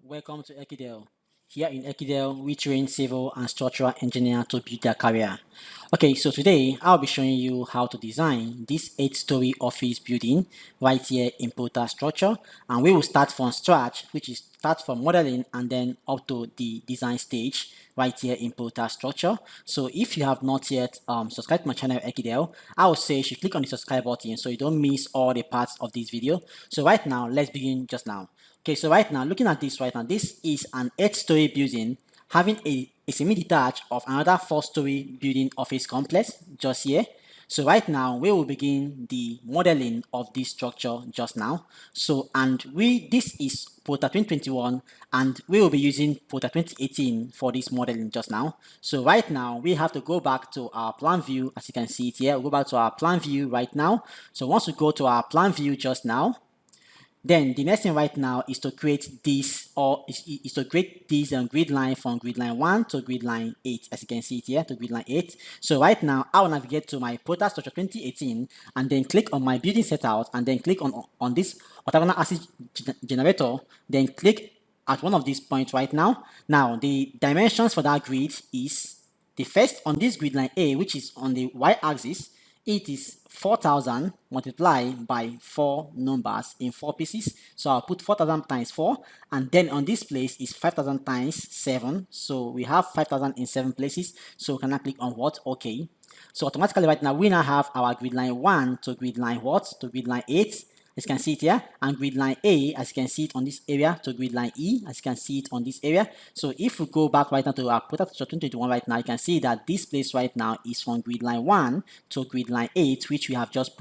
Welcome to Ekidel. Here in Ekidel, we train civil and structural engineers to build their career. Okay, so today I'll be showing you how to design this 8-story office building right here in Protastructure, and we will start from scratch, which is start from modeling and then up to the design stage right here in Protastructure. So if you have not yet subscribed to my channel Ekidel, I would say you should click on the subscribe button so you don't miss all the parts of this video. So right now, let's begin just now. Okay, so right now, looking at this right now, this is an 8-story building having a semi-detached of another 4-story building office complex just here. So right now, we will begin the modeling of this structure just now. So, and this is Prota 2021, and we will be using Prota 2018 for this modeling just now. So right now, we have to go back to our plan view, as you can see it here. We'll go back to our plan view right now. So once we go to our plan view just now, then the next thing right now is to create this, or is to create this grid line from grid line 1 to grid line 8, as you can see it here, to grid line 8. So right now, I will navigate to my Protastructure 2018 and then click on my building setout and then click on this orthogonal axis generator, then click at one of these points right now. Now, the dimensions for that grid is the first on this grid line A, which is on the y-axis. It is 4,000 multiplied by 4 numbers in 4 pieces. So I'll put 4,000 times 4, and then on this place is 5,000 times 7. So we have 5,000 in 7 places. So we can now click on what? Okay. So automatically right now we now have our grid line 1 to grid line what? To grid line 8. As you can see it here, and grid line A, as you can see it on this area, to grid line E, as you can see it on this area. So if we go back right now to our Protastructure 2021 right now, you can see that this place right now is from grid line 1 to grid line 8, which we have just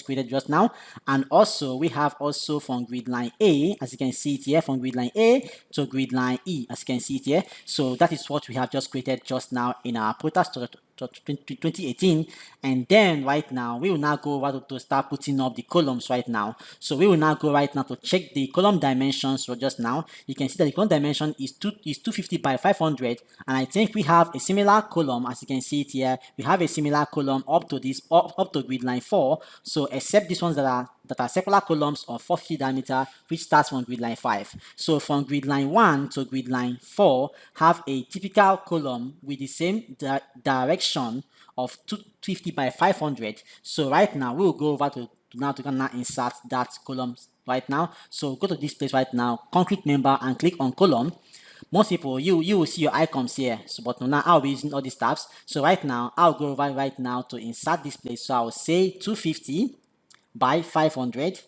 created just now. And also we have also from grid line A, as you can see it here, from grid line A to grid line E, as you can see it here. So that is what we have just created just now in our Protastructure 2018, and then right now we will now go over to start putting up the columns right now. So we will now go right now to check the column dimensions. So just now you can see that the column dimension is 250 by 500, and I think we have a similar column, as you can see it here. We have a similar column up to this up to grid line 4. So except these ones that are circular columns of 450 diameter, which starts from grid line 5. So from grid line 1 to grid line 4 have a typical column with the same direction of 250 by 500. So right now we will go over to now insert that column right now. So go to this place right now, concrete member, and click on column. Most people, you will see your icons here, so but now I'll be using all these tabs. So right now I'll go over right now to insert this place. So I'll say 250 by 500,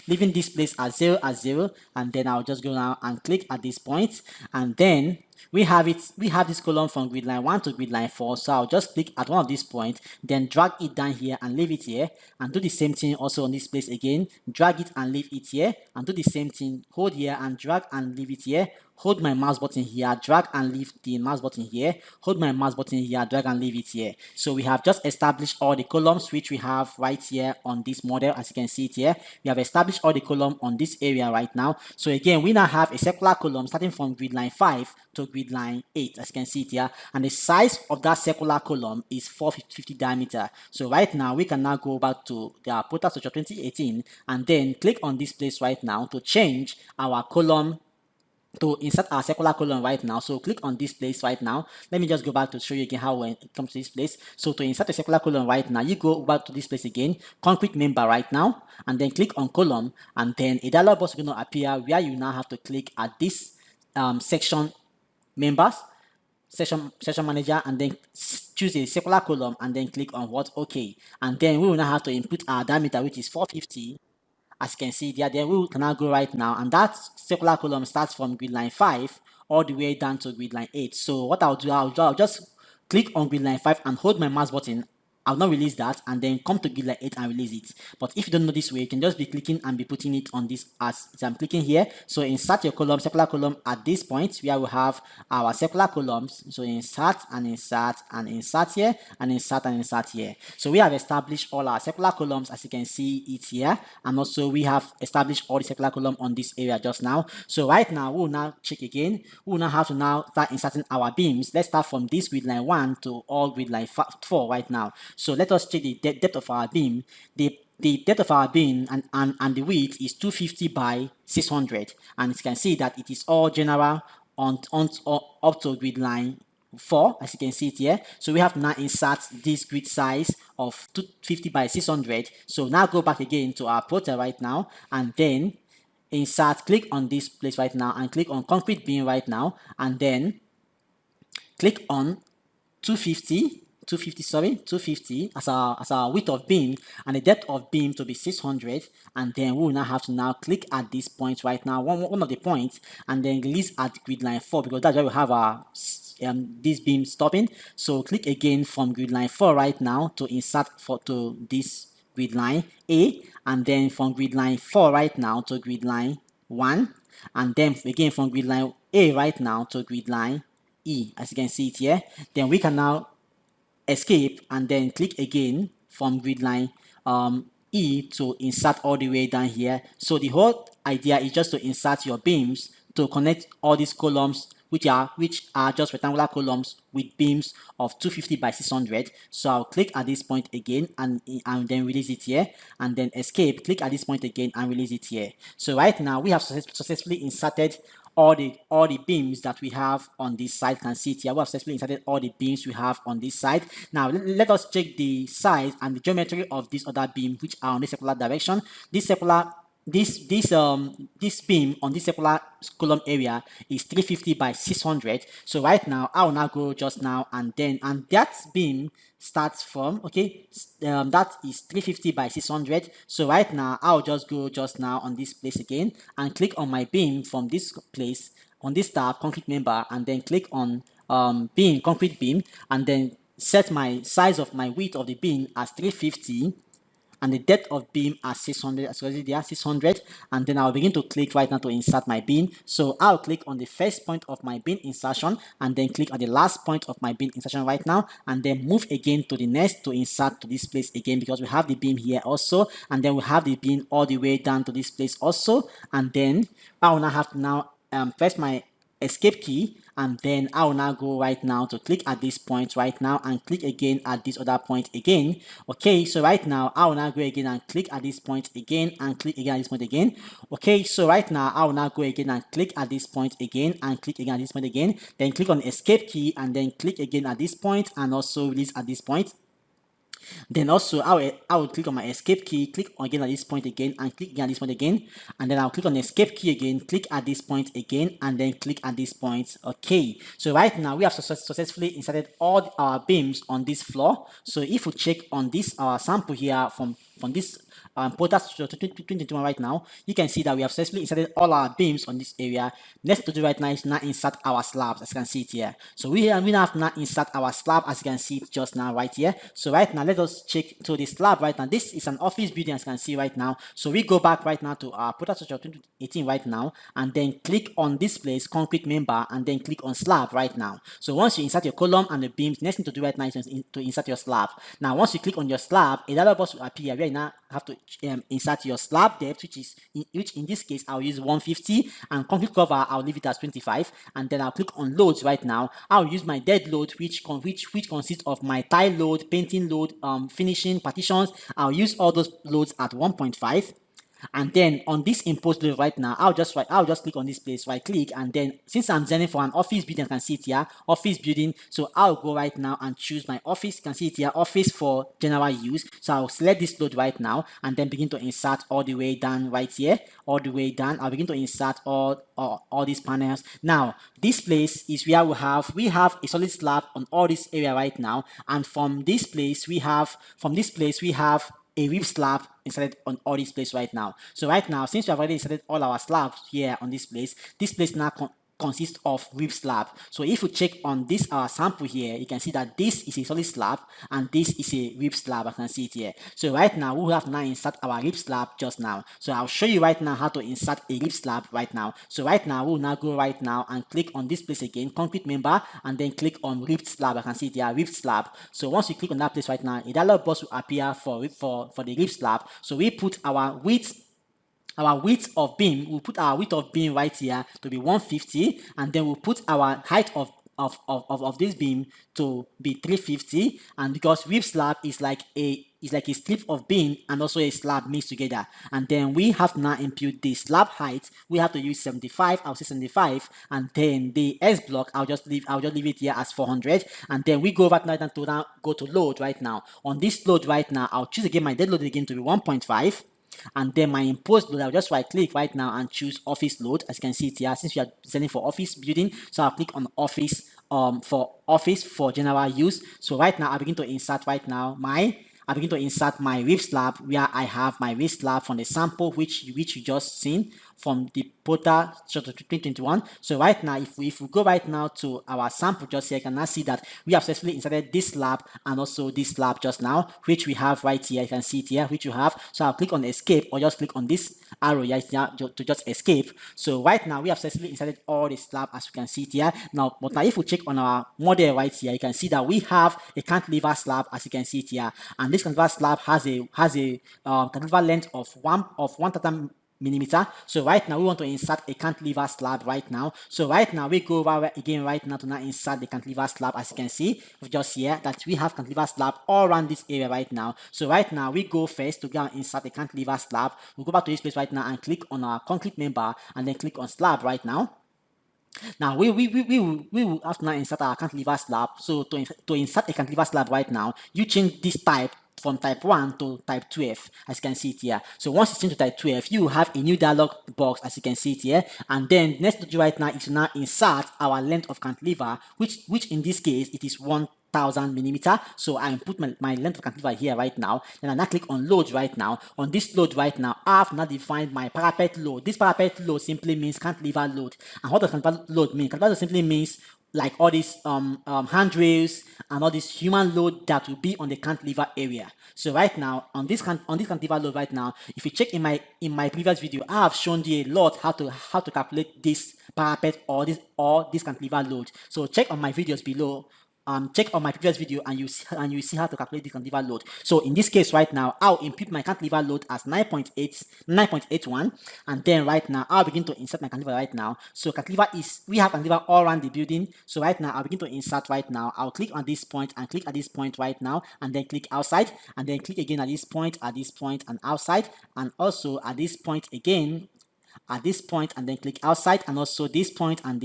leaving this place as 0, and then I'll just go now and click at this point, and then we have this column from grid line 1 to grid line 4. So I'll just click at one of these points, then drag it down here and leave it here, and do the same thing also on this place again, drag it and leave it here, and do the same thing, hold here and drag and leave it here, hold my mouse button here, drag and leave the mouse button here, hold my mouse button here, drag and leave it here. So we have just established all the columns which we have right here on this model. As you can see it here, we have established all the column on this area right now. So again, we now have a circular column starting from grid line 5 to grid line 8, as you can see it here, and the size of that circular column is 450 diameter. So right now we can now go back to the Protastructure 2018 and then click on this place right now to change our column, to insert our circular column right now. So click on this place right now. Let me just go back to show you again how when it comes to this place. So to insert a circular column right now, you go back to this place again, concrete member right now, and then click on column, and then a dialog box is going to appear where you now have to click at this section members, session manager, and then choose a circular column and then click on what? Okay. And then we will now have to input our diameter, which is 450. As you can see there, then we can now go right now, and that circular column starts from grid line 5 all the way down to grid line 8. So what I'll do, I'll just click on grid line 5 and hold my mouse button. I'll not release that, and then come to grid line 8 and release it. But if you don't know this way, you can just be clicking and be putting it on this as I'm clicking here. So insert your column, circular column at this point where we have our circular columns. So insert and insert and insert here, and insert and insert here. So we have established all our circular columns, as you can see it here, and also we have established all the circular column on this area just now. So right now we will now check again. We will now have to now start inserting our beams. Let's start from this grid line 1 to all grid line 4 right now. So let us check the depth of our beam. The the depth of our beam and the width is 250 by 600, and you can see that it is all general on up to grid line 4, as you can see it here. So we have to now insert this grid size of 250 by 600. So now go back again to our Prota right now, and then insert, click on this place right now, and click on concrete beam right now, and then click on 250 as our width of beam, and the depth of beam to be 600, and then we will now have to now click at this point right now, one of the points, and then release at grid line 4, because that's where we have our this beam stopping. So click again from grid line 4 right now to insert to this grid line A, and then from grid line 4 right now to grid line 1, and then again from grid line A right now to grid line E, as you can see it here. Then we can now escape and then click again from grid line E to insert all the way down here. So the whole idea is just to insert your beams to connect all these columns, which are just rectangular columns with beams of 250 by 600. So I'll click at this point again and then release it here, and then escape, click at this point again and release it here. So right now we have successfully inserted all the beams that we have on this side. Can see it here. We have successfully inserted all the beams we have on this side. Now let us check the size and the geometry of this other beam, which are on this circular direction. This beam on this circular column area is 350 by 600. So right now I will now go just now, and that beam starts from, that is 350 by 600. So right now I'll just go just now on this place again and click on my beam from this place on this tab, concrete member, and then click on beam, concrete beam, and then set my size of my width of the beam as 350 and the depth of beam as 600, as they are 600, and then I'll begin to click right now to insert my beam. So I'll click on the first point of my beam insertion, and then click on the last point of my beam insertion right now, and then move again to the next to insert to this place again, because we have the beam here also, and then we have the beam all the way down to this place also, and then I will now have to now press my escape key, and then I will now go right now to click at this point right now and click again at this other point again. Okay, so right now I will now go again and click at this point again and click again at this point again. Okay, so right now I will now go again and click at this point again and click again at this point again, then click on escape key and then click again at this point and also release at this point. Then also I will click on my escape key, click again at this point again, and click again at this point again, and then I'll click on the escape key again, click at this point again, and then click at this point. Okay, so right now we have successfully inserted all our beams on this floor. So if we check on this sample here from this Protastructure 2021 right now, you can see that we have successfully inserted all our beams on this area. Next to do right now is now insert our slabs, as you can see it here. So we now have to now insert our slab, as you can see it just now right here. So right now let us check to the slab right now. This is an office building, as you can see right now. So we go back right now to our Protastructure 2018 right now, and then click on this place, concrete member, and then click on slab right now. So once you insert your column and the beams, next thing to do right now is to insert your slab. Now once you click on your slab, a dialog box will appear where you now have to insert your slab depth, which in this case I'll use 150, and concrete cover I'll leave it as 25, and then I'll click on loads right now. I'll use my dead load, which consists of my tile load, painting load, finishing, partitions. I'll use all those loads at 1.5. And then on this impose load right now, I'll just click on this place, right click, and then since I'm designing for an office building, I can see it here, office building. So I'll go right now and choose my office. You can see it here, office for general use. So I'll select this load right now and then begin to insert all the way down right here, all the way down. I'll begin to insert all these panels. Now this place is where we have a solid slab on all this area right now, and from this place we have a rib slab inserted on all this place right now. So right now, since we have already inserted all our slabs here on this place now consists of rib slab. So if you check on this sample here, you can see that this is a solid slab and this is a rib slab. I can see it here. So right now we have now insert our rib slab just now. So I'll show you right now how to insert a rib slab right now. So right now we'll now go right now and click on this place again, concrete member, and then click on ribbed slab. I can see it here, ribbed slab. So once you click on that place right now, a dialog box will appear for the rib slab. So we put our width of beam, we'll put our width of beam right here to be 150, and then we'll put our height of this beam to be 350, and because rib slab is like a it's like a strip of beam and also a slab mixed together. And then we have to now impute the slab height. We have to use 75. I'll say 75, and then the S block I'll just leave it here as 400. And then we go back now to now go to load right now. On this load right now, I'll choose again my dead load again to be 1.5. And then my impose load, I'll just right click right now and choose office load. As you can see it here, since we are designing for office building, so I'll click on office for general use. So right now I begin to insert my roof slab, where I have my roof slab from the sample which you just seen from the Protastructure 2021. So right now, if we go right now to our sample just here, you can now see that we have successfully inserted this slab and also this slab just now, which we have right here. You can see it here, which you have. So I'll click on escape, or just click on this arrow here to just escape. So right now we have successfully inserted all the slab, as you can see it here. Now, but now if we check on our model right here, you can see that we have a cantilever slab, as you can see it here, and this cantilever slab has a cantilever length of 1,000 millimeter. So right now we want to insert a cantilever slab right now. So right now we go over again right now to now insert the cantilever slab. As you can see just here that we have cantilever slab all around this area right now. So right now we go first to go and insert the cantilever slab. We'll go back to this place right now and click on our concrete member and then click on slab right now. Now we will have to now insert our cantilever slab. So to insert a cantilever slab right now, you change this type from type 1 to type 12, as you can see it here. So once you change to type 12, you have a new dialog box, as you can see it here. And then next to do right now is to now insert our length of cantilever, which in this case it is 1,000 millimeter. So I put my length of cantilever here right now. Then I now click on load right now. On this load right now, I have now defined my parapet load. This parapet load simply means cantilever load. And what does cantilever load mean? Cantilever load simply means like all these handrails and all this human load that will be on the cantilever area. So right now on this cantilever load right now, if you check in my previous video, I have shown you a lot how to calculate this parapet or this cantilever load. So check on my videos below. Check on my previous video and you see how to calculate the cantilever load. So in this case right now, I'll impute my cantilever load as 9.81, and then right now I'll begin to insert my cantilever right now. So we have cantilever all around the building. So right now I'll begin to insert right now. I'll click on this point and click at this point right now, and then click outside, and then click again at this point and outside, and also at this point again, at this point, and then click outside, and also this point and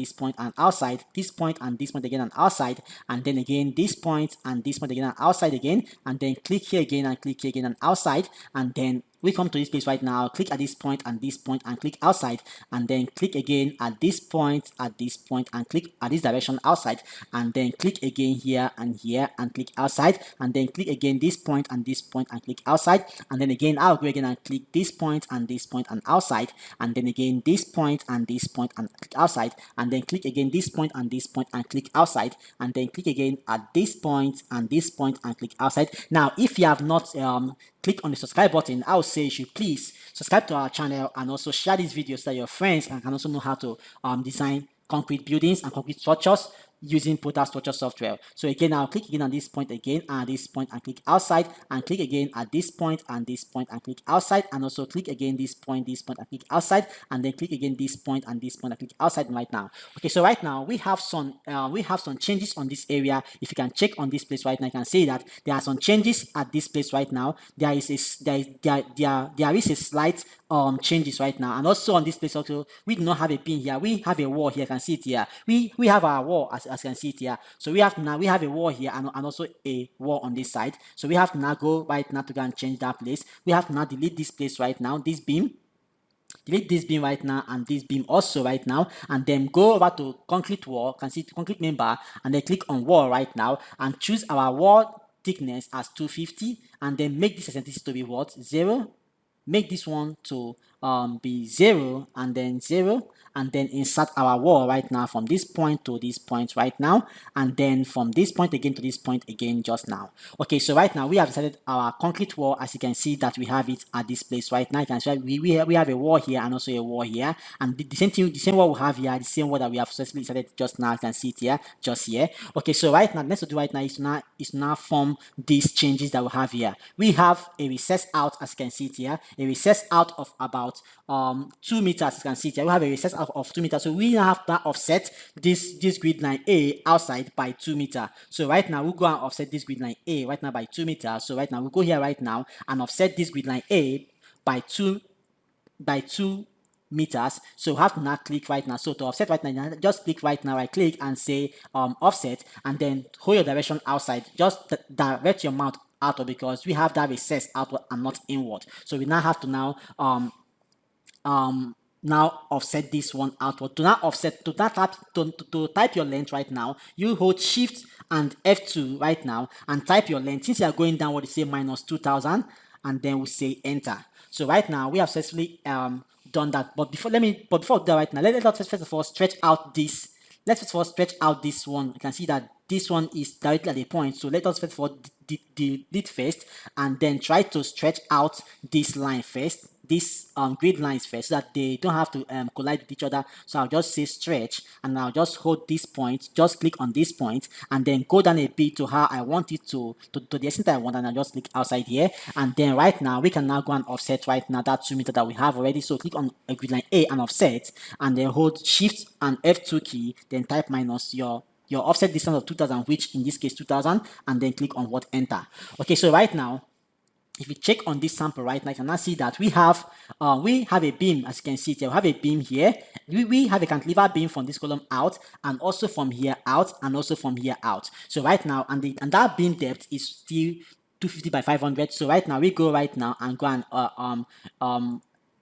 outside, this point and this point again and outside, and then again this point and this point again and outside again, and then click here again and click here again and outside, and then we come to this place right now, click at this point and click outside, and then click again at this point and click at this direction outside, and then click again here and click outside, and then click again this point and click outside, and then again I'll go again and click this point and outside, and then again this point and click outside, and then click again this point and click outside, and then click again at this point and click outside. Now if you have not click on the subscribe button, I would say you should please subscribe to our channel and also share these videos so that your friends can also know how to design concrete buildings and concrete structures using Protastructure software. So again, I'll click again on this point again and this point and click outside, and click again at this point and click outside, and also click again this point and click outside, and then click again this point and click outside right now. Okay, so right now we have some changes on this area. If you can check on this place right now, you can see that there are some changes at this place right now. There is a slight changes right now, and also on this place also we do not have a pin here. We have a wall here. You can see it here. We have our wall as you can see it here. So we have a wall here and also a wall on this side. So we have to now go right now to go and change that place. We have to now delete this place right now, this beam. Delete this beam right now and this beam also right now, and then go over to concrete wall. You can see the concrete member, and then click on wall right now and choose our wall thickness as 250, and then make this eccentricity to be what? 0. Make this one to be 0 and then 0, and then insert our wall right now from this point to this point right now, and then from this point again to this point again just now. Okay, so right now we have inserted our concrete wall. As you can see that we have it at this place right now. You can see we have a wall here and also a wall here, and the same wall we have here, the same wall that we have successfully inserted just now. You can see it here, just here. Okay, so right now next to do right now is to now form these changes that we have here. We have a recess out, as you can see it here, a recess out of about 2 meters. As you can see it here, we have a recess out of 2 meters. So we now have to offset this grid line A outside by 2 meters. So right now we'll go and offset this grid line A right now by 2 meters. So right now we'll go here right now and offset this grid line A by 2 meters. So we have to now click right now. So to offset right now, just click right now, right click and say offset, and then hold your direction outside. Just direct your mouth outward because we have that recess outward and not inward. So we now have to now offset this one outward. To now offset, to type your length right now, you hold shift and F2 right now and type your length. Since you are going downward, you say minus 2000 and then we say enter. So right now we have successfully done that. But before that right now, let's first of all stretch out this. Let's first of all stretch out this one. You can see that this one is directly at the point. So let us first of all delete first and then try to stretch out this line first. This grid lines first, so that they don't have to collide with each other. So I'll just say stretch and I'll just hold this point, just click on this point and then go down a bit to how I want it to the extent I want, and I'll just click outside here. And then right now we can now go and offset right now that 2 meter that we have already. So click on a grid line A and offset and then hold shift and F2 key, then type minus your offset distance of 2000, which in this case 2000, and then click on what enter. Okay, so right now if you check on this sample right now, you can now see that we have a beam. As you can see here, we have a beam here. We have a cantilever beam from this column out, and also from here out, and also from here out. So right now, and that beam depth is still 250 by 500. So right now we go right now and go and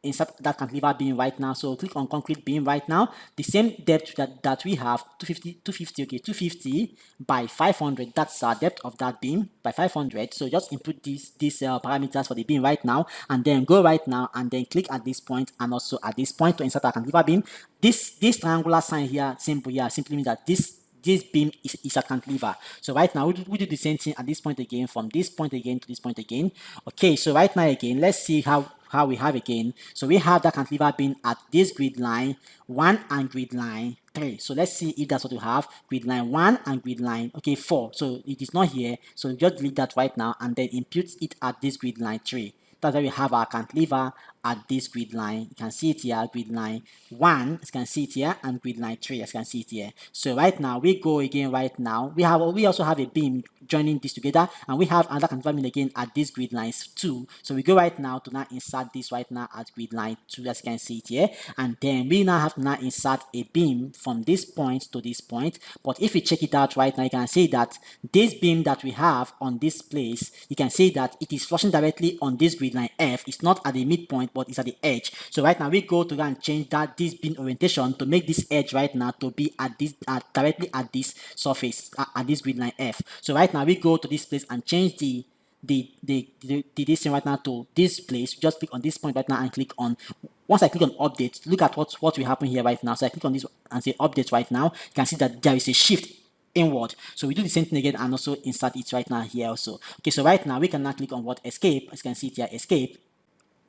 insert that cantilever beam right now. So click on concrete beam right now. The same depth that we have, 250 by 500. That's our depth of that beam by 500. So just input these parameters for the beam right now, and then go right now and then click at this point and also at this point to insert our cantilever beam. This triangular sign here, symbol here, simply means that this beam is a cantilever. So right now we do the same thing at this point again, from this point again to this point again. Okay, so right now again, let's see how we have again. So we have that cantilever beam at this grid line 1 and grid line 3. So let's see if that's what we have. Grid line 1 and grid line 4. So it is not here. So just delete that right now and then impute it at this grid line 3. That's why we have our cantilever at this grid line. You can see it here, grid line 1, as you can see it here, and grid line 3, as you can see it here. So right now, we go again right now. We also have a beam joining this together, and we have another cantilever beam again at this grid lines 2. So we go right now to now insert this right now at grid line 2, as you can see it here. And then we now have to now insert a beam from this point to this point. But if we check it out right now, you can see that this beam that we have on this place, you can see that it is flushing directly on this grid line F. It's not at the midpoint, but it's at the edge. So right now we go to and change this beam orientation to make this edge right now to be at this directly at this surface at this grid line F. So right now we go to this place and change the this thing right now to this place. Just click on this point right now and click on. Once I click on update, look at what will happen here right now. So I click on this and say update right now. You can see that there is a shift inward. So we do the same thing again and also insert it right now here also. Okay, so right now we can now click on what escape. As you can see it here, escape.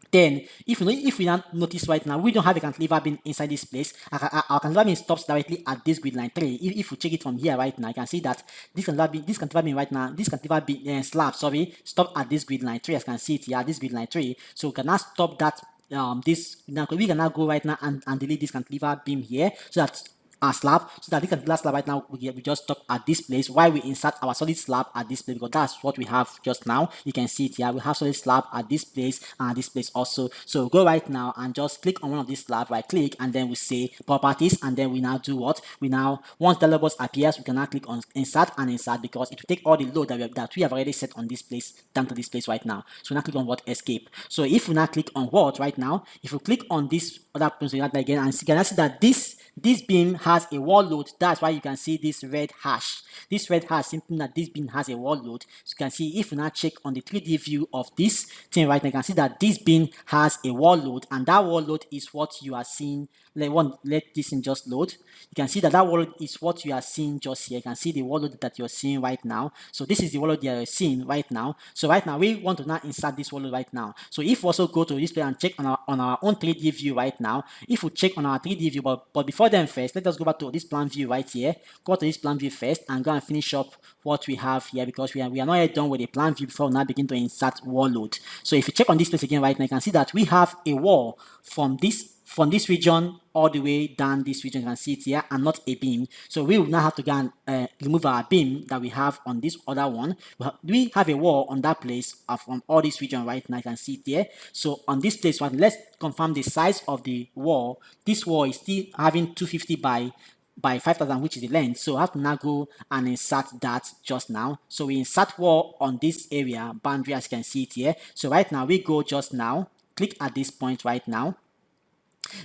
Then, if we now notice right now, we don't have a cantilever beam inside this place. Our cantilever beam stops directly at this grid line 3. If we check it from here right now, you can see that this cantilever beam right now, this cantilever beam slab, sorry, stop at this grid line 3. As you can see it here, this grid line 3. So we can now stop that. We can now go right now and delete this cantilever beam here, so that our slab, so that this cantilever slab right now we just stop at this place while we insert our solid slab at this place, because that's what we have just now. You can see it here, we have solid slab at this place and this place also. So go right now and just click on one of these slabs, right click, and then we say properties, and then we now do what? We now, once the labels appears, we can now click on insert and insert, because it will take all the load that we have already set on this place down to this place right now. So now click on what? Escape. So if we now click on what right now, if we click on this other place again, and you can see that this beam has a wall load. That's why you can see this red hash. This red hash simply that this beam has a wall load. So you can see if you now check on the 3D view of this thing right now, you can see that this beam has a wall load, and that wall load is what you are seeing. Let this thing just load. You can see that wall load is what you are seeing just here. You can see the wall load that you're seeing right now. So this is the wall load you're seeing right now. So right now we want to now insert this wall load right now. So if we also go to this place and check on our own 3D view right now, if we check on our 3D view, but before then first, let us go back to this plan view right here. Go to this plan view first and go and finish up what we have here, because we are not yet done with the plan view before we now begin to insert wall load. So if you check on this place again right now, you can see that we have a wall from this from this region all the way down this region. You can see it here, and not a beam. So we will now have to go and remove our beam that we have on this other one. We have a wall on that place from all this region right now. You can see it there. So on this place, let's confirm the size of the wall. This wall is still having 250 by 5000, which is the length. So I have to now go and insert that just now. So we insert wall on this area boundary, as you can see it here. So right now we go just now, click at this point right now.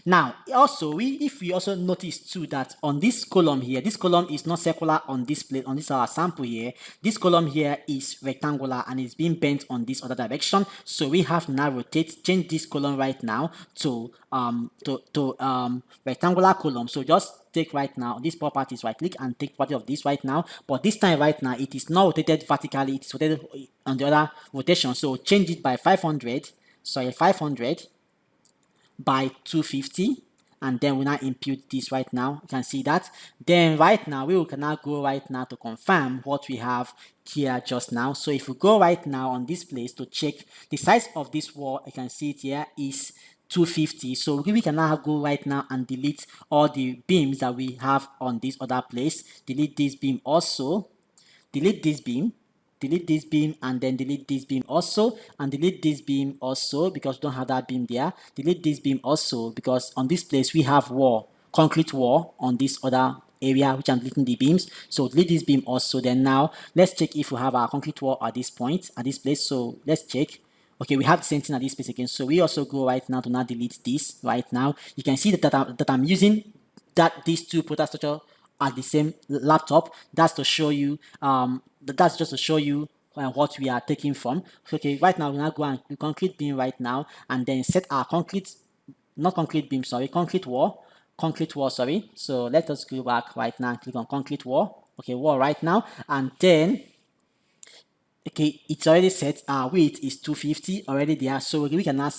Now, also, if we also notice too that on this column here, this column is not circular on this plate, on this our sample here. This column here is rectangular and it's being bent on this other direction. So we have to now change this column right now to rectangular column. So just take right now these properties, right click and take property of this right now. But this time right now it is not rotated vertically, it's rotated on the other rotation. So change it by 500 by 250, and then we now impute this right now. You can see that. Then right now we can now go right now to confirm what we have here just now. So if we go right now on this place to check the size of this wall, you can see it here is 250. So we can now go right now and delete all the beams that we have on this other place. Delete this beam also, delete this beam, and then delete this beam also, and delete this beam also because we don't have that beam there. Delete this beam also because on this place we have wall, concrete wall on this other area which I'm deleting the beams. So delete this beam also. Then now let's check if we have our concrete wall at this point, at this place. So let's check. Okay, we have the same thing at this place again. So we also go right now to now delete this right now. You can see that I'm using these two Protastructure at the same laptop. That's to show you that's just to show you what we are taking from. Okay, right now we now go and do concrete beam right now, and then set our concrete wall. Sorry. So let us go back right now and click on concrete wall. Okay, wall right now, and then okay, it's already set. Our width is 250 already there, so we can now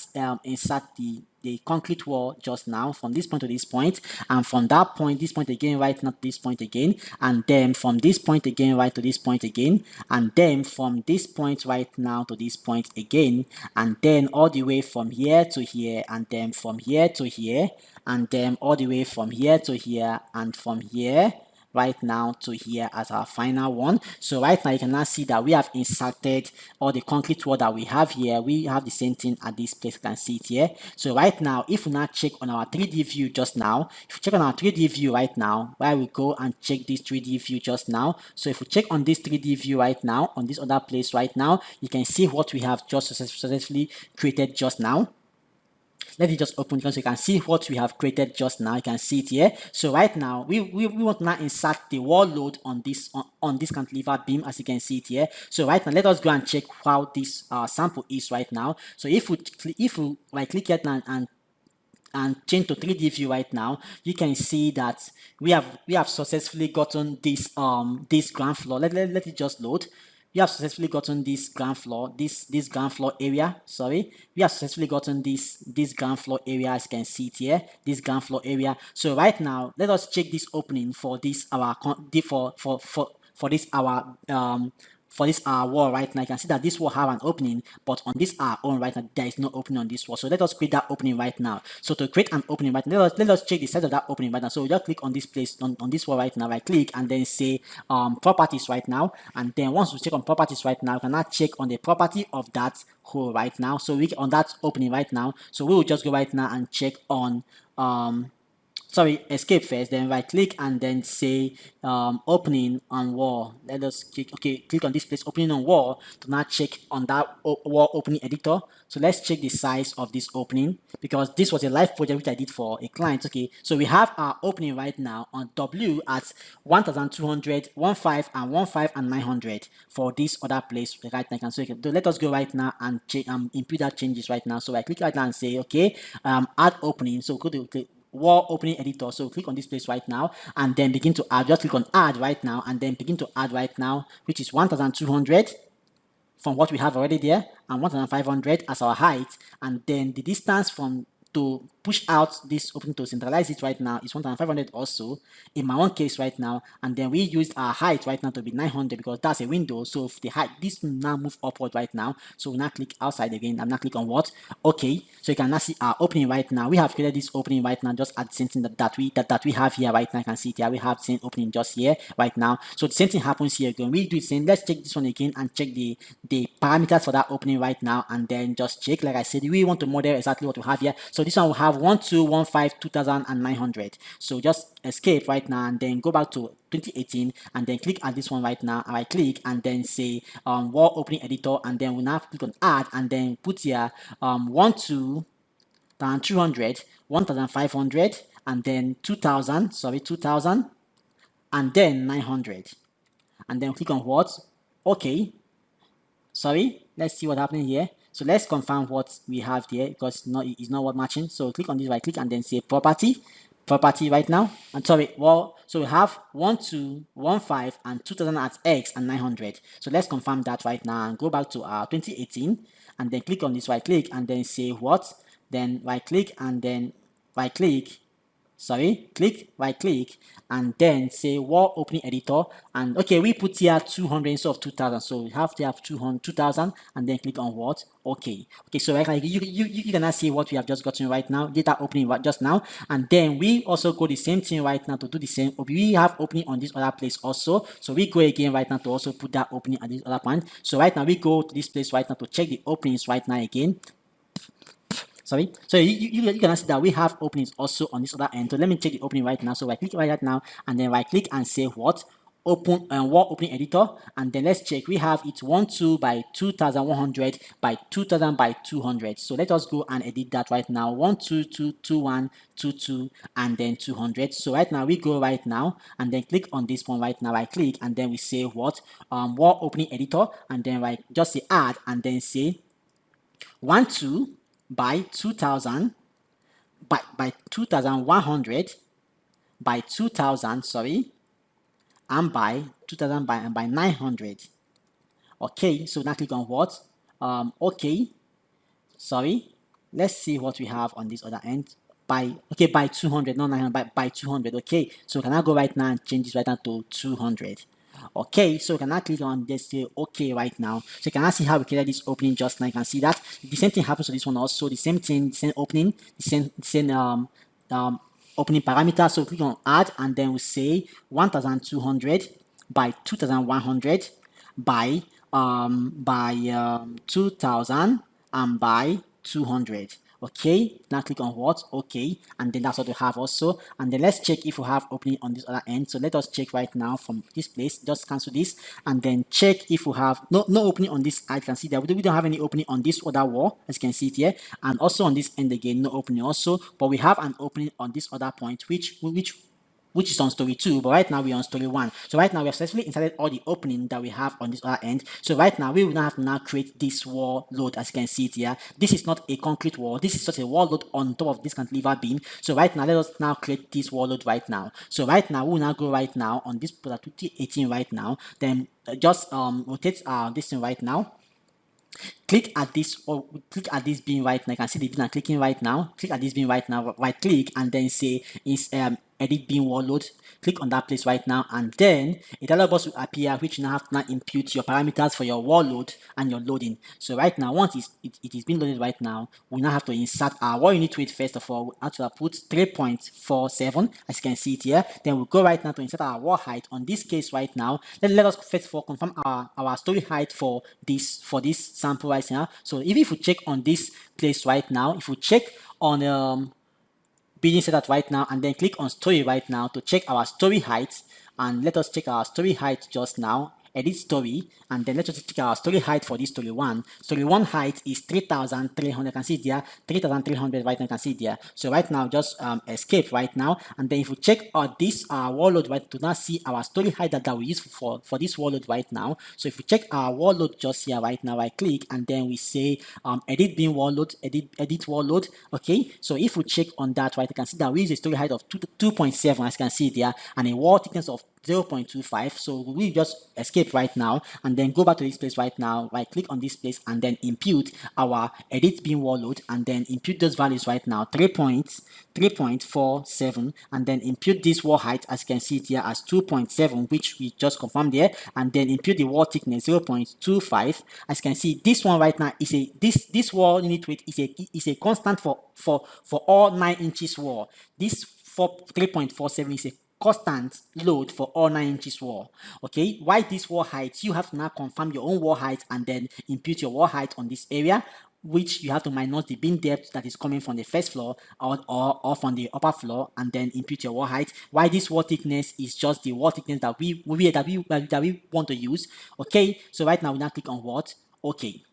insert the concrete wall just now from this point to this point, and from that point, this point again, right, not this point again, and then from this point again, right to this point again, and then from this point right now to this point again, and then all the way from here to here, and then from here to here, and then all the way from here to here, and from here right now to here as our final one. So right now you can now see that we have inserted all the concrete wall that we have here. We have the same thing at this place. You can see it here. So right now, if we now check on our 3D view just now, if we check on our 3D view right now, where we go and check this 3D view just now. So if we check on this 3D view right now, on this other place right now, you can see what we have just successfully created just now. Let it just open so you can see what we have created just now. You can see it here. So right now we want to now insert the wall load on this cantilever beam, as you can see it here. So right now let us go and check how this sample is right now. So if we right click it and change to 3D view right now, you can see that we have successfully gotten this ground floor. Let it just load. We have successfully gotten this ground floor, this ground floor area. Sorry, we have successfully gotten this ground floor area, as you can see it here, this ground floor area. So right now, let us check this opening for this for this wall right now. You can see that this wall have an opening, but on this our own right now there is no opening on this wall. So let us create that opening right now. So to create an opening right now, let us check the size of that opening right now. So we just click on this place on this wall right now, right click and then say properties right now, and then once we check on properties right now, we can now check on the property of that hole right now. So we on that opening right now, so we will just go right now and check on sorry, escape first, then right click and then say opening on wall. Let us click, okay, click on this place, opening on wall, to now check on that wall opening editor. So let's check the size of this opening, because this was a live project which I did for a client. Okay, so we have our opening right now on W at 1200, 15 and 15 and 900 for this other place right now. So let us go right now and impute that changes right now. So I click right now and say okay, add opening. So go to wall opening editor. So click on this place right now and then begin to add. Just click on add right now and then begin to add right now, which is 1200 from what we have already there, and 1500 as our height, and then the distance from to push out this opening to centralize it right now is 1500 also in my own case right now, and then we used our height right now to be 900 because that's a window. So if the height, this will now move upward right now. So we now click outside again. I'm now click on what? Okay. So you can now see our opening right now. We have created this opening right now just at the same thing that we have here right now. You can see it here. We have the same opening just here right now. So the same thing happens here again. We do the same. Let's check this one again and check the parameters for that opening right now, and then just check. Like I said, we want to model exactly what we have here. So this one will have 1215 2900. So just escape right now and then go back to 2018 and then click at this one right now. I click and then say wall opening editor, and then we now click on add and then put here 1200, 1500, and then 2000, sorry, 2000, and then 900, and then click on what? Okay. Sorry, let's see what's happening here. So let's confirm what we have there because it's not what matching. So click on this, right click and then say property right now. And sorry, well, so we have 1215 and 2000 at X and 900. So let's confirm that right now and go back to our 2018 and then click on this, right click and then say what? Then right click and then right click. Sorry, click, right click, and then say wall opening editor. And okay, we put here 200 instead of 2000, so we have to have 2000, and then click on what? Okay. Okay, so right now you can now see what we have just gotten right now, data opening right just now, and then we also go the same thing right now to do the same. We have opening on this other place also, so we go again right now to also put that opening at this other point. So right now we go to this place right now to check the openings right now again. Sorry, so you can see that we have openings also on this other end. So let me check the opening right now. So right click right now and then right click and say what? Open wall opening editor, and then let's check. We have it 12 by 2100 by 2000 by 200. So let us go and edit that right now. 1222122 and then 200. So right now we go right now and then click on this one right now. Right click and then we say what? Wall opening editor, and then right just say add and then say 12 by 2000 by 2100 by 2000, sorry, and by 2000 by 900. Okay, so now click on what? Okay, sorry, let's see what we have on this other end. By 200, not 900, by 200. Okay, so can I go right now and change this right now to 200? Okay, so you can now click on this, say okay right now. So you can now see how we created this opening just now. You can see that the same thing happens to this one also. The same thing, the same opening, the same opening parameter. So click on add and then we say 1200 by 2100 by 2000 and by 200. Okay, now click on what? Okay, and then that's what we have also. And then let's check if we have opening on this other end. So let us check right now from this place. Just cancel this and then check if we have no opening on this. I can see that we don't have any opening on this other wall, as you can see it here, and also on this end again, no opening also. But we have an opening on this other point, which is on Storey 2, but right now we're on Storey 1. So right now we have successfully inserted all the opening that we have on this other end. So right now we will now have to now create this wall load, as you can see it here. This is not a concrete wall. This is just a wall load on top of this cantilever beam. So right now let us now create this wall load right now. So right now we will now go right now on this Prota 2018 right now. Then just rotate this thing right now. Click at this or click at this beam right now. You can see the beam I'm clicking right now. Click at this beam right now. Right click and then say is edit beam wall load. Click on that place right now, and then a dialog box will appear which now have to now impute your parameters for your wall load and your loading. So right now, once it is being loaded right now, we now have to insert what you need to it first of all. We have to put 3.47, as you can see it here. Then we'll go right now to insert our wall height. On this case right now, let us first of all confirm our Storey height for this sample right now. So if we check on this place right now, if we check on building setup right now and then click on Storey right now to check our Storey height, and let us check our Storey height just now. Edit Storey, and then let's just check our Storey height for this Storey 1. Storey 1 height is 3,300. You can see it there, 3,300 right now. You can see it there. So right now, just escape right now, and then if we check this wall load right to now see our Storey height that we use for this wall load right now. So if we check our wall load just here right now, right click, and then we say edit beam wall load, edit wall load. Okay, so if we check on that right, you can see that we use a Storey height of 2.7, as you can see there, and a wall thickness of 0.25. So we just escape right now and then go back to this place right now. Right click on this place and then impute our edit beam wall load and then impute those values right now 3.47 and then impute this wall height as you can see it here as 2.7, which we just confirmed there, and then impute the wall thickness 0.25. As you can see, this one right now is a this wall unit weight is a constant for all 9 inches wall. This 3.47 is a constant load for all 9 inches wall. Okay, why this wall height? You have to now confirm your own wall height and then impute your wall height on this area, which you have to minus the beam depth that is coming from the first floor or from the upper floor, and then impute your wall height. Why this wall thickness is just the wall thickness that we want to use. Okay, so right now we now click on what? Okay.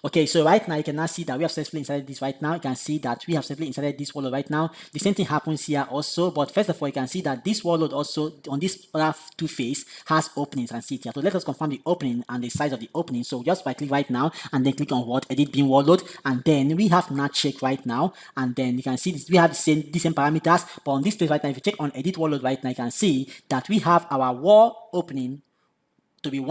Okay, so right now you can now see that we have successfully inserted this right now. You can see that we have successfully inserted this wall load right now. The same thing happens here also, but first of all, you can see that this wall load also on this other two face has openings and see it here. So let us confirm the opening and the size of the opening. So just by click right now and then click on what? Edit beam wall load, and then we have now check right now, and then you can see this, we have the same parameters, but on this place right now, if you check on edit wall load right now, you can see that we have our wall opening to be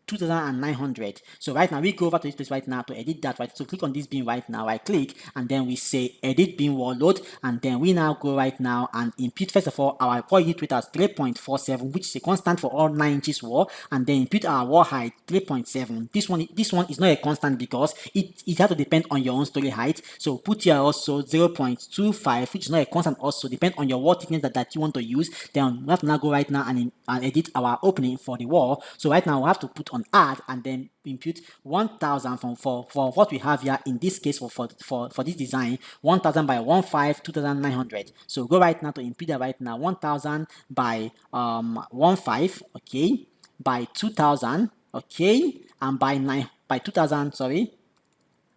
2,900. So right now we go over to this place right now to edit that, right? So click on this beam right now, I click, and then we say edit beam wall load, and then we now go right now and impute first of all our wall unit weight as 3.47, which is a constant for all 9 inches wall, and then impute our wall height 3.7. This one is not a constant because it has to depend on your own story height. So put here also 0.25, which is not a constant, also depend on your wall thickness that you want to use. Then we have to now go right now and edit our opening for the wall. So right now we have to put on add and then impute 1,000 for what we have here in this case for this design, 1,000 by 2,900. So go right now to impute that right now, 1,000 by 15, okay, by 2,000, okay, and by 2,000, sorry,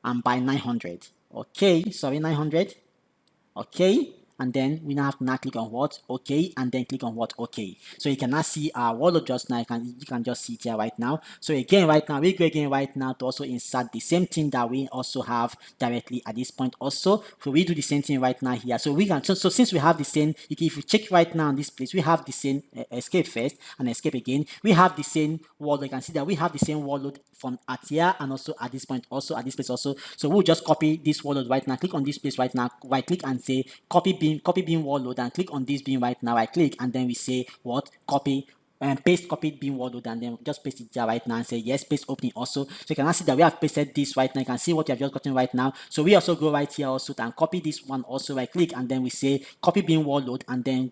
and by 900, okay, sorry, 900, okay. And then we now have to now click on what? Okay, and then click on what? Okay. So you can now see our wall load just now. You can just see it here right now. So again, right now we go again right now to also insert the same thing that we also have directly at this point also. So we do the same thing right now here. So we can so since we have the same, if you check right now in this place, we have the same escape first and escape again. We have the same wall load. You can see that we have the same wall load from at here and also at this point also at this place also. So we'll just copy this wall load right now. Click on this place right now. Right click and say copy beam wall load, and click on this beam right now. I click and then we say what? Copy and paste copied beam wall load, and then just paste it there right now and say yes, paste opening also. So you can see that we have pasted this right now. You can see what you have just gotten right now. So we also go right here also and copy this one also. Right click and then we say copy beam wall load, and then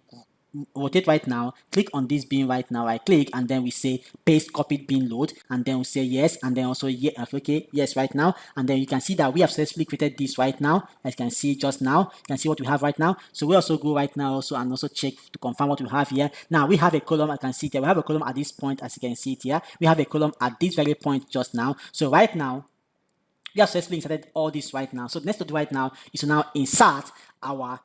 rotate right now, click on this beam right now, I click and then we say paste copied beam load, and then we say yes, and then also yeah, okay, yes right now, and then you can see that we have successfully created this right now. As you can see just now, you can see what we have right now. So we also go right now also and also check to confirm what we have here. Now we have a column. I can see it here. We have a column at this point, as you can see it here. We have a column at this very point just now. So right now we have successfully inserted all this right now. So the next to do right now is to now insert our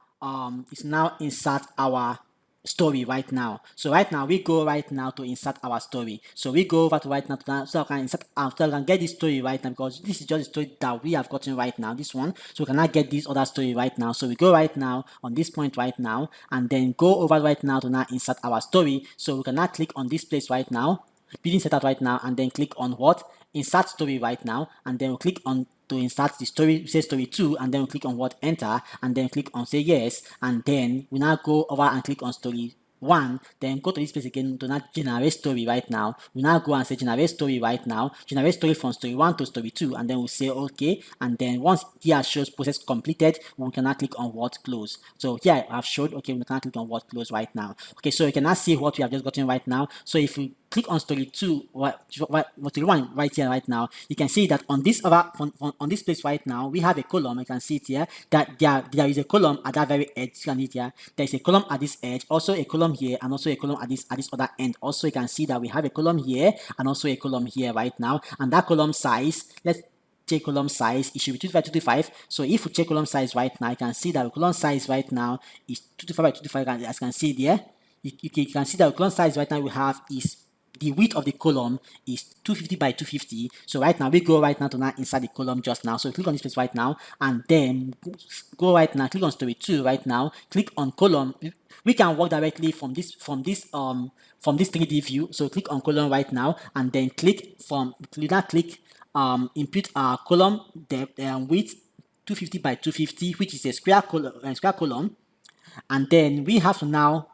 story right now. So right now we go right now to insert our story. So we go over to right now to so I can insert so I can get this story right now, because this is just the story that we have gotten right now, this one. So we cannot get this other story right now. So we go right now on this point right now and then go over right now to now insert our story. So we cannot click on this place right now, building setup right now, and then click on what? Insert story right now, and then we'll click on to insert the story, say story 2, and then we click on what? Enter, and then click on say yes, and then we now go over and click on story 1, then go to this place again to not generate story right now. We now go and say generate story right now, generate story from story 1 to story 2, and then we say okay, and then once here shows process completed, we can now click on what? Close. So here I have showed, okay, we can click on what? Close right now. Okay, so you can now see what we have just gotten right now. So if we click on story 2, story 1 right here right now, you can see that on this other on this place right now we have a column. You can see it here that there is a column at that very edge. You can see it here. There is a column at this edge, also a column here, and also a column at this other end. Also you can see that we have a column here and also a column here right now, and that column size, let's check column size, it should be 225 225. So if we check column size right now, you can see that the column size right now is 225 by 225, as you can see there. You can see that the column size right now we have is the width of the column is 250 by 250. So right now we go right now to now inside the column just now. So click on this place right now, and then go right now, click on Storey 2 right now, click on column. We can work directly from this 3D view. So click on column right now, and then click impute our column depth and width 250 by 250, which is a square column, and then we have to now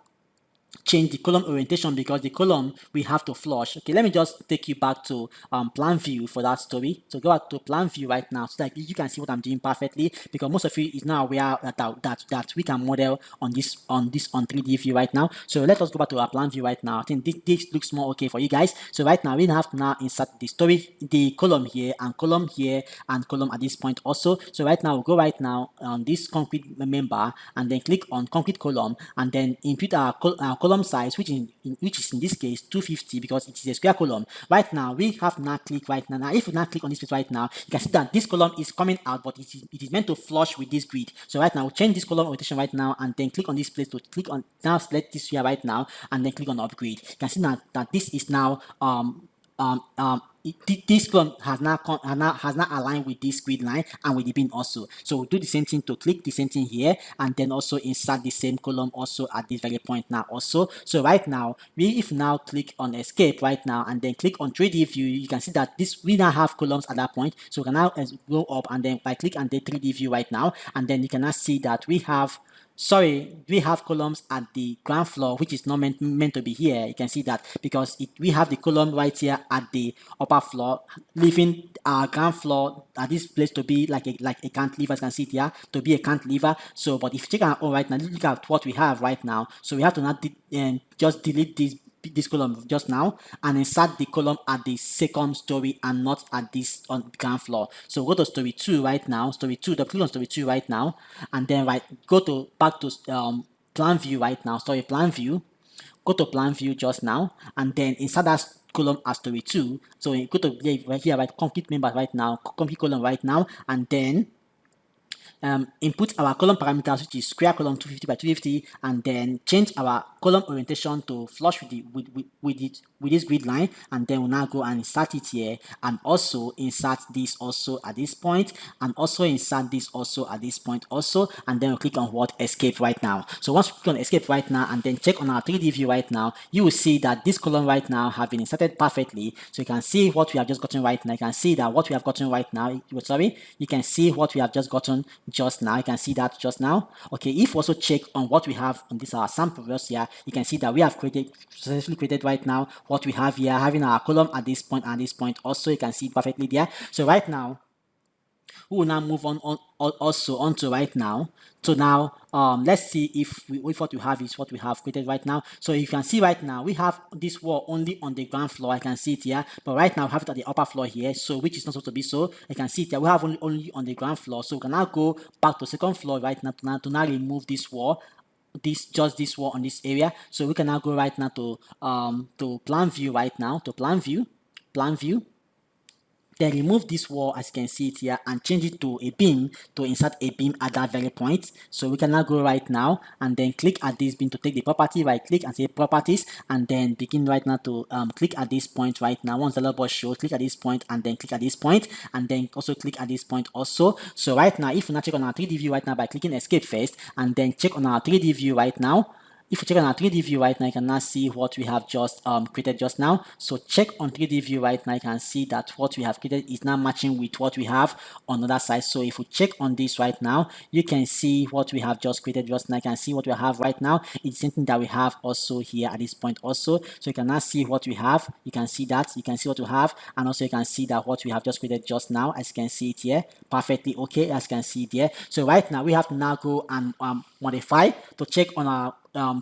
change the column orientation because the column we have to flush. Okay, let me just take you back to plan view for that story. So go back to plan view right now so that you can see what I'm doing perfectly, because most of you is now aware that we can model on 3D view right now. So let us go back to our plan view right now. I think this looks more okay for you guys. So right now we have to now insert the column here and column here and column at this point also. So right now we'll go right now on this concrete member and then click on concrete column and then input our column size, which is in this case 250 because it is a square column. Right now we have now click right now. Now if we now click on this place right now, you can see that this column is coming out, but it is meant to flush with this grid. So right now we'll change this column orientation right now and then click on this place to click on, now select this here right now and then click on upgrade. You can see now that this is now this column has now aligned with this grid line and with the bin also. So we'll do the same thing to click the same thing here and then also insert the same column also at this very point now also. So right now if now click on escape right now and then click on 3D view, you can see that we now have columns at that point. So we can now go up and then by click on the 3D view right now, and then you can now see that we have columns at the ground floor, which is not meant to be here. You can see that because we have the column right here at the upper floor, leaving our ground floor at this place to be like a cantilever, as you can see it here, to be a cantilever. So, but if you check our own right now, look at what we have right now. So we have to not just delete this column just now and insert the column at the second story and not at this on the ground floor. So go to Storey 2 right now, click on Storey 2 right now, and then go back to plan view right now, Storey plan view, go to plan view just now, and then insert that column as Storey 2. So you go to right here, right, complete member right now, complete column right now, and then input our column parameters, which is square column 250 by 250, and then change our column orientation to flush with this grid line, and then we'll now go and insert it here, and also insert this also at this point, and also insert this also at this point also, and then we'll click on escape right now. So once we click on escape right now and then check on our 3D view right now, you will see that this column right now have been inserted perfectly. So you can see what we have just gotten right now. You can see that what we have gotten right now, you can see what we have just gotten just now. You can see that just now. Okay, if we also check on what we have on this our sample just here, you can see that we have successfully created right now what we have here, having our column at this point and this point also. You can see it perfectly there. So right now we will now move on also onto right now. So now let's see if what we have is what we have created right now. So you can see right now we have this wall only on the ground floor. I can see it here, but right now we have it at the upper floor here, so which is not supposed to be so. I can see it here. We have only on the ground floor, so we can now go back to second floor right now to now remove this wall. This wall on this area. So we can now go right now to plan view right now, to plan view, then remove this wall as you can see it here and change it to a beam, to insert a beam at that very point. So we can now go right now and then click at this beam to take the property, right click and say properties, and then begin right now to click at this point right now. Once the little box shows, click at this point and then click at this point and then also click at this point also. So right now if we now check on our 3D view right now by clicking escape first and then check on our 3D view right now, if you check on our 3D view right now, you can now see what we have just created just now. So check on 3D view right now, you can see that what we have created is now matching with what we have on the other side. So if we check on this right now, you can see what we have just created just now. You can see what we have right now. It's something that we have also here at this point also. So you can now see what we have. You can see that. You can see what we have. And also you can see that what we have just created just now, as you can see it here, perfectly okay, as you can see there. So right now we have to now go and modify to check on our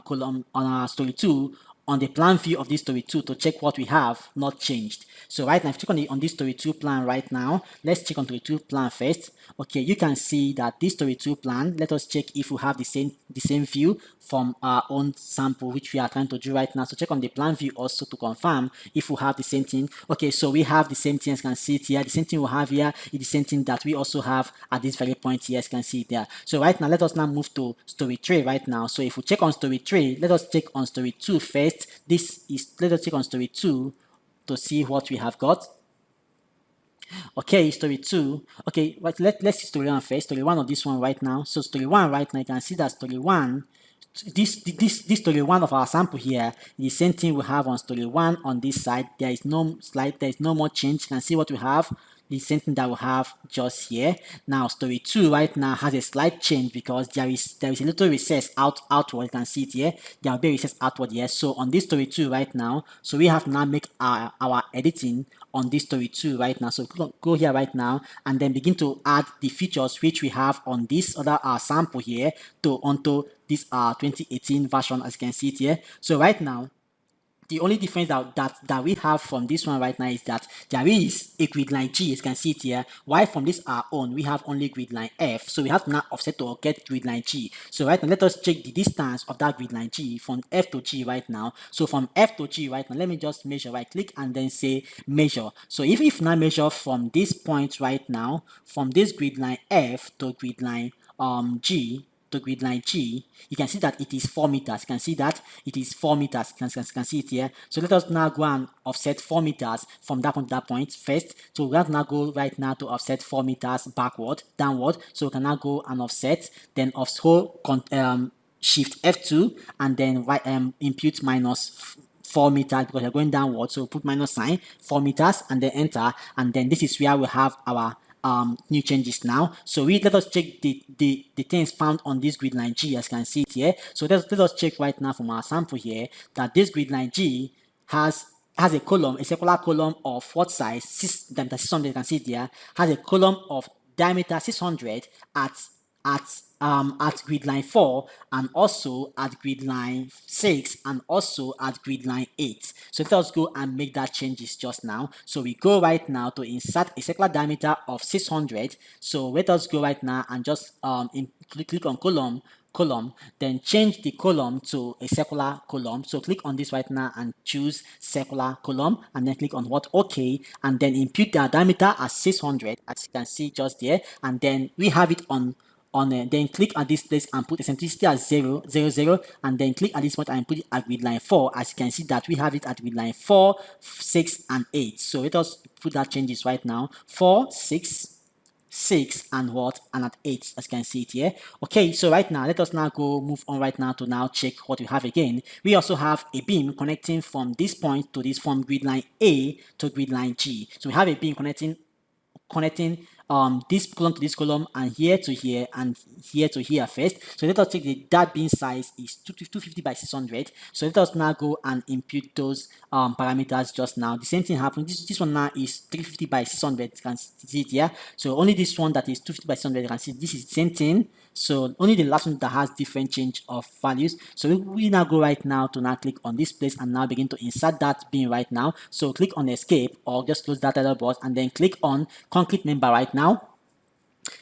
column on our Storey 2 on the plan view of this Storey 2 to check what we have not changed. So right now, if you check on this Storey 2 plan right now, let's check on Storey 2 plan first. Okay, you can see that this Storey 2 plan, let us check if we have the same view from our own sample, which we are trying to do right now. So check on the plan view also to confirm if we have the same thing. Okay, so we have the same thing, as you can see it here. The same thing we have here is the same thing that we also have at this very point here, as you can see it there. So right now, let us now move to Storey 3 right now. So if we check on Storey 3, let us check on Storey 2 first first. This is, let us check on story 2 to see what we have got. Okay, story 2. Okay, right, let's see story 1 first. Story 1 of this one right now. So story 1 right now, you can see that story 1, this story 1 of our sample here, the same thing we have on story 1 on this side. There is no slide, there is no more change. You can see what we have, the same thing that we have just here. Now story 2 right now has a slight change because there is a little recess outward. You can see it here. There will be a recess outward here. So on this story 2 right now, so we have to now make our editing on this story 2 right now. So go here right now and then begin to add the features which we have on this other sample here onto this 2018 version, as you can see it here. So right now, the only difference that we have from this one right now is that there is a grid line G, as you can see it here, while from this our own, we have only grid line F. So we have to now offset to get grid line G. So right now, let us check the distance of that grid line G from F to G right now. So from F to G right now, let me just measure, right click and then say measure. So if now measure from this point right now, from this grid line F to grid line G, to grid line G, you can see that it is 4 meters. You can see that it is 4 meters. You can see it here. So let us now go and offset 4 meters from that point to that point first. So we have to now go right now to offset 4 meters backward, downward. So we can now go and offset, then shift F2 and then impute minus 4 meters because you're going downward. So put minus sign, 4 meters and then enter. And then this is where we have our new changes now. So let us check the things found on this grid line G, as you can see it here. So let us check right now from our sample here that this grid line G has a column, a circular column of what size? 600. You can see it there. Has a column of diameter 600 at grid line 4 and also at grid line 6 and also at grid line 8. So let us go and make that changes just now. So we go right now to insert a circular diameter of 600. So let us go right now and just click on column, then change the column to a circular column. So click on this right now and choose circular column and then click on what? OK, and then impute the diameter as 600, as you can see just there, and then we have it on then click at this place and put eccentricity as 0, 0, 0, and then click at this point and put it at grid line 4. As you can see that we have it at grid line 4, 6, and 8. So let us put that changes right now. 4, 6, 6, and what? And at 8, as you can see it here. Okay, so right now, let us now move on right now to now check what we have again. We also have a beam connecting from this point to this, from grid line A to grid line G. So we have a beam connecting this column to this column and here to here and here to here first. So let us check that beam size is 250 by 600. So let us now go and impute those parameters just now. The same thing happens. This one now is 350 by 600. You can see it here. So only this one that is 250 by 600, you can see this is the same thing. So only the last one that has different change of values. So we now go right now to now click on this place and now begin to insert that beam right now. So click on escape or just close that title box and then click on concrete member right now.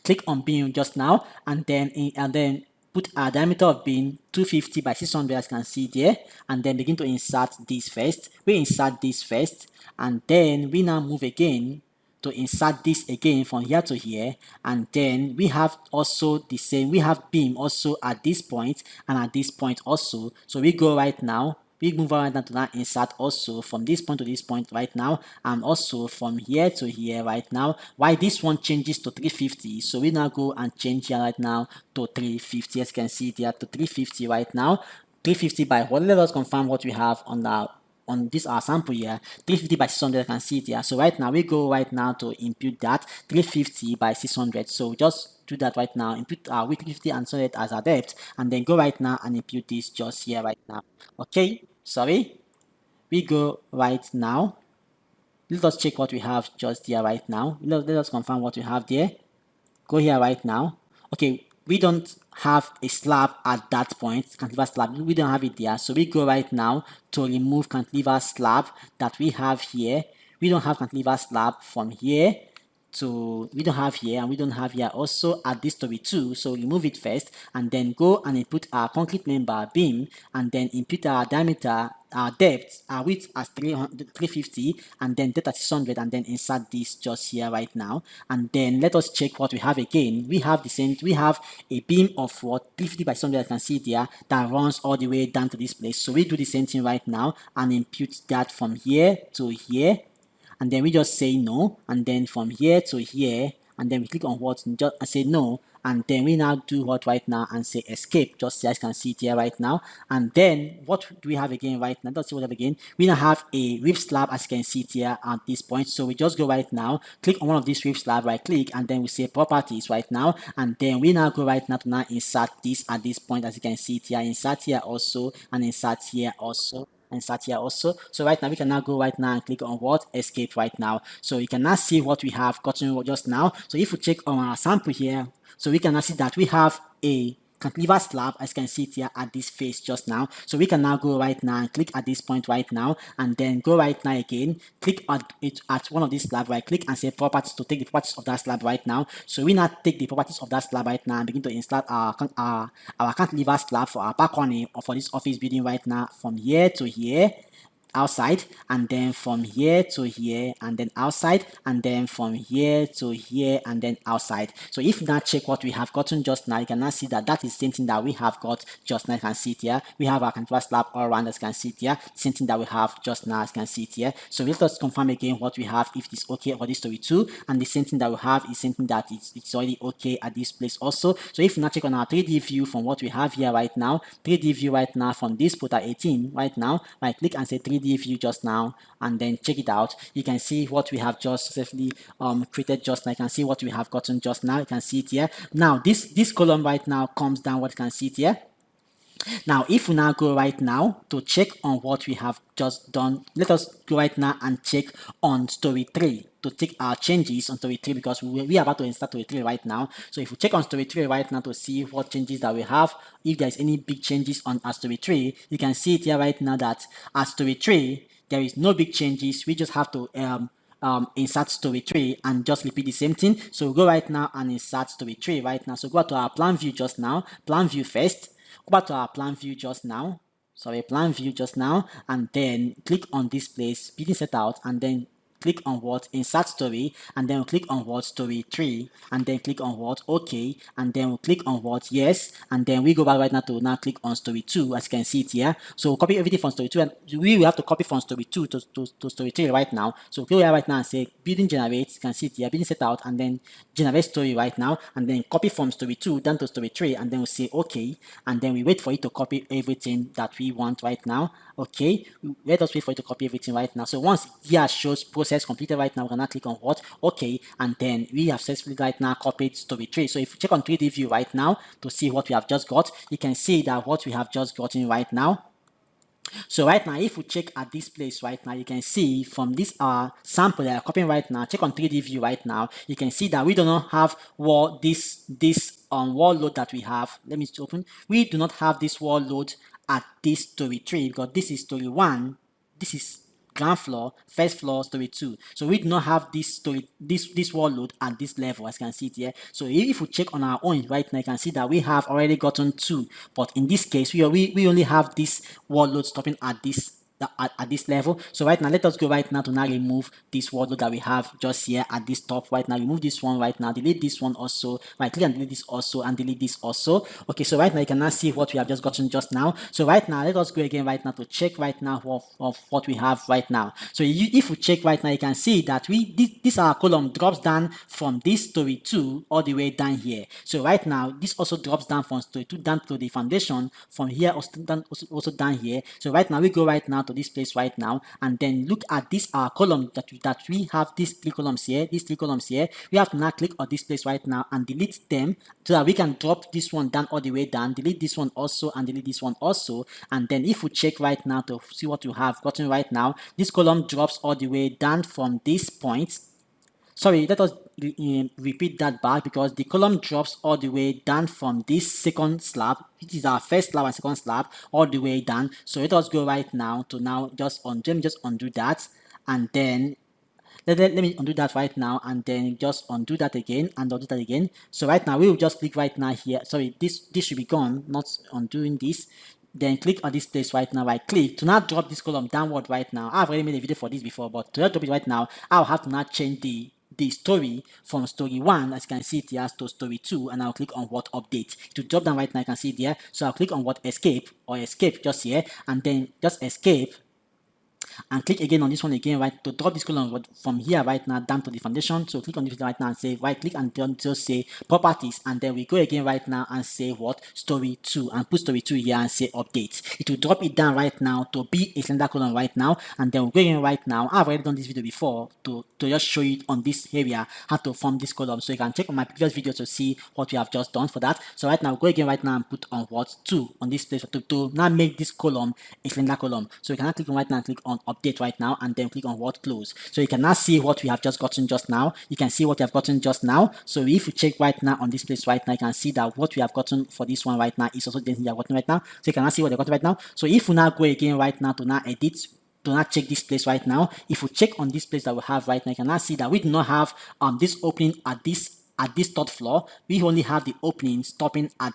Click on beam just now and then put a diameter of beam 250 by 600, as you can see there, and then begin to insert this first. We insert this first and then we now move again to insert this again from here to here, and then we have also the same, we have beam also at this point and at this point also. So we go right now, we move right now to now insert also from this point to this point right now, and also from here to here right now. Why this one changes to 350? So we now go and change here right now to 350, as you can see there, to 350 right now. 350 by what? Let us confirm what we have on this sample here. 350 by 600, you can see it here. So right now we go right now to impute that 350 by 600. So just do that right now, impute with 350 and 600 as our depth, and then go right now and impute this just here right now. Okay, sorry, we go right now. Let us check what we have just here right now. Let us confirm what we have there. Go here right now. Okay, we don't have a slab at that point, cantilever slab, we don't have it there. So we go right now to remove cantilever slab that we have here. We don't have cantilever slab from here to, we don't have here, and we don't have here also at this story 2. So remove it first and then go and input our concrete member beam and then input our diameter our depth, our width as 350, and then depth at 600, and then insert this just here right now. And then let us check what we have again. We have the same, we have a beam of what 350 by 600, I can see there, that runs all the way down to this place. So we do the same thing right now and impute that from here to here, and then we just say no, and then from here to here, and then we click on what, just say no, and then we now do what right now and say escape, just as you can see it here right now. And then what do we have again right now? Let's see what we have again. We now have a Lip Slab, as you can see it here at this point. So we just go right now, click on one of these Lip Slab, right click, and then we say properties right now, and then we now go right now to now insert this at this point, as you can see it here, insert here also, and insert here also, and start here also. So right now we can now go right now and click on what, escape right now. So you can now see what we have gotten just now. So if we check on our sample here, so we can now see that we have a Cantilever Slab, as you can see it here at this face just now. So we can now go right now and click at this point right now, and then go right now again, click at it at one of these slab, right click and say properties to take the properties of that slab right now. So we now take the properties of that slab right now and begin to install our Cantilever Slab for our back corner or for this office building right now, from here to here, outside, and then from here to here, and then outside, and then from here to here, and then outside. So if you now check what we have gotten just now, you can now see that that is the same thing that we have got just now. You can see it here. We have our Cantilever Slab all around, as you can see it here. Same thing that we have just now, as you can see it here. So let us confirm again what we have, if it's okay for this story too, and the same thing that we have is something that it's already okay at this place also. So if you now check on our 3D view from what we have here right now, 3D view right now from this Prota 18 right now, right click and say 3D view just now, and then check it out. You can see what we have just successfully created just now. You can see what we have gotten just now. You can see it here. Now this column right now comes down, what you can see it here. Now if we now go right now to check on what we have just done, let us go right now and check on story 3 to take our changes on story 3, because we are about to install story 3 right now. So if we check on story 3 right now to see what changes that we have, if there's any big changes on our story 3, you can see it here right now that at story 3 there is no big changes. We just have to insert story 3 and just repeat the same thing. So go right now and insert story 3 right now. So go back to our plan view just now, plan view first, go back to our plan view just now, plan view just now, and then click on this place, building set out, and then click on what, insert story, and then we'll click on what, story 3, and then click on what, okay, and then we'll click on what, yes, and then we go back right now to now click on story 2, as you can see it here. So we'll copy everything from story 2, and we will have to copy from story 2 to story 3 right now. So go here right now and say building generate, you can see it here, building set out, and then generate story right now, and then copy from story 2 down to story 3, and then we'll say okay, and then we wait for it to copy everything that we want right now. Okay, let us wait for it to copy everything right now. So once here shows process completed right now, we're gonna click on what, okay, and then we have successfully right now copied story 3. So if you check on 3D view right now to see what we have just got, you can see that what we have just gotten right now. So right now, if we check at this place right now, you can see from this sample that I'm copying right now, check on 3D view right now, you can see that we do not have this wall load that we have. Let me just open. We do not have this wall load at this story 3, because this is story 1, this is ground floor, first floor, story 2. So we do not have this story, this wall load at this level, as you can see it here. So if we check on our own right now, you can see that we have already gotten 2, but in this case we only have this wall load stopping at this at this level. So right now, let us go right now to now remove this wall load that we have just here at this top right now. Remove this one right now, delete this one also, right click and delete this also, and delete this also. Okay, so right now you can now see what we have just gotten just now. So right now, let us go again right now to check right now of what we have right now. So if we check right now, you can see that this our column drops down from this story 2 all the way down here. So right now, this also drops down from story 2 down to the foundation, from here also down here. So right now we go right now to this place right now, and then look at this column that we have, these 3 columns here, we have to now click on this place right now and delete them, so that we can drop this one down all the way down, delete this one also, and delete this one also. And then if we check right now to see what you have gotten right now, this column drops all the way down from this point. Sorry, let us repeat that back, because the column drops all the way down from this second slab, which is our first slab and second slab, all the way down. So let us go right now to just undo that, and then let me undo that right now, and then just undo that again and undo that again. So right now we will just click right now here. Sorry, this should be gone, not undoing this. then click on this place right now, right click to now drop this column downward right now. I've already made a video for this before, but to drop it right now, I'll have to now change the story from story 1, as you can see it here, to story 2, and I'll click on what update. To drop down right now, you can see it there. So I'll click on what escape, or escape just here, and then just escape, and click again on this one again, right, to drop this column from here right now down to the foundation. So click on this right now and say right click and then just say properties, and then we go again right now and say what, story 2, and put story 2 here and say update. It will drop it down right now to be a slender column right now, and then we'll go again right now. I've already done this video before to just show you on this area how to form this column, so you can check on my previous video to see what we have just done for that. So right now go again right now and put on what, 2 on this place to now make this column a slender column. So you can now click on right now and click on update right now, and then click on what, close. So you can now see what we have just gotten just now. You can see what we have gotten just now. So if you check right now on this place right now, you can see that what we have gotten for this one right now is also the thing you have gotten right now. So you can now see what you have gotten right now. So if we now go again right now to now edit, do not check this place right now. If we check on this place that we have right now, you can now see that we do not have this opening at this third floor. We only have the opening stopping at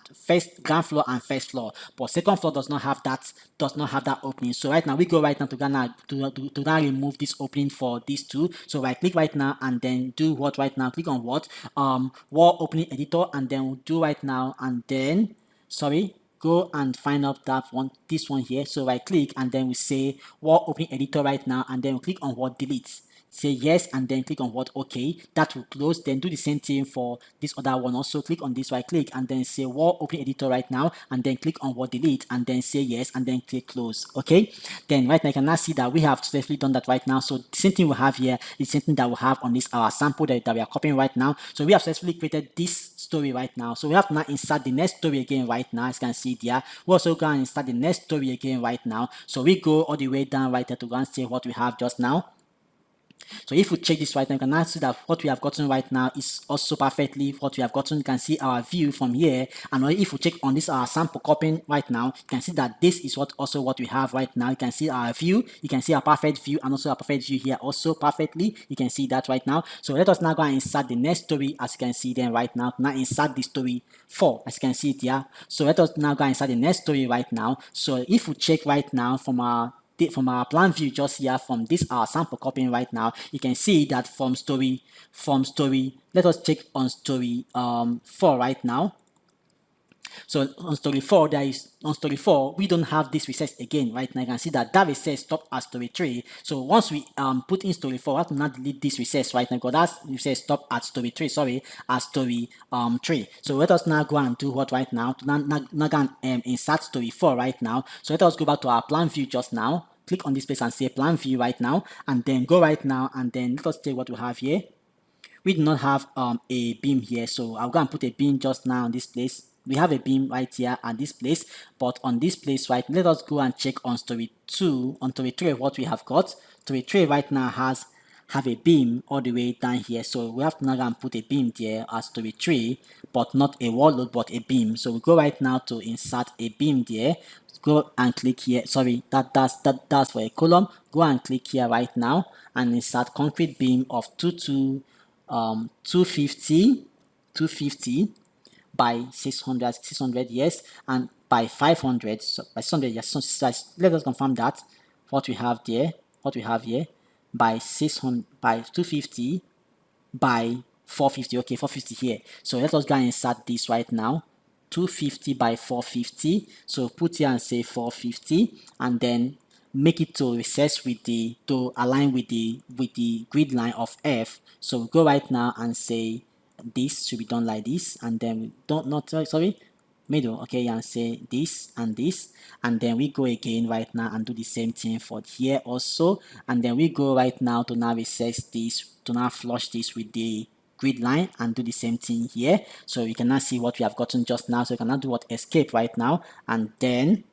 ground floor and first floor, but second floor does not have that opening. So right now we go right now to now remove this opening for these two. So right click right now and then do what right now, click on what, wall opening editor, and then we'll do right now, and then go and find out that one, this one here. So right click and then we say wall opening editor right now, and then we click on what, delete. Say yes, and then click on what, okay. That will close. Then do the same thing for this other one. Also click on this, right click and then say wall opening editor right now, and then click on what, delete, and then say yes, and then click close. Okay, then right now you can now see that we have successfully done that right now. So the same thing we have here is something that we have on this our sample that we are copying right now. So we have successfully created this story right now. So we have to now insert the next story again right now. As you can see there, we also go and insert the next story again right now. So we go all the way down right there to go and see what we have just now. So if we check this right now, you can now see that what we have gotten right now is also perfectly what we have gotten. You can see our view from here, and if we check on this our sample copying right now, you can see that this is what we have right now. You can see our view, you can see our perfect view, and also our perfect view here also perfectly. You can see that right now. So let us now go and insert the next story, as you can see then right now. Now insert the story 4, as you can see it here. So let us now go and insert the next story right now. So if we check right now from our plan view just here from this our sample copying right now, you can see that from story, let us check on story 4 right now. So on story 4, we don't have this recess again right now. You can see that recess stopped at story 3. So once we put in story 4, we have to not delete this recess right now, because that recess stopped at story 3, at story 3. So let us now go and do what right now, to now go and insert story 4 right now. So let us go back to our plan view just now, click on this place and say plan view right now, and then go right now, and then let us take what we have here. We do not have a beam here, so I'll go and put a beam just now on this place. We have a beam right here at this place, but on this place right, let us go and check on story 2, on story 3 what we have got. Story 3 right now have a beam all the way down here, so we have to now go and put a beam there at story 3, but not a wall load but a beam. So we go right now to insert a beam there. Go and click here, that's for a column. Go and click here right now and insert concrete beam of 250 by 600 yes, and by 500, so by 600 yes. So let us confirm that what we have here by 600 by 250 by 450. Okay, 450 here. So let us go and insert this right now, 250 by 450. So put here and say 450, and then make it to recess with to align with the grid line of F. So go right now and say this should be done like this, and then middle, okay, and say this, and then we go again right now and do the same thing for here also, and then we go right now to now recess this, to now flush this with the grid line, and do the same thing here. So you can now see what we have gotten just now. So you can now do what, escape right now, and then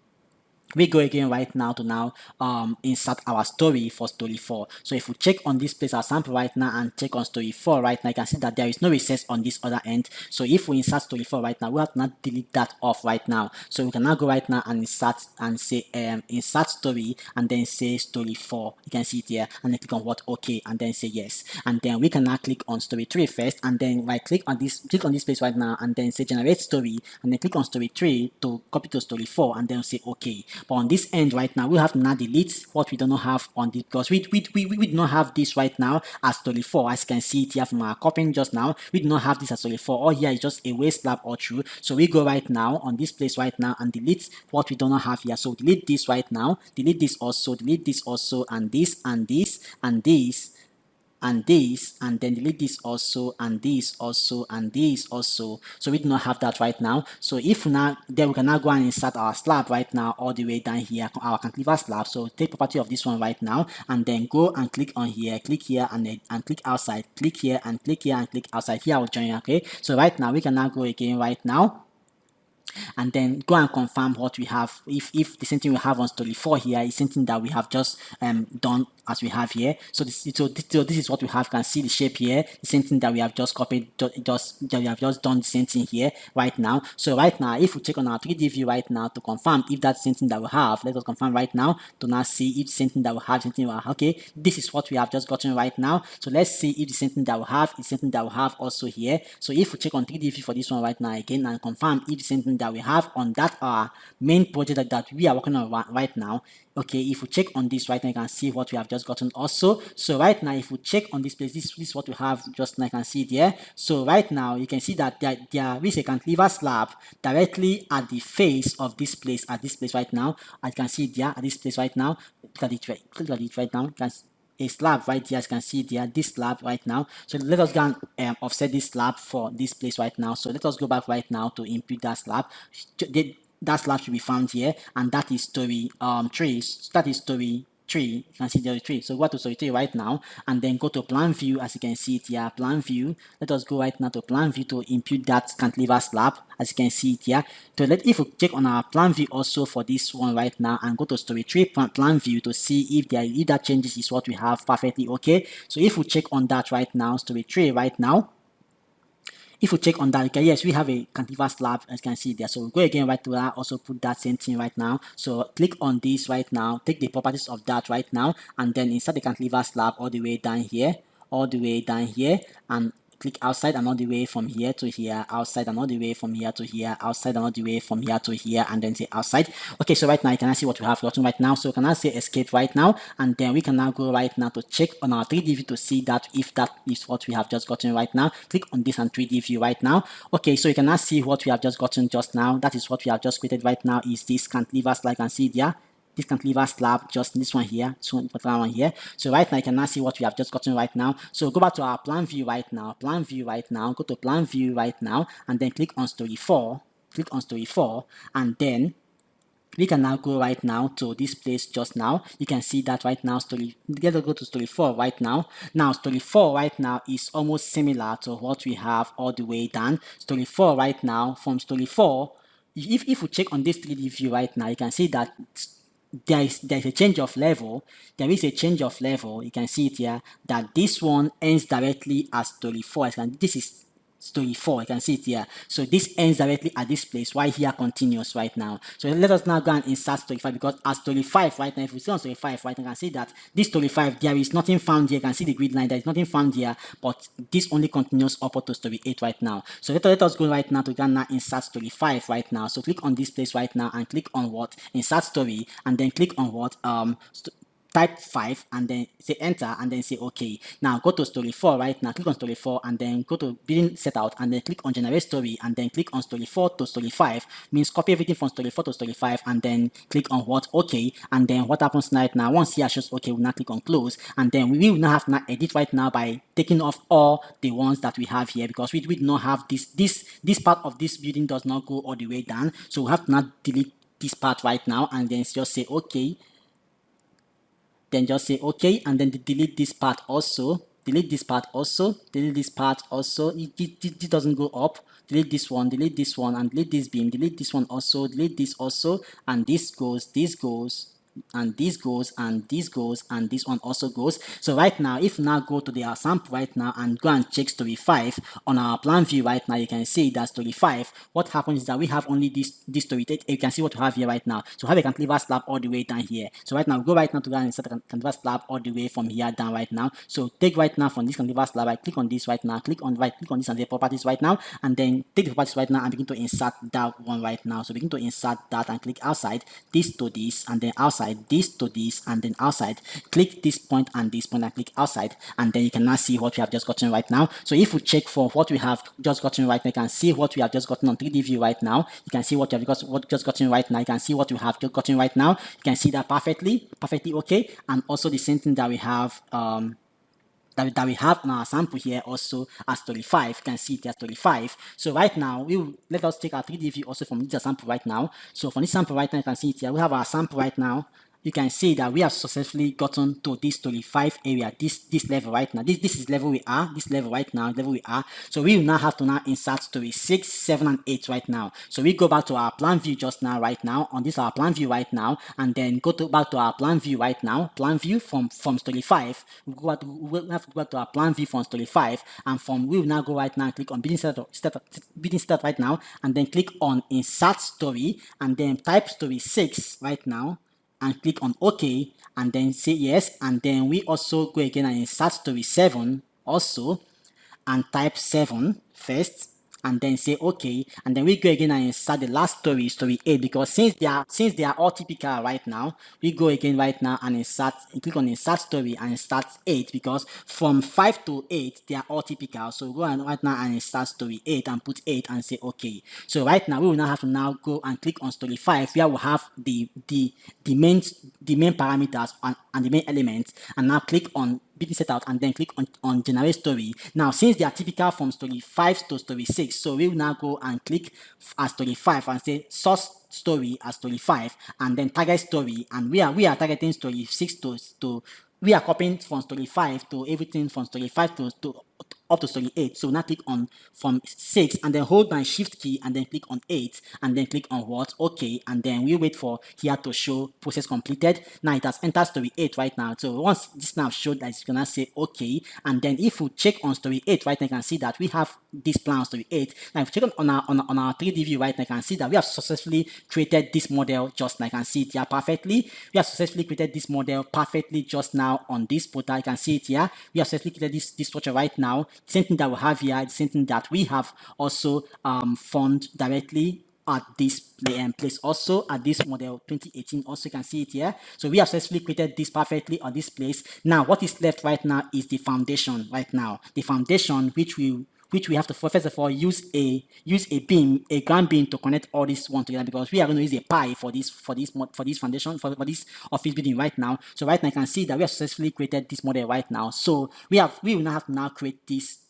we go again right now to insert our story for story 4. So if we check on this place, our sample right now, and check on story 4 right now, you can see that there is no recess on this other end. So if we insert story 4 right now, we have to not delete that off right now. So we can now go right now and insert and say insert story, and then say story 4. You can see it here, and then click on what OK, and then say yes. And then we can now click on story 3 first, and then right click on this place right now, and then say generate story, and then click on story 3 to copy to story 4, and then say OK. But on this end right now, we have to now delete what we do not have on this, because we do not have this right now as story 4. As you can see it here from our copying just now, we do not have this as story 4. All here is just a waste slab or true. So we go right now on this place right now and delete what we do not have here. So delete this right now, delete this also, and this, and this, and this, and this, and then delete this also, and this also, and this also. So we do not have that right now. So if now, then we can now go and insert our slab right now all the way down here, our cantilever slab. So take property of this one right now, and then go and click on here, click here, and click outside, click here, and click here, and click outside. Here I will join. Okay, so right now we can now go again right now, and then go and confirm what we have. If the same thing we have on story 4 here is something that we have just done as we have here. So this is what we have. You can see the shape here, the same thing that we have just copied, we have just done the same thing here right now. So right now, if we check on our 3D view right now to confirm if that's the same thing that we have, let us confirm right now to now see if the same thing that we have, same thing we have. Okay, this is what we have just gotten right now. So let's see if the same thing that we have is something that we have also here. So if we check on 3D view for this one right now again and confirm if the same thing that we have on that main project that we are working on right now. Okay, if we check on this right now, you can see what we have just gotten also. So right now, if we check on this place, this is what we have just now. You can see there. So right now, you can see that there is a cantilever slab directly at the face of this place, right now. As you can see there, at this place right now. Look at it right now. You can see a slab right here, as you can see there, this slab right now. So let us go and offset this slab for this place right now. So let us go back right now to impute that slab. That slab should be found here, and that is story 3. That is story 3. You can see the 3. So go to story 3 right now, and then go to plan view. As you can see it here, plan view. Let us go right now to plan view to impute that cantilever slab. As you can see it here. So if we check on our plan view also for this one right now, and go to story 3 plan view to see if that changes is what we have perfectly. Okay. So if we check on that right now, story 3 right now. If we check on that, okay, yes, we have a cantilever slab, as you can see there. So we'll go again right to that, also put that same thing right now. So click on this right now, take the properties of that right now, and then insert the cantilever slab all the way down here, and click outside and all the way from here to here, outside and all the way from here to here, outside and all the way from here to here, and then say outside. Okay, so right now you can see what we have gotten right now. So you can now say escape right now, and then we can now go right now to check on our 3D view to see that if that is what we have just gotten right now. Click on this and 3D view right now. Okay, so you can now see what we have just gotten just now. That is what we have just created right now, is this cantilever slab. You can see there. This cantilever slab, just this one here, particular one here. So right now you can now see what we have just gotten right now. So go back to our plan view right now, go to plan view right now, and then click on story 4, and then we can now go right now to this place just now. You can see that right now, let's go to story 4 right now. Now, story 4 right now is almost similar to what we have all the way down. Story 4 right now, from story 4, if we check on this 3D view right now, you can see that there is a change of level. There is a change of level. You can see it here that this one ends directly at story 4. This is story 4. You can see it here. So this ends directly at this place, while here continues right now. So let us now go and insert story 5, because at story 5 right now, if we see on story 5 right now, you can see that this story 5, there is nothing found here. You can see the grid line, there is nothing found here, but this only continues upward to story 8 right now. So let us go right now to now insert story 5 right now. So click on this place right now and click on what? Insert story, and then click on what? Type 5 and then say enter and then say okay. Now go to story 4 right now, click on story 4 and then go to building setout and then click on generate story and then click on story 4 to story 5. Means copy everything from story 4 to story 5 and then click on what? Okay. And then what happens right now, once here shows okay, we'll now click on close, and then we will now have to edit right now by taking off all the ones that we have here, because we do not have this part of this building does not go all the way down. So we have to now delete this part right now and then just say okay. Then just say okay and then delete this part also. delete this part also, delete this part also. It doesn't go up. Delete this one, and delete this beam, delete this one also, delete this also, and this goes, and this goes, and this goes, and this one also goes. So right now, if we now go to the sample right now and go and check story 5 on our plan view right now, you can see that story 5, what happens is that we have only this story. You can see what we have here right now. So we have a cantilever slab all the way down here. So right now, go right now to go and insert a cantilever slab all the way from here down right now. So take right now from this cantilever slab, I click on this right now, click on this and the properties right now, and then take the properties right now and begin to insert that one right now. So begin to insert that and click outside this to this, and then outside this to this, and then outside click this point and click outside, and then you can now see what we have just gotten right now. So if we check for what we have just gotten right now, you can see what we have just gotten on 3D view right now. You can see what you have just gotten right now. You can see what we have just gotten right now. You can see that perfectly okay. And also the same thing that we have that we have on our sample here also as 35. You can see it as 35. So right now, let us take our 3D view also from this sample right now. So from this sample right now, you can see it here. We have our sample right now. You can see that we have successfully gotten to this 35 area, this level right now. This is level we are, this level right now, level we are. So we will now have to now insert story 6, 7, and 8 right now. So we go back to our plan view just now right now, on this our plan view right now, and then back to our plan view right now, plan view from story 5. We have to go back to our plan view from story 5, and we will now go right now and click on building start right now, and then click on insert story, and then type story 6 right now, and click on OK, and then say yes, and then we also go again and insert story 7 also, and type 7 first, and then say OK, and then we go again and insert the last story 8, because since they are all typical right now, we go again right now and click on insert story and insert 8, because from 5 to 8 they are all typical. So go and right now and insert story 8 and put 8 and say OK. So right now we will now have to now go and click on story 5, where we have the main parameters and the main elements, and now click on building setup and then click on generate story. Now since they are typical from story 5 to story 6, so we will now go and click as story 5 and say source story as story 5, and then target story, and we are targeting story 6 to we are copying from story 5 to everything from story 5 to up to story 8. So now click on from 6 and then hold my shift key and then click on 8 and then click on what? OK, and then we wait for here to show process completed. Now it has entered story 8 right now. So once this now showed that, it's gonna say OK, and then if we check on story 8 right now, you can see that we have this plan on story 8. Now if you check on our 3D view right now, you can see that we have successfully created this model just now. You can see it here perfectly. We have successfully created this model perfectly just now on this Prota. You can see it here. We have successfully created this structure right now. Same thing that we have here, the same thing that we have also found directly at this place also at this model 2018. Also, you can see it here. So we have successfully created this perfectly on this place. Now what is left right now is the foundation right now. The foundation which we have to first of all use a beam, a ground beam, to connect all this one together, because we are going to use a pi for this foundation for this office building right now. So right now you can see that we have successfully created this model right now. So we will now have to now create this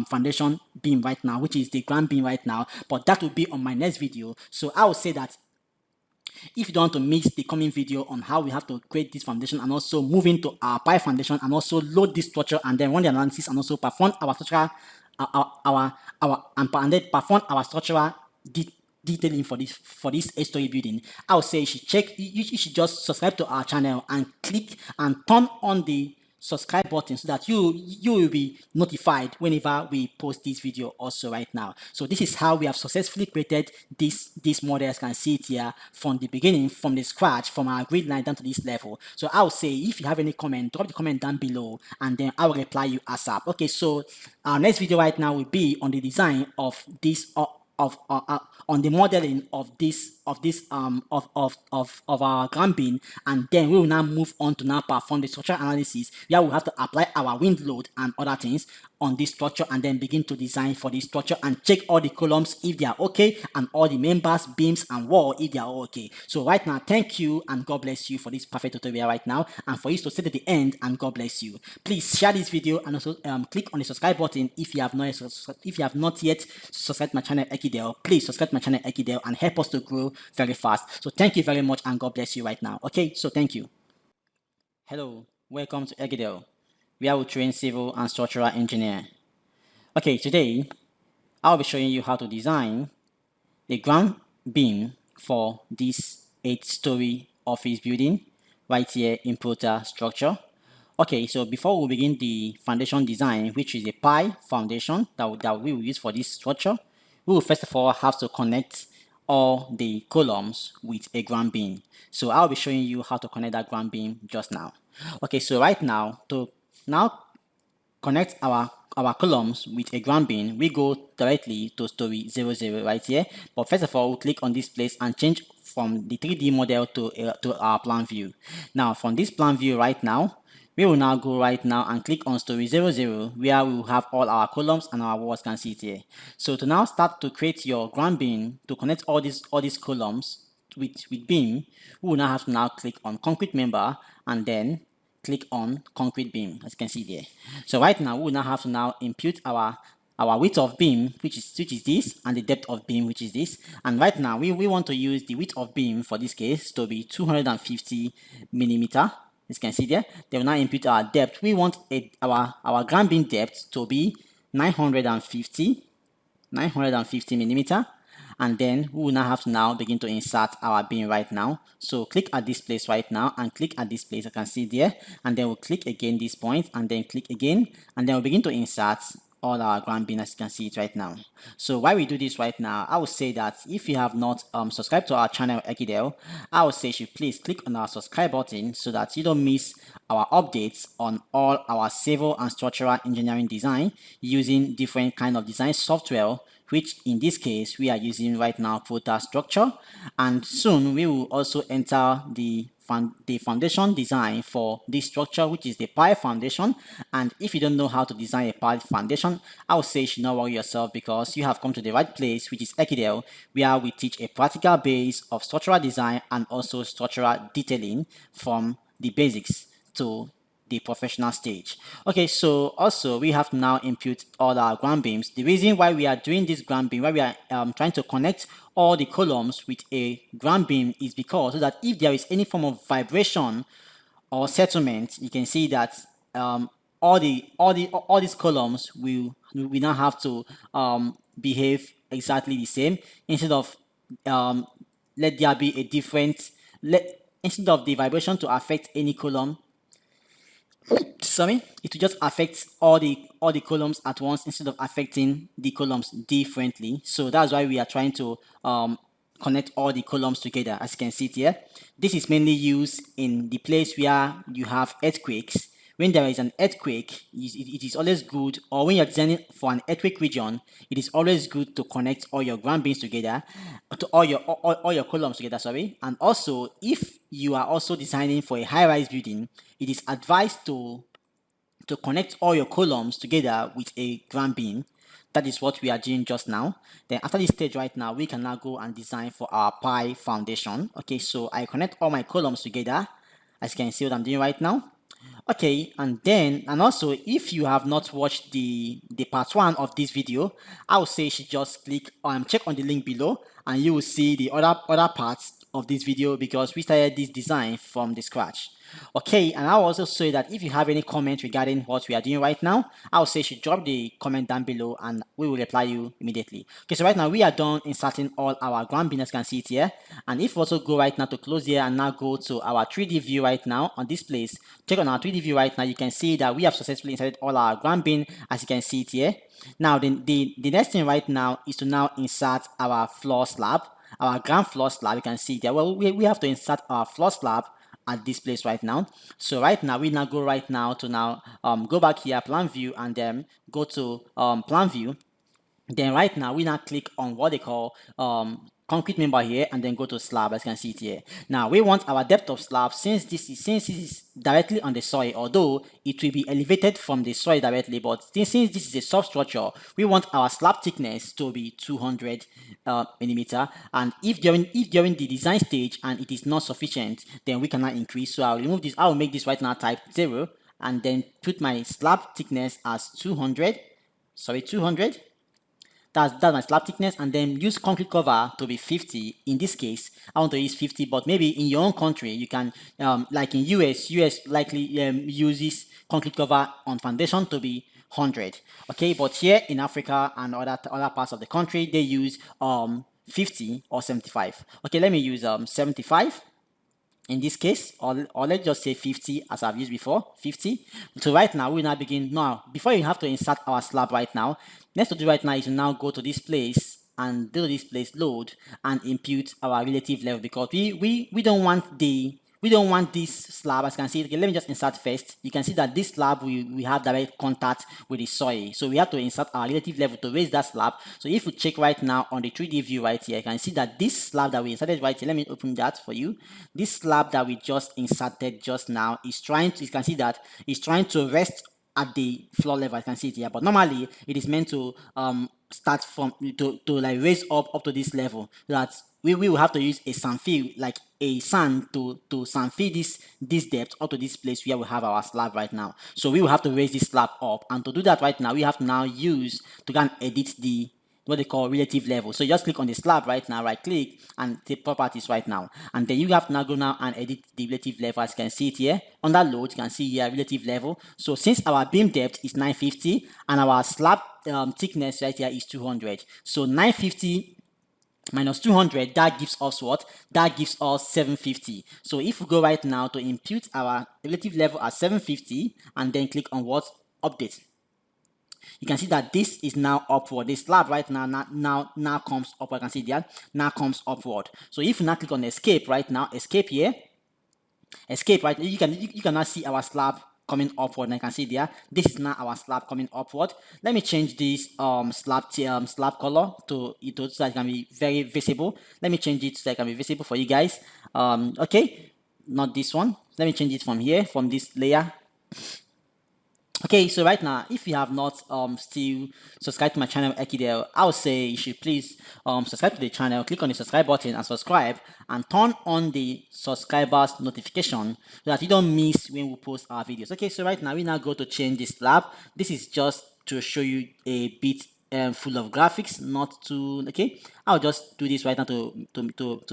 foundation beam right now, which is the ground beam right now, but that will be on my next video. So I will say that if you don't want to miss the coming video on how we have to create this foundation and also move into our pi foundation and also load this structure and then run the analysis and also perform our structural and then perform our structural detailing for this 8-story building, I would say you should just subscribe to our channel and click and turn on the subscribe button so that you will be notified whenever we post this video also right now. So this is how we have successfully created this model. As you can see it here from the beginning, from the scratch, from our grid line down to this level. So I would say if you have any comment, drop the comment down below and then I will reply you ASAP. Okay, so our next video right now will be on the design of this on the modeling of our ground beam, and then we will now move on to now perform the structural analysis, where we have to apply our wind load and other things on this structure and then begin to design for this structure and check all the columns if they are okay and all the members, beams and wall if they are all okay. So right now, thank you and God bless you for this perfect tutorial right now, and for you to stay to the end, and God bless you. Please share this video and also click on the subscribe button if you have not yet subscribed to my channel Ekidel. Please subscribe to my channel Ekidel and help us to grow very fast. So thank you very much and God bless you right now. Okay, so thank you. Hello, welcome to Ekidel. where we train civil and structural engineer. Okay, today I'll be showing you how to design a ground beam for this 8-story office building right here in Protastructure. Okay, so before we begin the foundation design, which is a pi foundation that we will use for this structure, we will first of all have to connect all the columns with a ground beam. So I'll be showing you how to connect that ground beam just now. Okay, so right now, to now connect our columns with a ground beam, we go directly to story 00 right here. But first of all, we'll click on this place and change from the 3D model to our plan view. Now, from this plan view right now, we will now go right now and click on story 00, where we will have all our columns and our walls can see it here. So to now start to create your ground beam to connect all these columns with beam, we will now have to now click on concrete member and then click on concrete beam, as you can see there. So right now we will now have to now impute our width of beam, which is this, and the depth of beam, which is this. And right now we want to use the width of beam for this case to be 250 millimeter. As you can see there, they will now impute our depth. We want our ground beam depth to be 950 millimeter. And then we will now have to now begin to insert our beam right now. So click at this place right now and click at this place, I can see there, and then we'll click again this point and then click again, and then we'll begin to insert all our ground beam, as you can see it right now. So while we do this right now, I would say that if you have not subscribed to our channel Ekidel, I would say you should please click on our subscribe button so that you don't miss our updates on all our civil and structural engineering design using different kind of design software, which in this case we are using right now Protastructure, and soon we will also enter the foundation design for this structure, which is the pi foundation. And if you don't know how to design a pi foundation, I would say you should not worry yourself, because you have come to the right place, which is Ekidel, where we teach a practical base of structural design and also structural detailing from the basics to the professional stage. Okay, so also we have to now impute all our ground beams. The reason why we are doing this ground beam, why we are trying to connect all the columns with a ground beam, is because so that if there is any form of vibration or settlement, you can see that all these columns will now have to behave exactly the same, instead of let there be a different instead of the vibration to affect any column. Sorry, it will just affect all the columns at once instead of affecting the columns differently. So that's why we are trying to connect all the columns together, as you can see it here. This is mainly used in the place where you have earthquakes. When there is an earthquake, it is always good, or when you're designing for an earthquake region, it is always good to connect all your ground beams together, to all your columns together, sorry. And also, if you are also designing for a high-rise building, it is advised to connect all your columns together with a ground beam. That is what we are doing just now. Then after this stage right now, we can now go and design for our pi foundation. Okay, so I connect all my columns together, as you can see what I'm doing right now. Okay, and also, if you have not watched the part 1 of this video, I would say you should just check on the link below, and you will see the other parts of this video, because we started this design from the scratch. Okay, and I'll also say that if you have any comment regarding what we are doing right now, I'll say you should drop the comment down below and we will reply you immediately. Okay, so right now we are done inserting all our ground beams, as you can see it here. And if we also go right now to close here and now go to our 3D view right now on this place, check on our 3D view right now, you can see that we have successfully inserted all our ground beam, as you can see it here. Now the next thing right now is to now insert our floor slab, our ground floor slab. You can see there. Well, we have to insert our floor slab at this place right now. So right now we now go right now to now go back here, plan view, and then go to plan view. Then right now we now click on what they call concrete member here, and then go to slab, as you can see it here. Now we want our depth of slab, since this is directly on the soil, although it will be elevated from the soil directly, but since this is a substructure, we want our slab thickness to be 200 millimeter. And if during the design stage and it is not sufficient, then we cannot increase. So I'll remove this. I will make this right now type 0, and then put my slab thickness as 200. that's my slab thickness, and then use concrete cover to be 50. In this case, I want to use 50, but maybe in your own country, you can, like in US likely uses concrete cover on foundation to be 100. Okay, but here in Africa and other parts of the country, they use 50 or 75. Okay, let me use 75 in this case, or let's just say 50 as I've used before, 50. So right now, we now begin. Now, before you have to insert our slab right now, next to do right now is to now go to this place and do this place load and impute our relative level, because we don't want this slab. As you can see, okay, let me just insert first. You can see that this slab we have direct contact with the soil, so we have to insert our relative level to raise that slab. So if we check right now on the 3D view right here, you can see that this slab that we inserted right here, let me open that for you. This slab that we just inserted just now is trying to, you can see that it's trying to rest at the floor level. You can see it here, but normally it is meant to start from to like raise up to this level, so that we will have to use a sand fill, like a sand to sand fill this depth up to this place where we have our slab right now. So we will have to raise this slab up, and to do that right now, we have to now use to go and edit the what they call relative level. So you just click on the slab right now, right click, and take properties right now, and then you have to now go now and edit the relative level. As you can see it here under load, you can see here relative level. So since our beam depth is 950 and our slab thickness right here is 200, so 950 minus 200, that gives us what? That gives us 750. So if we go right now to impute our relative level at 750 and then click on what? Update, you can see that this is now upward. This slab right now comes upward. You can see that now comes upward. So if you now click on escape right now, escape here, escape right, you can now see our slab coming upward. And you can see there, this is now our slab coming upward. Let me change this slab color to so that it can be very visible. Let me change it so that it can be visible for you guys. Okay, not this one. Let me change it from here, from this layer. Okay, so right now, if you have not still subscribed to my channel Ekidel, I would say you should please subscribe to the channel, click on the subscribe button and subscribe, and turn on the subscribers notification so that you don't miss when we post our videos. Okay, so right now we now go to change this slab. This is just to show you a bit full of graphics, not too okay. I'll just do this right now to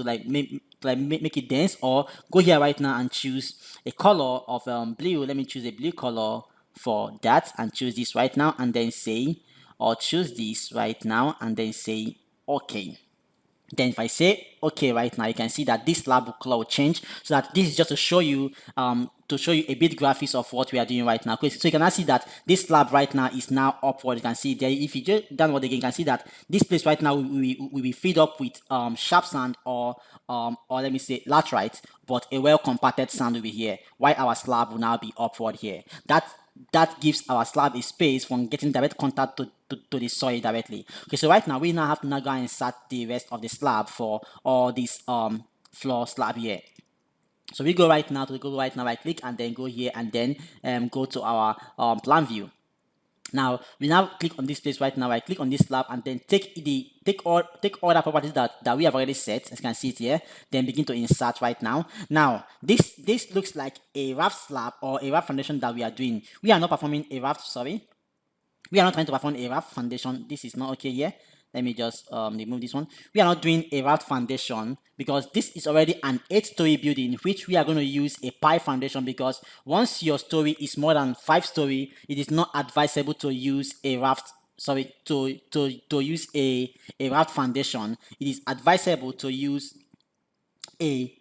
like make it dense, or go here right now and choose a color of blue. Let me choose a blue color for that and choose this right now, and then say, or choose this right now and then say okay. Then if I say okay right now, you can see that this slab color will change. So that this is just to show you a bit graphics of what we are doing right now. So you can now see that this slab right now is now upward. You can see there, if you just downward again, you can see that this place right now will be filled up with sharp sand or let me say laterite, but a well compacted sand will be here, while our slab will now be upward here. That gives our slab a space from getting direct contact to the soil directly. Okay, so right now we now have to now go and insert the rest of the slab for all this floor slab here. So we go right now right click and then go here and then go to our plan view. Now we now click on this place right now, right click on this slab and then take all the properties that we have already set, as you can see it here, then begin to insert right now. Now this looks like a raft slab or a raft foundation that we are doing. We are not performing a raft, sorry. We are not trying to perform a raft foundation. This is not okay here. Let me just remove this one. We are not doing a raft foundation because this is already an 8-story building, which we are going to use a pipe foundation, because once your story is more than 5-story, it is not advisable to use a raft. Sorry, to use a raft foundation. It is advisable to use a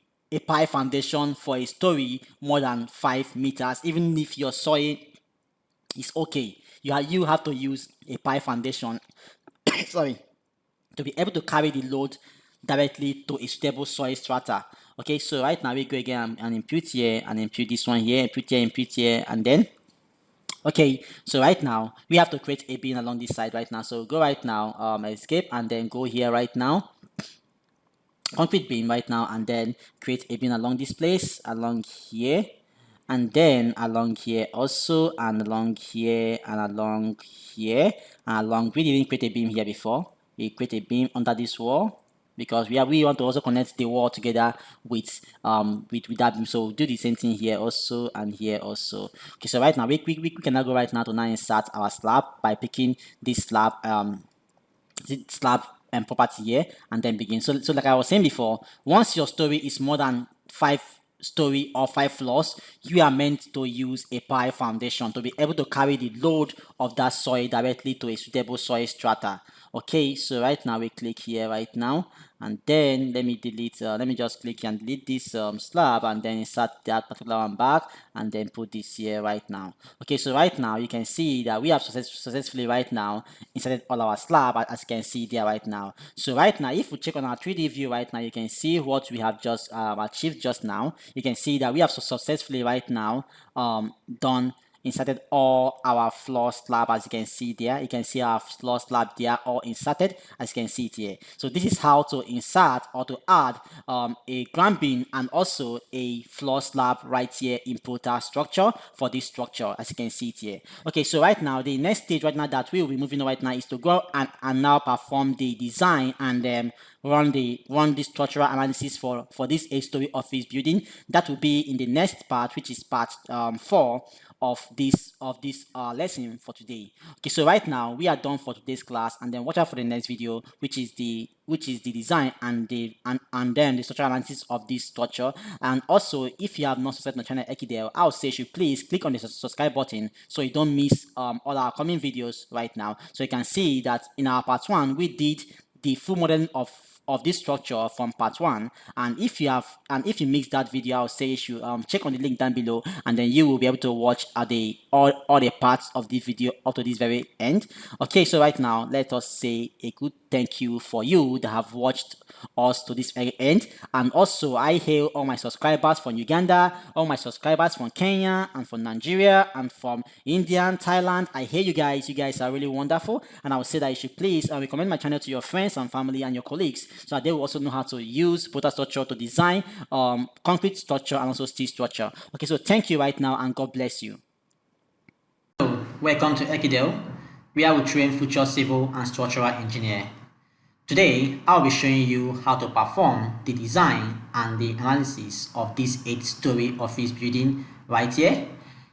pipe foundation for a story more than 5 meters, even if your soil is okay. You have to use a pipe foundation sorry, to be able to carry the load directly to a stable soil strata. Okay, so right now we go again and impute here and impute this one here, impute here, and then okay, so right now we have to create a beam along this side right now. So go right now, escape, and then go here right now, concrete beam right now, and then create a beam along this place, along here, and then along here also, and along here, and along here, and along. We didn't create a beam here before. We create a beam under this wall because we want to also connect the wall together with that beam. So we'll do the same thing here also and here also. Okay, so right now we can now go right now to now insert our slab by picking this slab slab property here, and then begin. So like I was saying before, once your story is more than 5 story or 5 floors, you are meant to use a pile foundation to be able to carry the load of that soil directly to a suitable soil strata. Okay, so right now we click here right now, and then let me delete, let me just click and delete this slab, and then insert that particular one back, and then put this here right now. Okay, so right now you can see that we have successfully right now inserted all our slab, as you can see there right now. So right now, if we check on our 3D view right now, you can see what we have just achieved just now. You can see that we have successfully right now inserted all our floor slab, as you can see there. You can see our floor slab there all inserted, as you can see it here. So this is how to insert or to add a ground beam and also a floor slab right here in Protastructure for this structure, as you can see it here. Okay, so right now the next stage right now that we will be moving on right now is to go and now perform the design and run the structural analysis for this 8-story office building. That will be in the next part, which is part 4 of this lesson for today. Okay, so right now we are done for today's class, and then watch out for the next video, which is the design and then the structural analysis of this structure. And also, if you have not subscribed to my channel Ekidel, I would say you should please click on the subscribe button so you don't miss all our upcoming videos right now. So you can see that in our part 1 we did the full modeling of this structure from part 1, and if you missed that video, I'll say you should check on the link down below, and then you will be able to watch all the parts of the video up to this very end. Okay, so right now let us say a good thank you for you that have watched us to this very end. And also, I hail all my subscribers from Uganda, all my subscribers from Kenya and from Nigeria and from India and Thailand. I hail you guys. You guys are really wonderful, and I would say that you should please recommend my channel to your friends and family and your colleagues, so that they will also know how to use Protastructure to design concrete structure and also steel structure. Okay, so thank you right now, and God bless you. Hello, welcome to Ekidel, where we train future civil and structural engineer. Today, I'll be showing you how to perform the design and the analysis of this 8-story office building right here.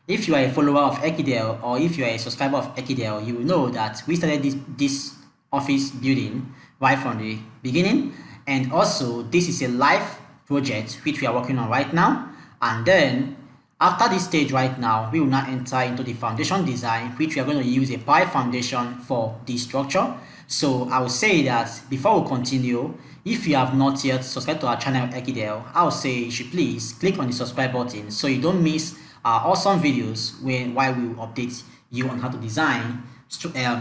If you are a follower of Ekidel, or if you are a subscriber of Ekidel, you will know that we started this office building right from the beginning, and also this is a live project which we are working on right now. And then after this stage right now, we will now enter into the foundation design, which we are going to use a pile foundation for this structure. So I will say that before we continue, if you have not yet subscribed to our channel Ekidel, I will say you should please click on the subscribe button so you don't miss our awesome videos while we will update you on how to design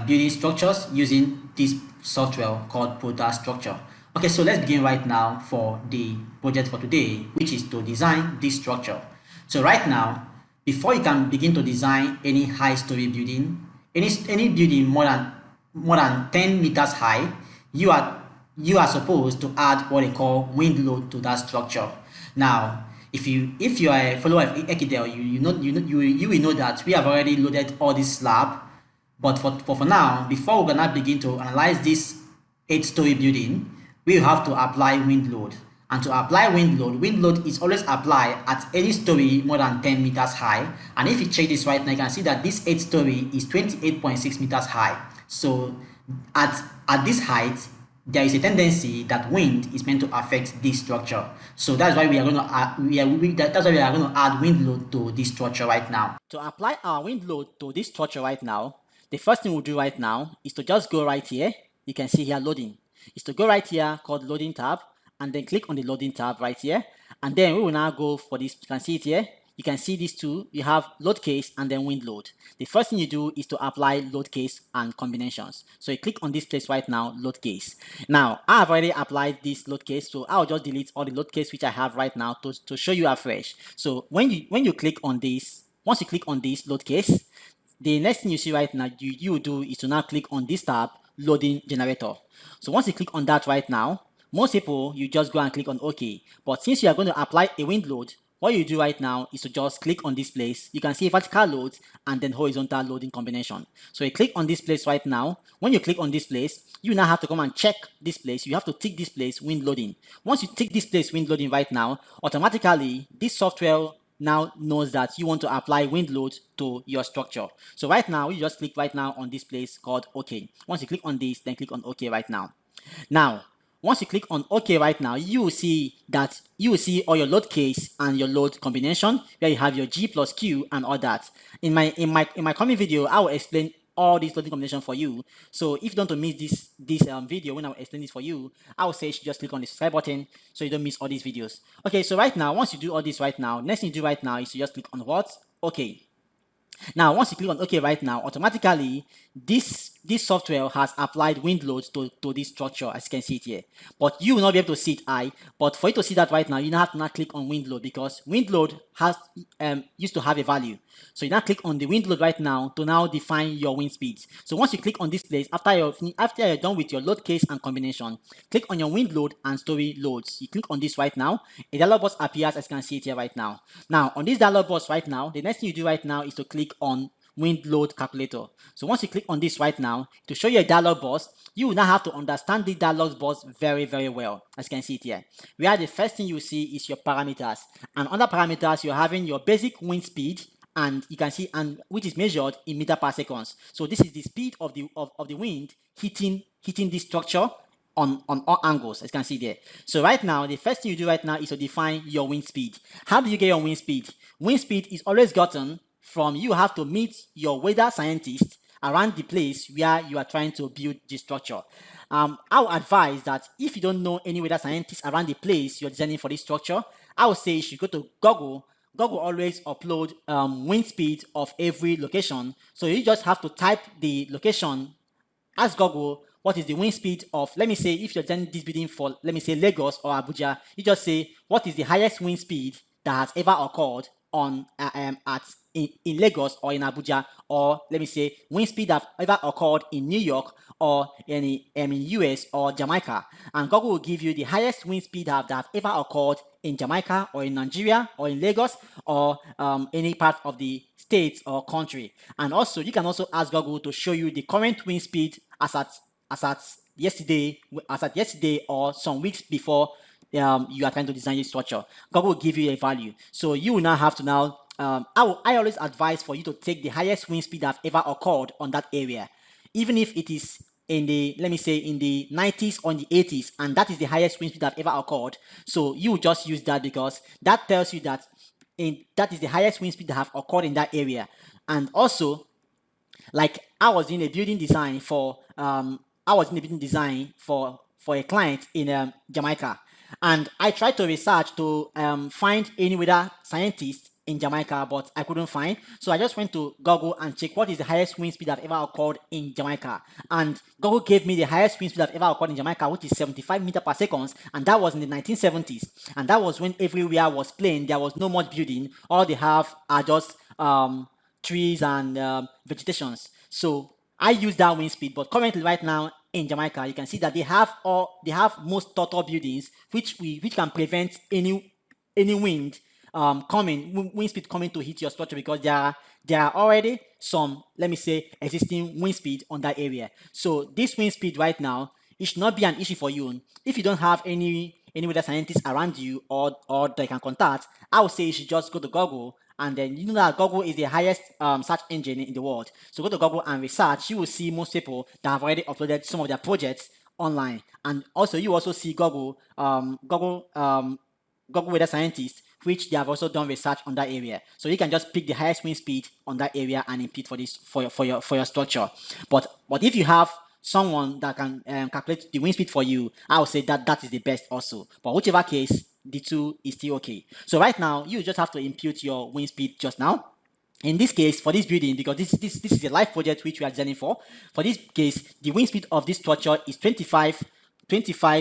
building structures using this software called Protastructure. Okay, so let's begin right now for the project for today, which is to design this structure. So right now, before you can begin to design any high-story building, any building more than 10 meters high, you are supposed to add what they call wind load to that structure. Now, if you are a follower of Ekidel, you will know that we have already loaded all this slab. But for now, before we're gonna begin to analyze this 8-story building, we will have to apply wind load. And to apply wind load is always applied at any story more than 10 meters high. And if you check this right now, you can see that this 8-story is 28.6 meters high. So at this height, there is a tendency that wind is meant to affect this structure. So that's why we are going to add wind load to this structure right now. To apply our wind load to this structure right now, the first thing we'll do right now is to just go right here. You can see here loading. Is to go right here called loading tab, and then click on the loading tab right here. And then we will now go for this. You can see it here. You can see these two. You have load case and then wind load. The first thing you do is to apply load case and combinations. So you click on this place right now, load case. Now, I have already applied this load case, so I'll just delete all the load case which I have right now to show you afresh. So when you click on this, once you click on this load case, the next thing you see right now, you do is to now click on this tab, loading generator. So once you click on that right now, most people, you just go and click on OK. But since you are going to apply a wind load, what you do right now is to just click on this place. You can see vertical loads and then horizontal loading combination. So you click on this place right now. When you click on this place, you now have to come and check this place. You have to tick this place, wind loading. Once you tick this place, wind loading right now, automatically this software now knows that you want to apply wind load to your structure. So right now, you just click right now on this place called OK. Once you click on this, then click on OK right now. Now, once you click on OK right now, you will see all your load case and your load combination where you have your G plus Q and all that. In my coming video, I will explain all these loading combination for you. So if you don't want to miss this video when I will explain this for you, I will say you should just click on the subscribe button so you don't miss all these videos. Okay, so right now, once you do all this right now, next thing you do right now is you just click on what? Okay. Now, once you click on OK right now, automatically, this software has applied wind load to this structure, as you can see it here. But you will not be able to see it, but for you to see that right now, you now have to now click on wind load because wind load has used to have a value. So you now click on the wind load right now to now define your wind speeds. So once you click on this place, after you're done with your load case and combination, click on your wind load and Storey loads. You click on this right now, a dialog box appears, as you can see it here right now. Now, on this dialog box right now, the next thing you do right now is to click on wind load calculator. So once you click on this right now, to show you a dialog box, you will now have to understand the dialog box very, very well, as you can see it here. Where the first thing you see is your parameters. And under parameters, you're having your basic wind speed, and you can see, and which is measured in meter per seconds. So this is the speed of the wind hitting this structure on all angles, as you can see there. So right now, the first thing you do right now is to define your wind speed. How do you get your wind speed? Wind speed is always gotten from you have to meet your weather scientist around the place where you are trying to build the structure. I would advise that if you don't know any weather scientist around the place you're designing for this structure, I would say you should go to Google. Google always upload wind speed of every location. So you just have to type the location, ask Google what is the wind speed of, let me say, if you're designing this building for, let me say, Lagos or Abuja, you just say, what is the highest wind speed that has ever occurred on in Lagos or in Abuja, or let me say wind speed that ever occurred in New York or in US or Jamaica, and Google will give you the highest wind speed that have ever occurred in Jamaica or in Nigeria or in Lagos or any part of the states or country. And also you can also ask Google to show you the current wind speed as at yesterday or some weeks before you are trying to design your structure. Google will give you a value. So you will now have to now, I always advise for you to take the highest wind speed that have ever occurred on that area. Even if it is in the, let me say, in the 90s or in the 80s, and that is the highest wind speed that have ever occurred. So you will just use that because that tells you that that is the highest wind speed that have occurred in that area. And also, like I was in a building design for a client in Jamaica, and I tried to research to find any weather scientist in Jamaica, but I couldn't find. So I just went to Google and checked what is the highest wind speed that ever occurred in Jamaica. And Google gave me the highest wind speed that ever occurred in Jamaica, which is 75 meters per second, and that was in the 1970s. And that was when everywhere was plain. There was no much building. All they have are just trees and vegetations. So I use that wind speed, but currently right now in Jamaica, you can see that they have most total buildings, which can prevent any wind wind speed coming to hit your structure, because there are already some, let me say, existing wind speed on that area. So this wind speed right now, it should not be an issue for you. If you don't have any weather scientists around you or they can contact, I would say you should just go to Google. And then you know that Google is the highest search engine in the world. So go to Google and research. You will see most people that have already uploaded some of their projects online. And also you also see Google weather scientists, which they have also done research on that area. So you can just pick the highest wind speed on that area and impute for this for your structure. But if you have someone that can calculate the wind speed for you, I would say that is the best also. But whichever case, the two is still okay. So right now, you just have to impute your wind speed just now. In this case, for this building, because this is a live project which we are designing for this case, the wind speed of this structure is 25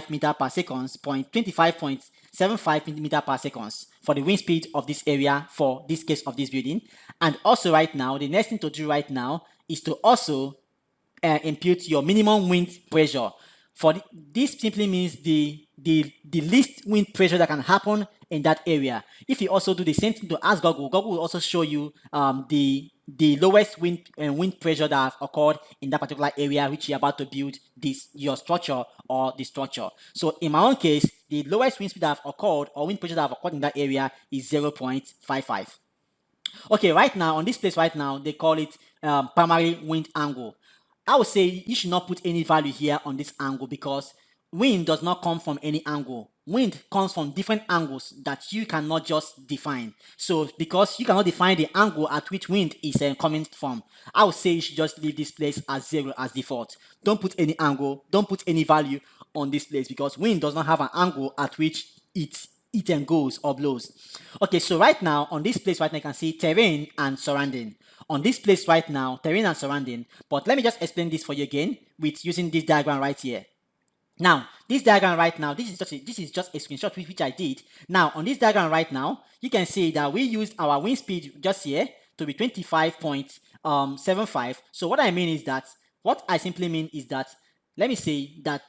meter per second, 25.75 meter per second for the wind speed of this area for this case of this building. And also right now, the next thing to do right now is to also impute your minimum wind pressure. This simply means the the least wind pressure that can happen in that area. If you also do the same thing to ask Google, Google will also show you the lowest wind pressure that has occurred in that particular area which you're about to build your structure or the structure. So in my own case, the lowest wind speed that have occurred or wind pressure that have occurred in that area is 0.55. Okay, right now, on this place right now, they call it primary wind angle. I would say you should not put any value here on this angle because wind does not come from any angle. Wind comes from different angles that you cannot just define. So because you cannot define the angle at which wind is coming from, I would say you should just leave this place as 0 as default. Don't put any angle, don't put any value on this place because wind does not have an angle at which it goes or blows. Okay, so right now on this place right now you can see terrain and surrounding. On this place right now, terrain and surrounding. But let me just explain this for you again with using this diagram right here. Now, this diagram right now, this is just a screenshot which I did. Now, on this diagram right now, you can see that we used our wind speed just here to be 25.75. So what I mean is that, what I simply mean is that, let me say that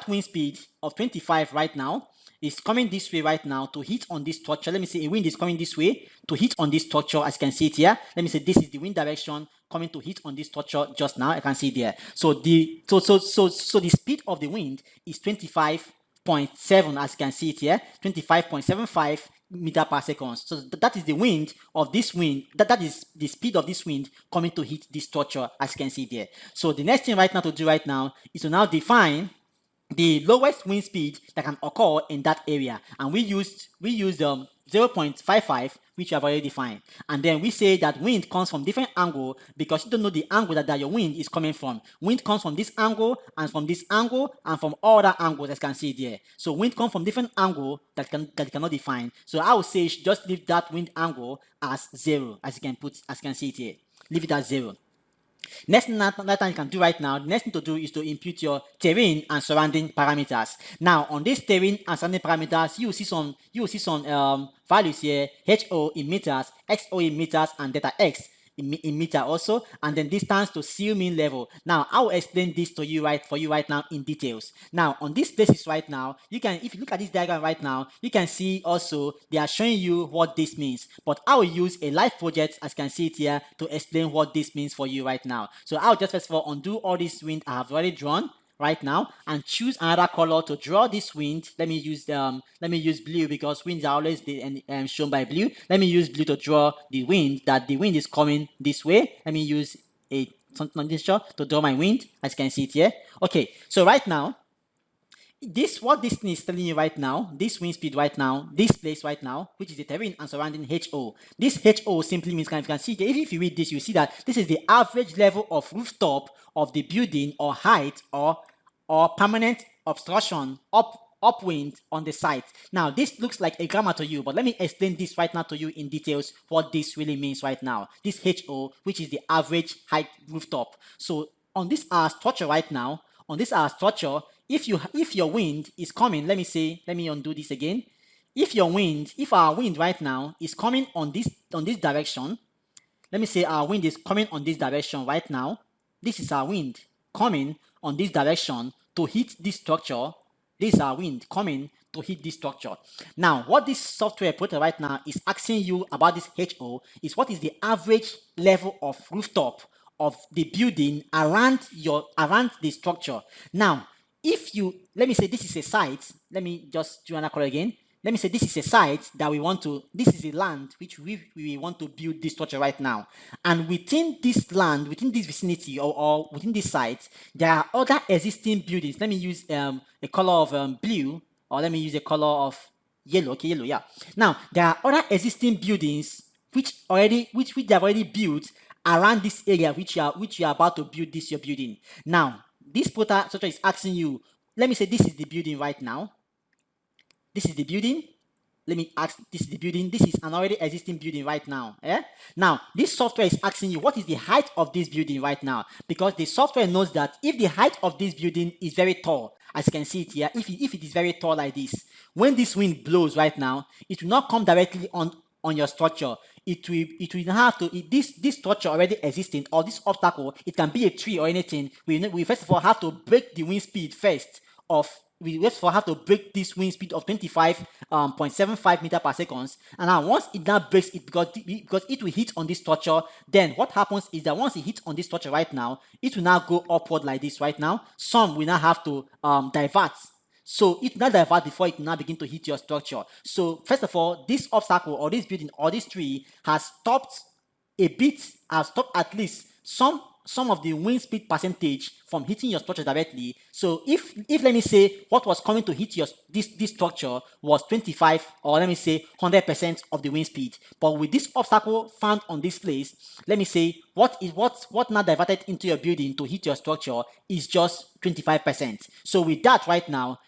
wind speed of 25 right now is coming this way right now to hit on this structure. Let me say a wind is coming this way to hit on this structure, as you can see it here. Let me say this is the wind direction coming to hit on this structure just now. I can see it there. So the speed of the wind is 25.7, as you can see it here, 25.75 meter per second. So that is the wind of this wind. That is the speed of this wind coming to hit this structure, as you can see there. So the next thing right now to do right now is to now define the lowest wind speed that can occur in that area, and we used 0.55, which we have already defined. And then we say that wind comes from different angle because you don't know the angle that your wind is coming from. Wind comes from this angle and from this angle and from all other angles, as you can see there. So wind comes from different angle that you cannot define. So I would say just leave that wind angle as 0, as you can see it here. Leave it as 0. Next thing that you can do right now, the next thing to do is to impute your terrain and surrounding parameters. Now, on this terrain and surrounding parameters, you will see some values here: HO in meters, XO in meters, and delta X in meter also, and then distance to sea mean level. Now, I will explain this to you right now in details. Now, on these places right now, if you look at this diagram right now, you can see also they are showing you what this means. But I will use a live project, as you can see it here, to explain what this means for you right now. So I'll just first of all undo all this wind I have already drawn right now and choose another color to draw this wind. Let me use blue because winds are always shown by blue. Let me use blue to draw the wind, that the wind is coming this way. Let me use something on this shot to draw my wind, as you can see it here. Okay, so right now, what this thing is telling you right now, this wind speed right now, this place right now, which is the terrain and surrounding HO. This HO simply means, if you can see, if you read this, you see that this is the average level of rooftop of the building or height or permanent obstruction upwind on the site. Now, this looks like a grammar to you, but let me explain this right now to you in details, what this really means right now. This HO, which is the average height rooftop. So on this structure right now, on this structure, if your wind is coming, let me undo this again. If our wind right now is coming on this direction, let me say our wind is coming on this direction right now. This is our wind coming on this direction to hit this structure. This is our wind coming to hit this structure. Now, what this software Prota right now is asking you about this HO is what is the average level of rooftop of the building around the structure. Now, let me say this is a site. Let me just do another color again. Let me say this is a site that this is a land which we want to build this structure right now. And within this land, within this vicinity or within this site, there are other existing buildings. Let me use a color of blue, or let me use a color of yellow. Okay, yellow, yeah. Now, there are other existing buildings which they have already built around this area which you are about to build your building. Now, this Protastructure is asking you, let me say this is the building right now. This is the building. Let me ask, this is the building. This is an already existing building right now. Now, this software is asking you what is the height of this building right now, because the software knows that if the height of this building is very tall, as you can see it here, if it is very tall like this, when this wind blows right now, it will not come directly on your structure. It will have to, this structure already existing, or this obstacle, it can be a tree or anything. We first of all have to break the wind speed first of we first of all have to break this wind speed of 25.75 meter per second. And now once it now breaks it, because it will hit on this structure, then what happens is that once it hits on this structure right now, it will now go upward like this right now. Some will now have to divert. So it will not divert before it will now begin to hit your structure. So first of all, this obstacle or this building or this tree has stopped a bit, has stopped at least some of the wind speed percentage from hitting your structure directly. So if let me say what was coming to hit your this structure was 25, or let me say 100% of the wind speed, but with this obstacle found on this place, let me say what now diverted into your building to hit your structure is just 25%. So with that right now,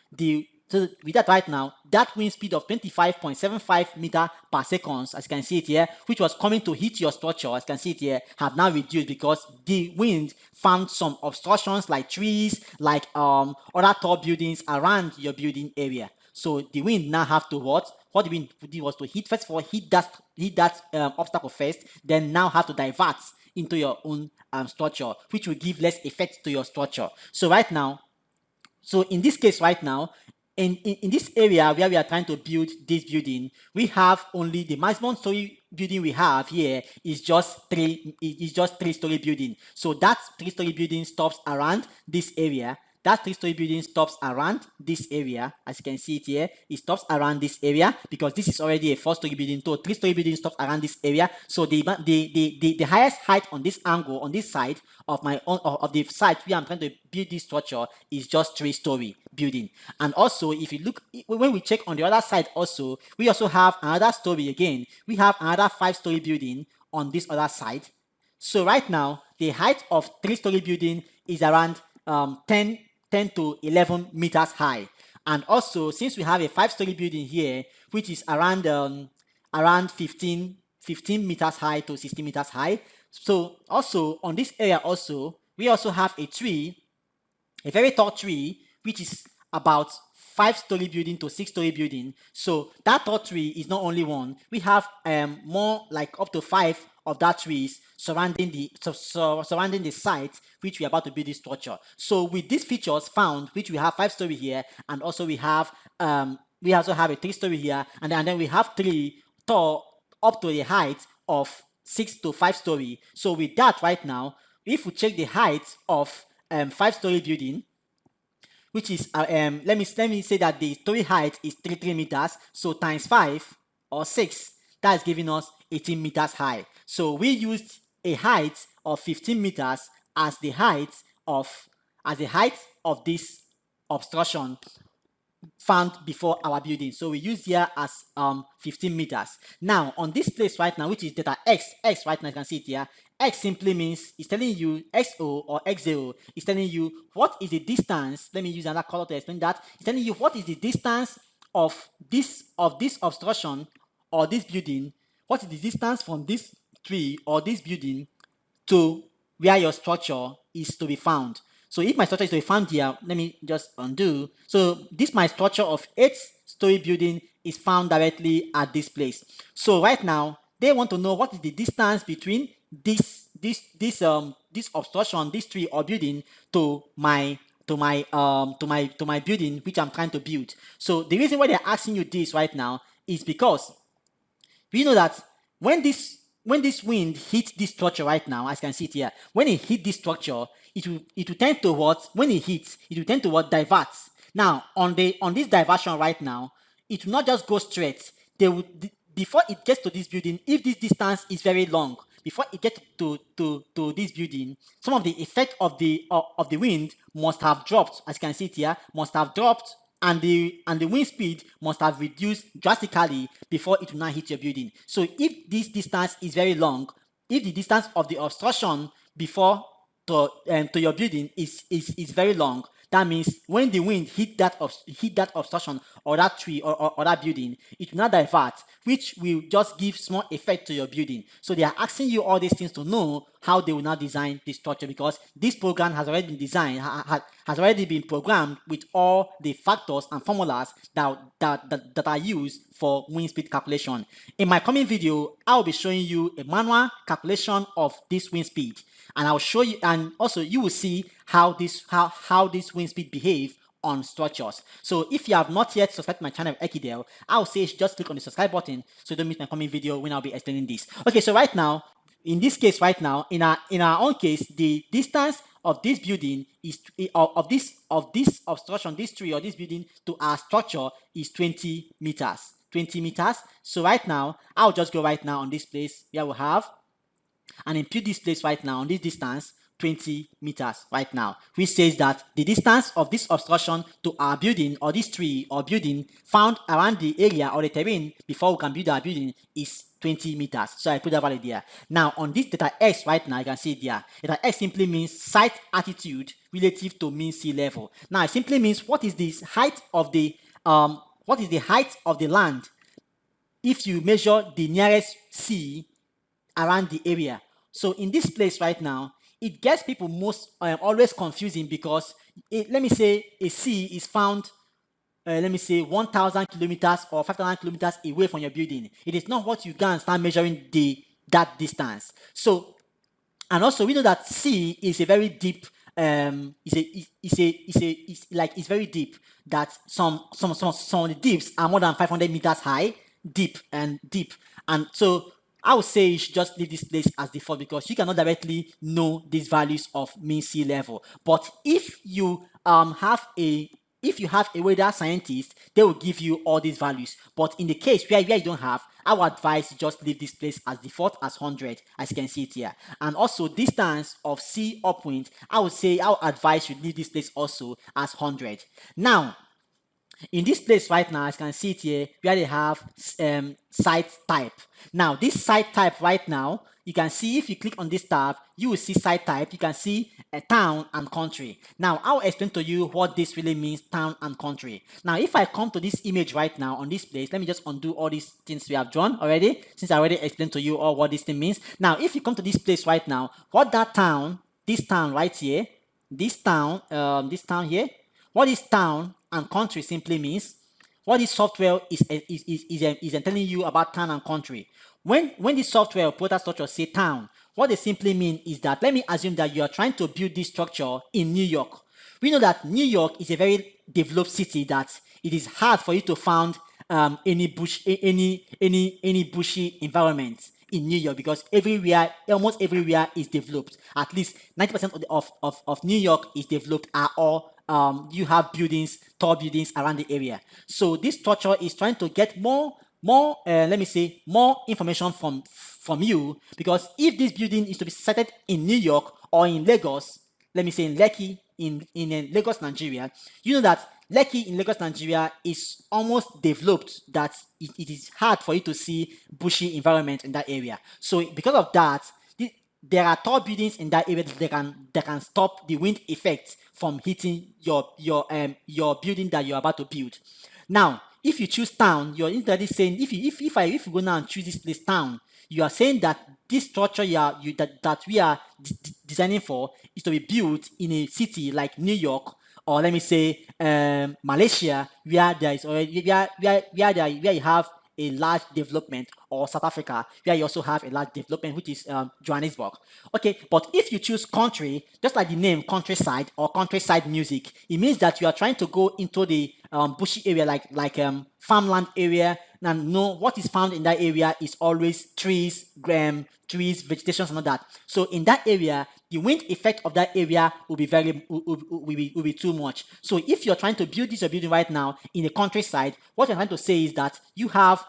that wind speed of 25.75 meter per second, as you can see it here, which was coming to hit your structure, as you can see it here, have now reduced because the wind found some obstructions like trees, like other tall buildings around your building area. So the wind now have to what the wind did was to hit, first of all, hit that obstacle first, then now have to divert into your own structure, which will give less effect to your structure. So right now, so in this case right now, in this area where we are trying to build this building, we have only the maximum story building we have here is just three-story building. So that three-story building stops around this area. That three-story building stops around this area. As you can see it here, it stops around this area because this is already a four-story building. So three-story building stops around this area. So the highest height on this angle, on this side of the site where I'm trying to build this structure is just three-story building. And also, if you look, when we check on the other side also, we also have another story again. We have another five-story building on this other side. So right now, the height of three-story building is around 10 to 11 meters high. And also, since we have a five-story building here, which is around 15 meters high to 16 meters high. So also on this area also, we also have a tree, a very tall tree, which is about five-story building to six-story building. So that tall tree is not only one. We have more like up to 5 of that trees surrounding the site which we are about to build this structure. So with these features found, which we have 5-story here, and also we have we also have a 3-story here, and then we have 3 tall up to a height of 6 to 5-story. So with that right now, if we check the height of 5-story building, which is let me say that the story height is 33 meters, so times 5 or 6, that is giving us 18 meters high. So we used a height of 15 meters as the height of this obstruction found before our building. So we use here as 15 meters. Now on this place right now, which is data x right now, you can see it here. X simply means it's telling you XO or X0 is telling you what is the distance. Let me use another color to explain that. It's telling you what is the distance of this obstruction or this building. What is the distance from this tree or this building to where your structure is to be found. So if my structure is to be found here, let me just undo. So this my structure of 8-story building is found directly at this place. So right now they want to know what is the distance between this obstruction, this tree or building to my building which I'm trying to build. So the reason why they're asking you this right now is because we know that when this wind hits this structure right now, as you can see it here, when it hits this structure, it will tend to what? When it hits, it will tend to what? Divert. Now on this diversion right now, it will not just go straight. They will, before it gets to this building, if this distance is very long, before it gets to this building, some of the effect of the wind must have dropped, as you can see it here, must have dropped, and the wind speed must have reduced drastically before it will not hit your building. So if this distance is very long, if the distance of the obstruction before to your building is very long, that means when the wind hit that obstruction or that tree or that building, it will not divert, which will just give small effect to your building. So they are asking you all these things to know how they will now design this structure, because this program has already been designed, has already been programmed with all the factors and formulas that are used for wind speed calculation. In my coming video, I will be showing you a manual calculation of this wind speed, and I'll show you, and also you will see how this wind speed behave on structures. So if you have not yet subscribed to my channel Ekidel, I'll say just click on the subscribe button so you don't miss my coming video when I'll be explaining this. Okay, so right now, in this case right now, in our own case, the distance of this building is of this obstruction, this tree or this building to our structure is 20 meters. 20 meters. So right now, I'll just go right now on this place where we have and impute this place right now on this distance 20 meters right now, which says that the distance of this obstruction to our building or this tree or building found around the area or the terrain before we can build our building is 20 meters. So I put that value there. Now on this data x right now, you can see it there. Data x simply means site altitude relative to mean sea level. Now it simply means what is the height of the land if you measure the nearest sea around the area. So in this place right now, it gets people always confusing because let me say a sea is found let me say 1,000 kilometers or 5,000 kilometers away from your building. It is not what you can start measuring that distance. So, and also we know that sea is a very deep it's very deep, that some of the deeps are more than 500 meters high, deep, and so I would say you should just leave this place as default because you cannot directly know these values of mean sea level. But if you have a weather scientist, they will give you all these values. But in the case where you don't have, I would advise you just leave this place as default as 100, as you can see it here. And also distance of sea upwind, I would advise you leave this place also as 100. Now, in this place right now, as you can see it here, where they have site type. Now, this site type right now, you can see if you click on this tab, you will see site type. You can see a town and country. Now, I'll explain to you what this really means, town and country. Now, if I come to this image right now on this place, let me just undo all these things we have drawn already, since I already explained to you all what this thing means. Now, if you come to this place right now, what that town, this town right here, this town here, what this town and country simply means, what this software is telling you about town and country. When this software or Protastructure say town, what they simply mean is that, let me assume that you are trying to build this structure in New York. We know that New York is a very developed city, that it is hard for you to find any bushy environment in New York because almost everywhere is developed. At least 90% of New York is developed, are all you have buildings, tall buildings around the area. So this structure is trying to get more information from you, because if this building is to be sited in New York or in Lagos, let me say in Lekki in Lagos, Nigeria, you know that Lekki in Lagos, Nigeria is almost developed, that it is hard for you to see bushy environment in that area. So because of that, there are tall buildings in that area that can stop the wind effect from hitting your building that you're about to build. Now, if you choose town, you're instantly saying, if you go now and choose this place town, you are saying that this structure that we are designing for is to be built in a city like New York, or let me say Malaysia, where there is already where you have a large development, or South Africa, where you also have a large development, which is Johannesburg. Okay, but if you choose country, just like the name countryside or countryside music, it means that you are trying to go into the bushy area, like farmland area, and know what is found in that area is always trees, vegetation, and all that. So in that area, the wind effect of that area will be will be too much. So if you're trying to build this building right now in the countryside, what you're trying to say is that you have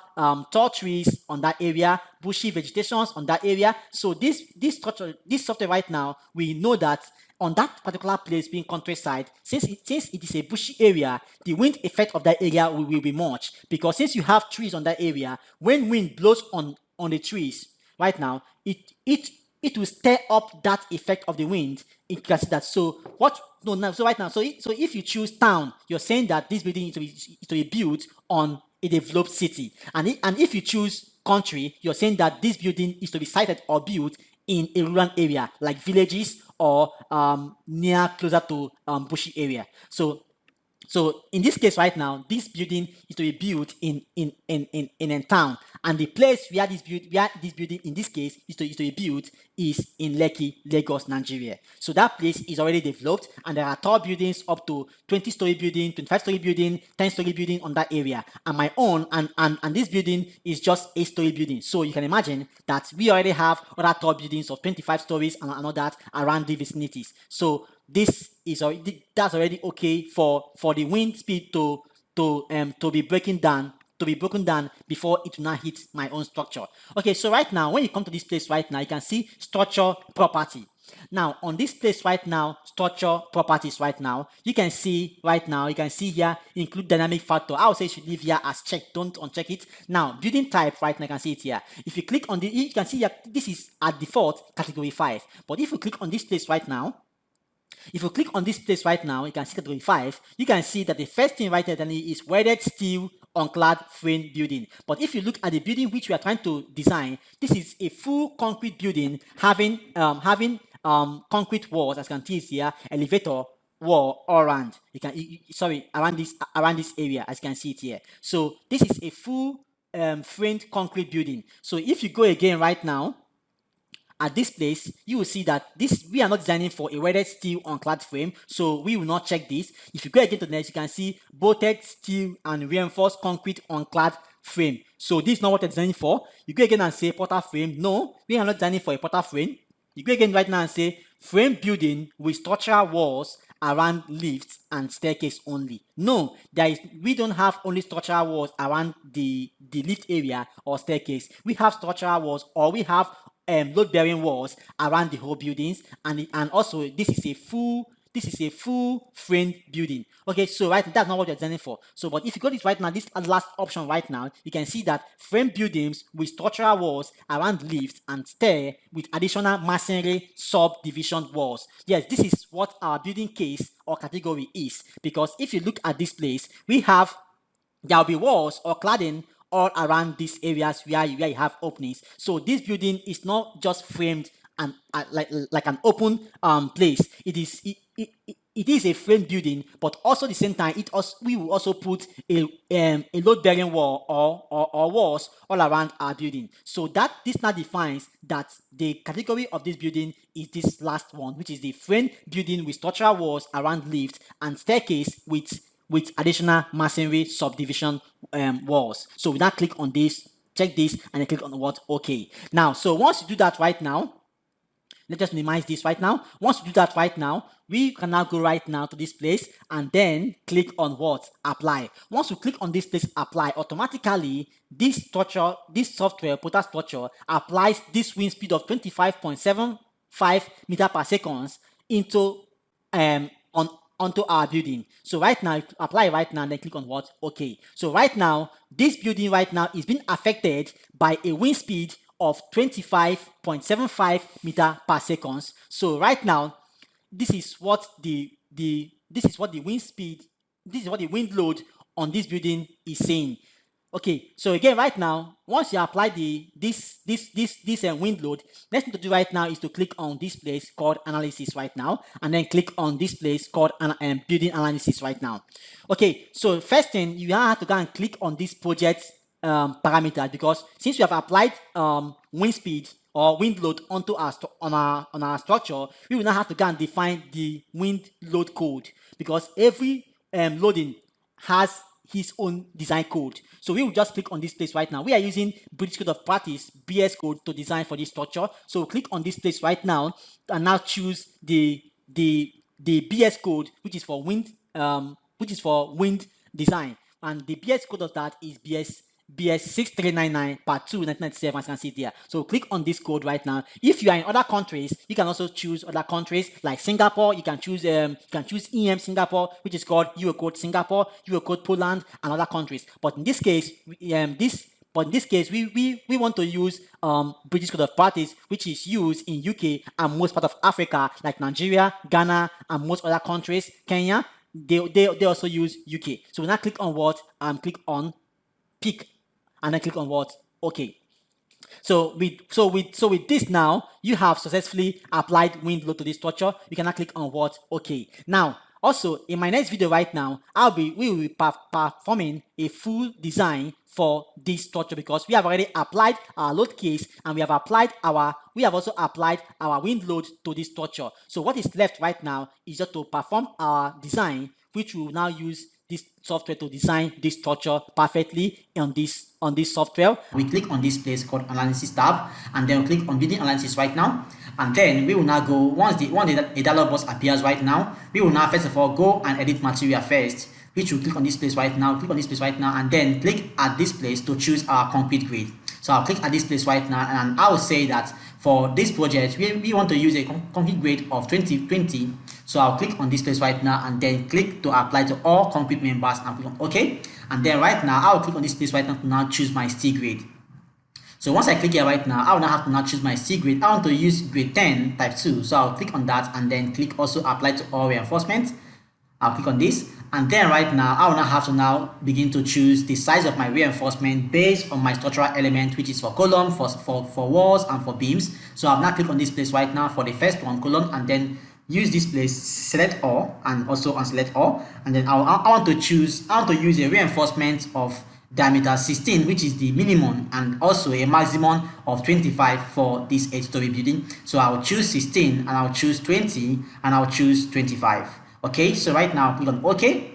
tall trees on that area, bushy vegetations on that area. So this software right now, we know that on that particular place being countryside, since it is a bushy area, the wind effect of that area will be much, because since you have trees on that area, when wind blows on the trees right now, it will stir up that effect of the wind. You can see that. So if you choose town, you're saying that this building is to be built on a developed city, and if you choose country, you're saying that this building is to be sited or built in a rural area like villages or closer to bushy area. So in this case right now, this building is to be built in a town, And the place where this building in this case is to be built is in Lekki, Lagos, Nigeria. So that place is already developed, and there are tall buildings up to 20-story building, 25-story building, 10-story building on that area. And my own and this building is just 8-story building. So you can imagine that we already have other tall buildings of 25 stories and all that around the vicinities. So this is already, that's already okay for the wind speed to be broken down before it will not hit my own structure. Okay, so right now, when you come to this place right now, you can see structure property. Now, on this place right now, structure properties right now, you can see here, include dynamic factor. I would say you should leave here as checked, don't uncheck it. Now, building type right now, you can see it here. If you click on you can see here, this is at default category 5. But if you click on this place right now, you can see category 5. You can see that the first thing right there is weathered steel unclad frame building. But if you look at the building which we are trying to design, this is a full concrete building having concrete walls, as you can see here, elevator wall all around. Around this area, as you can see it here. So this is a full framed concrete building. So if you go again right now, at this place, you will see that we are not designing for a weathered steel unclad frame, so we will not check this. If you go again to the next, you can see bolted steel and reinforced concrete unclad frame. So this is not what we're designing for. You go again and say portal frame. No, we are not designing for a portal frame. You go again right now and say frame building with structural walls around lifts and staircase only. No, we don't have only structural walls around the lift area or staircase. We have structural walls, or we have load-bearing walls around the whole buildings, and also this is a full frame building. Okay, so that's not what you're designing for. So, but if you go this right now, this last option right now, you can see that frame buildings with structural walls around lifts and stair with additional masonry subdivision walls. Yes, this is what our building case or category is, because if you look at this place, there will be walls or cladding all around these areas where you have openings. So this building is not just framed and like an open place. It is a framed building, but also at the same time, we will also put a load-bearing wall or walls all around our building. So this now defines that the category of this building is this last one, which is the framed building with structural walls around lifts and staircase with additional masonry subdivision walls. So we now click on this, check this, and then click on what? Okay. Now, so once you do that right now, let's just minimize this right now. Once you do that right now, we can now go right now to this place and then click on what? Apply. Once you click on this place, apply, automatically this software, Protastructure, applies this wind speed of 25.75 meters per second onto our building. So right now, apply right now, and then click on what? Okay. So right now, this building right now is being affected by a wind speed of 25.75 meters per second. So right now, this is what the wind load on this building is saying. Okay, so again, right now, once you apply this wind load, next thing to do right now is to click on this place called analysis right now, and then click on this place called building analysis right now. Okay, so first thing, you have to go and click on this project parameter, because since we have applied wind speed or wind load onto on our structure, we will now have to go and define the wind load code, because every loading has his own design code. So we will just click on this place right now. We are using British Code of Practice BS code to design for this structure. So click on this place right now and now choose the BS code, which is for wind design, and the BS code of that is BS 6399 part 2 1997, as you can see there. So click on this code right now. If you are in other countries, you can also choose other countries like Singapore. You can choose EM Singapore, which is called Eurocode Singapore, Eurocode Poland, and other countries. But in this case, we want to use British Code of Practice, which is used in UK and most part of Africa, like Nigeria, Ghana, and most other countries. Kenya, they also use UK. So now click on what? Click on pick, and then click on what? Okay. So with this now, you have successfully applied wind load to this structure. You can now click on what? Okay. Now, Also, in my next video right now, we will be performing a full design for this structure because we have already applied our load case and we have also applied our wind load to this structure. So what is left right now is just to perform our design, which we will now use this software to design this structure perfectly on this software. We click on this place called Analysis tab, and then we click on Building Analysis right now, and then we will now go, once the dialog box appears right now, we will now first of all go and edit material first, which will click on this place right now, and then click at this place to choose our concrete grade. So I'll click at this place right now, and I will say that for this project, we want to use a concrete grade of 2020. So I'll click on this place right now and then click to apply to all concrete members and click on OK. And then right now, I'll click on this place right now to now choose my steel grade. So once I click here right now, I will now have to now choose my steel grade. I want to use grade 10 type 2. So I'll click on that and then click also apply to all reinforcement. I'll click on this. And then right now, I will now have to now begin to choose the size of my reinforcement based on my structural element, which is for column, for walls, and for beams. So I'll now click on this place right now for the first one, column, and then use this place, select all, and also unselect all. And then I want to use a reinforcement of diameter 16, which is the minimum, and also a maximum of 25 for this 8-story building. So I'll choose 16, and I'll choose 20, and I'll choose 25. Okay, so right now click on OK.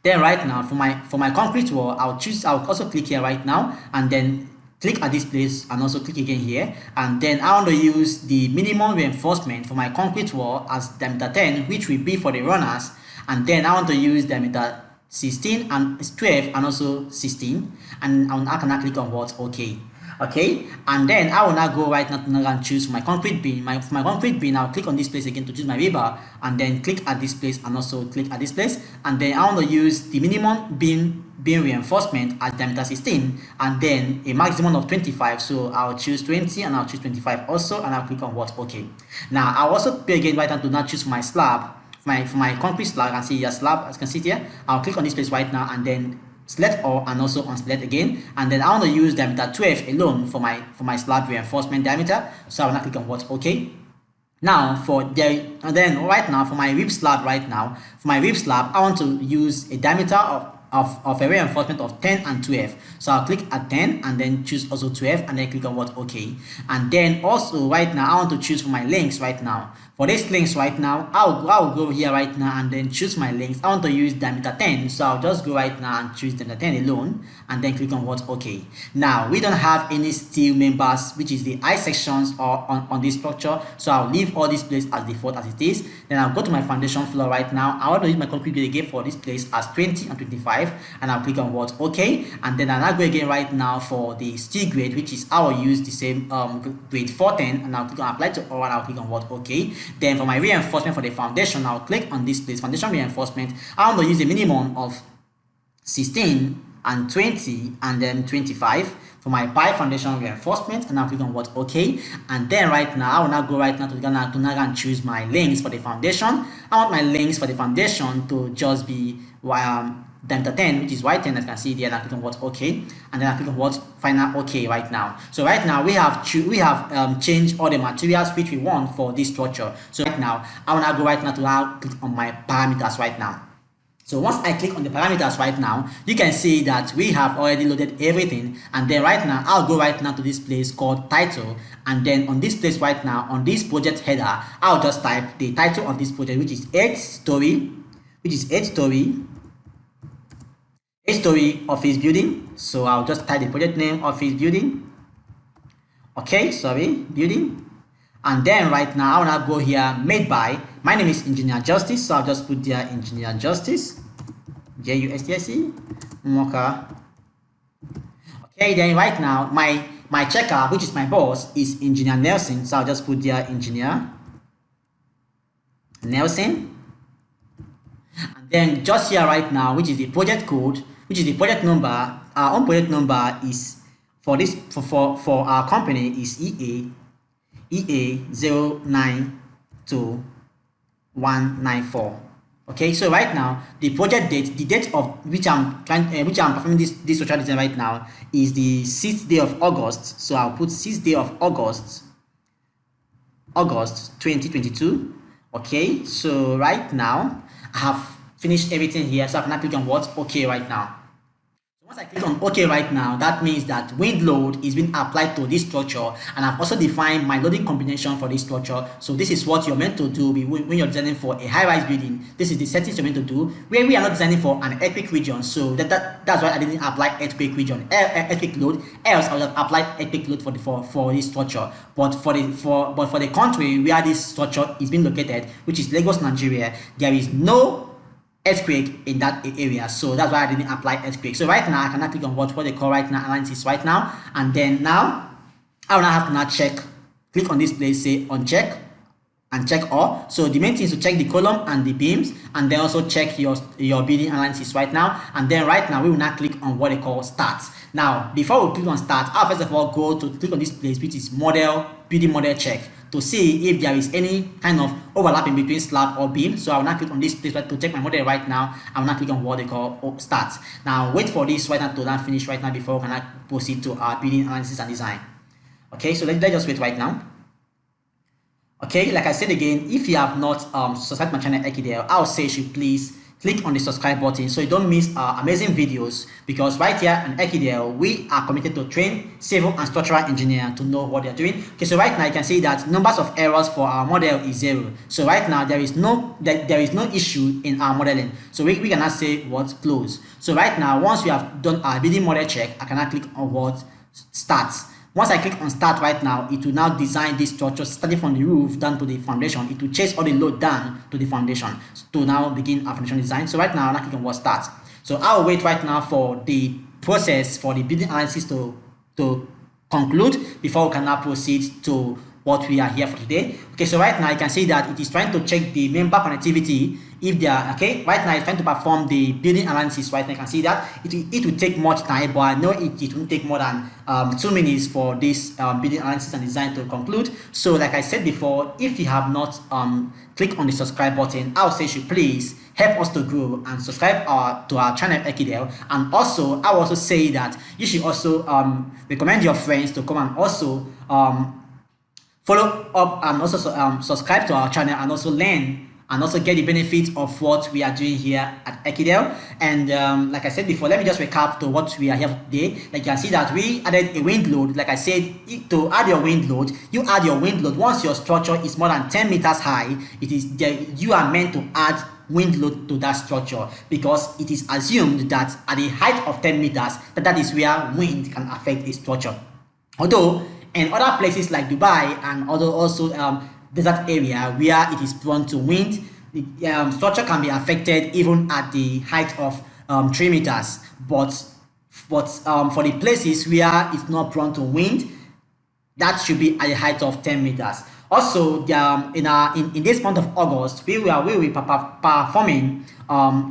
Then right now for my concrete wall, I'll also click here right now and then click at this place and also click again here, and then I want to use the minimum reinforcement for my concrete wall as diameter 10, which will be for the runners, and then I want to use diameter 16 and 12 and also 16, and I can now click on what OK. Okay, and then I will now go right now and choose my concrete beam. For my concrete beam, I'll click on this place again to choose my rebar, and then click at this place and also click at this place, and then I want to use the minimum beam reinforcement at diameter 16 and then a maximum of 25. So I'll choose 20 and I'll choose 25 also, and I'll click on what OK. Now I'll also pay again right now to now choose my slab. For my concrete slab, I can see here slab, as you can see here. I'll click on this place right now and then select all and also unselect again, and then I want to use diameter 12 alone for my slab reinforcement diameter. So I will now click on what OK. Now and then right now for my rib slab right now, I want to use a diameter of a reinforcement of 10 and 12. So I'll click at 10 and then choose also 12 and then click on what OK. And then also right now I want to choose for my lengths right now. For this lengths right now, I'll go here right now and then choose my lengths. I want to use diameter 10, so I'll just go right now and choose diameter 10 alone and then click on what OK. Now we don't have any steel members, which is the eye sections or on this structure, so I'll leave all this place as default as it is. Then I'll go to my foundation floor right now. I want to use my concrete grade again for this place as 20 and 25, and I'll click on what OK. And then I'll go again right now for the steel grade, which is I will use the same grade 410, and I'll click on apply to all and I'll click on what OK. Then for my reinforcement for the foundation, I'll click on this place, foundation reinforcement. I want to use a minimum of 16 and 20 and then 25 for my pipe foundation reinforcement, and I'll click on what OK. And then right now I will now go right now to now and choose my lengths for the foundation. I want my lengths for the foundation to just be diameter 10, which is Y10, as you can see there, and I click on what OK, and then I click on what final OK right now. So right now we have changed all the materials which we want for this structure. So right now I will now go right now to click on my parameters right now. So once I click on the parameters right now, you can see that we have already loaded everything, and then right now I'll go right now to this place called title, and then on this place right now on this project header, I'll just type the title of this project, which is 8-story office building. So I'll just type the project name, office building. Okay, building. And then right now I'll now go here, made by, my name is Engineer Justice, so I'll just put there Engineer Justice, JUSTICE, Mocha. Okay, then right now my checker, which is my boss, is Engineer Nelson, so I'll just put there Engineer Nelson. And then just here right now, which is the project code, which is the project number, our own project number is for our company is EA092194. Okay, so right now the project date, the date of which I'm performing this social design right now is the 6th day of August. So I'll put 6th day of August 2022. Okay, so right now I have finished everything here, so I can now click on what? OK right now. Once I click on OK right now, that means that wind load is being applied to this structure, and I've also defined my loading combination for this structure. So this is what you're meant to do when you're designing for a high-rise building. This is the settings you're meant to do, where we are not designing for an earthquake region. So that's why I didn't apply earthquake region, earthquake load. Else I would have applied earthquake load for this structure. But for the country where this structure is being located, which is Lagos, Nigeria, there is no earthquake in that area, so that's why I didn't apply earthquake. So right now I cannot click on what they call right now analysis right now, and then now I will now have to now click on this place, say uncheck and check all. So the main thing is to check the column and the beams, and then also check your building analysis right now. And then right now we will now click on what they call start. Now before we click on start, I'll first of all go to click on this place, which is building model check, to see if there is any kind of overlapping between slab or beam. So I will now click on this place to check my model right now. I will now click on what they call start. Now wait for this right now to now finish right now before we can proceed to our building analysis and design. Okay, so let's just wait right now. Okay, like I said again, if you have not subscribed to my channel Ekidel, I would say you should please click on the subscribe button so you don't miss our amazing videos, because right here on Ekidel we are committed to train civil and structural engineers to know what they're doing. Okay, so right now you can see that numbers of errors for our model is 0. So right now there is no issue in our modeling, so we can now say what close. So right now once we have done our building model check, I can now click on what starts. Once I click on start right now, it will now design this structure starting from the roof down to the foundation. It will chase all the load down to the foundation to now begin our foundation design. So right now I'm clicking on what start. So I'll wait right now for the process for the building analysis to conclude before we can now proceed to what we are here for today. Okay, so right now you can see that it is trying to check the member connectivity if they are okay. Right now it's trying to perform the building analysis. Right now you can see that it will take much time, but I know it won't take more than 2 minutes for this building analysis and design to conclude. So like I said before, if you have not clicked on the subscribe button, I would say you should please help us to grow and subscribe to our channel Ekidel. And also I will also say that you should also recommend your friends to come and also follow up and also subscribe to our channel and also learn and also get the benefit of what we are doing here at Ekidel. And like I said before, let me just recap to what we are here today. Like you can see that we added a wind load. Like I said, to add your wind load, you add your wind load once your structure is more than 10 meters high. It is there, you are meant to add wind load to that structure, because it is assumed that at the height of 10 meters that is where wind can affect a structure. Although in other places like Dubai and also desert area where it is prone to wind, the structure can be affected even at the height of 3 meters. But for the places where it's not prone to wind, that should be at a height of 10 meters. Also, in this month of August, we will be performing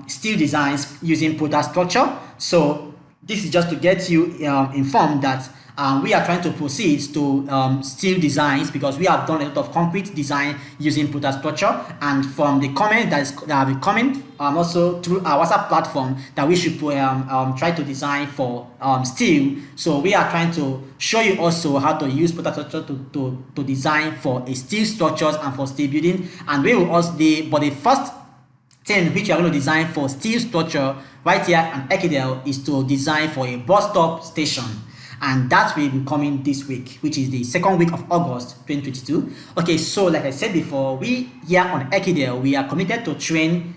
steel designs using Protastructure. So this is just to get you informed that we are trying to proceed to steel designs, because we have done a lot of concrete design using Protastructure, and from the comment that have been coming also through our WhatsApp platform that we should try to design for steel. So we are trying to show you also how to use Protastructure to design for a steel structures and for steel building. And we will also but the first thing which we are going to design for steel structure right here on Ekidel is to design for a bus stop station. And that will be coming this week, which is the second week of August 2022. Okay, so like I said before, we here on Ekidel, we are committed to train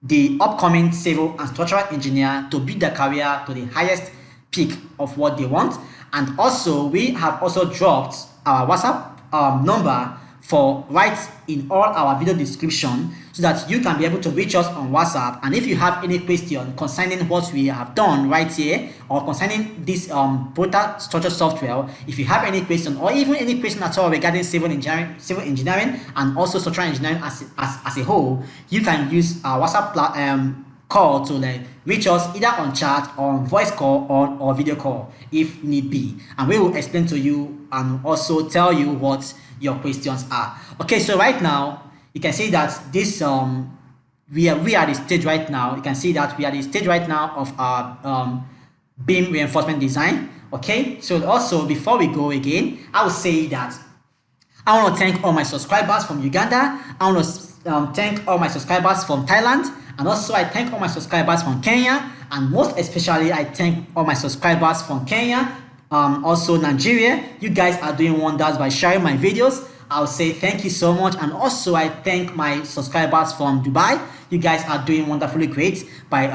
the upcoming civil and structural engineer to build their career to the highest peak of what they want. And also we have also dropped our WhatsApp number for right in all our video description, so that you can be able to reach us on WhatsApp. And if you have any question concerning what we have done right here, or concerning this Protastructure software, if you have any question or even any question at all regarding civil engineering and also structural engineering as a whole, you can use our WhatsApp call to reach us either on chat or on voice call or video call if need be, and we will explain to you and also tell you what your questions are. Okay, so right now you can see that this we are at the stage right now. You can see that we are at the stage right now of our beam reinforcement design. Okay, so also before we go again, I will say that I want to thank all my subscribers from Uganda. I want to thank all my subscribers from Thailand, and also I thank all my subscribers from Kenya, and most especially I thank all my subscribers from Kenya, also Nigeria. You guys are doing wonders by sharing my videos. I'll say thank you so much. And also I thank my subscribers from Dubai. You guys are doing wonderfully great by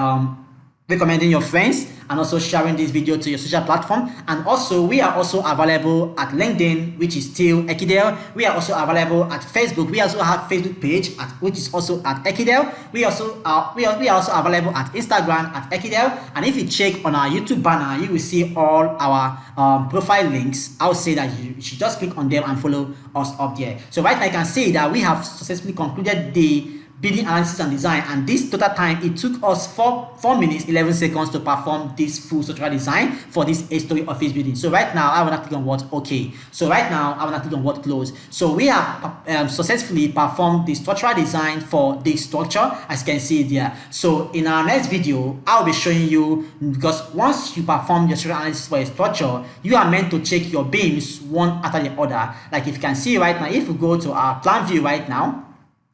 recommending your friends and also sharing this video to your social platform. And also we are also available at LinkedIn, which is still Ekidel. We are also available at Facebook. We also have Facebook page which is also at Ekidel. We are also available at Instagram at Ekidel. And if you check on our YouTube banner, you will see all our profile links. I would say that you should just click on them and follow us up there. So right now you can see that we have successfully concluded the building analysis and design, and this total time it took us 4 minutes 11 seconds to perform this full structural design for this 8-story office building. So right now I want to click on what okay. So right now I want to click on what close. So we have successfully performed the structural design for this structure, as you can see there. So in our next video I'll be showing you, because once you perform your structural analysis for a structure, you are meant to check your beams one after the other. Like if you can see right now, if we go to our plan view right now,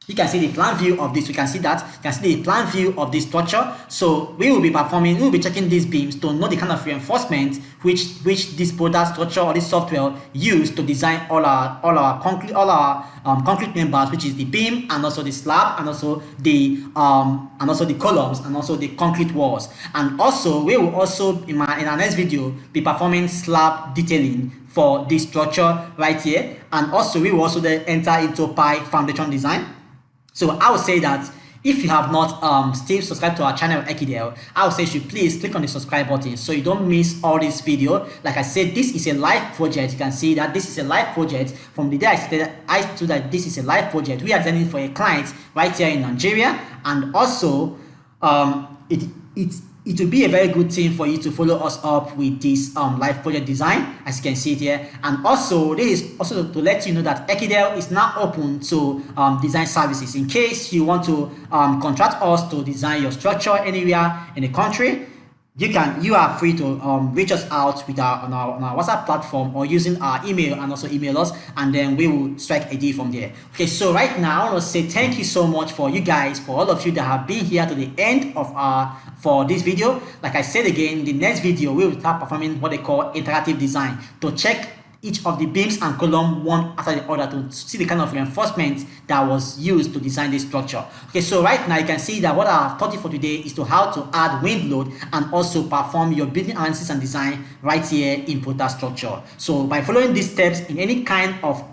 you can see the plan view of this. You can see that. You can see the plan view of this structure. So we will be checking these beams to know the kind of reinforcement which this Protastructure or this software use to design all our concrete members, which is the beam and also the slab and also the columns and also the concrete walls. And also we will also in our next video be performing slab detailing for this structure right here. And also we will also then enter into pi foundation design. So I would say that if you have not still subscribed to our channel Ekidel, I would say you should please click on the subscribe button so you don't miss all this video. Like I said, this is a live project. You can see that this is a live project. From the day I told that this is a live project, we are designing for a client right here in Nigeria. And also it will be a very good thing for you to follow us up with this live project design, as you can see it here. And also this is also to let you know that Ekidel is now open to design services. In case you want to contract us to design your structure anywhere in the country, you are free to reach us out with on our WhatsApp platform or using our email, and also email us, and then we will strike a deal from there. Okay, so right now I want to say thank you so much for you guys, for all of you that have been here to the end of for this video. Like I said again, the next video we will start performing what they call interactive design to check each of the beams and column one after the other to see the kind of reinforcement that was used to design this structure. Okay, so right now you can see that what I have taught you for today is to how to add wind load and also perform your building analysis and design right here in Protastructure. So by following these steps in any kind of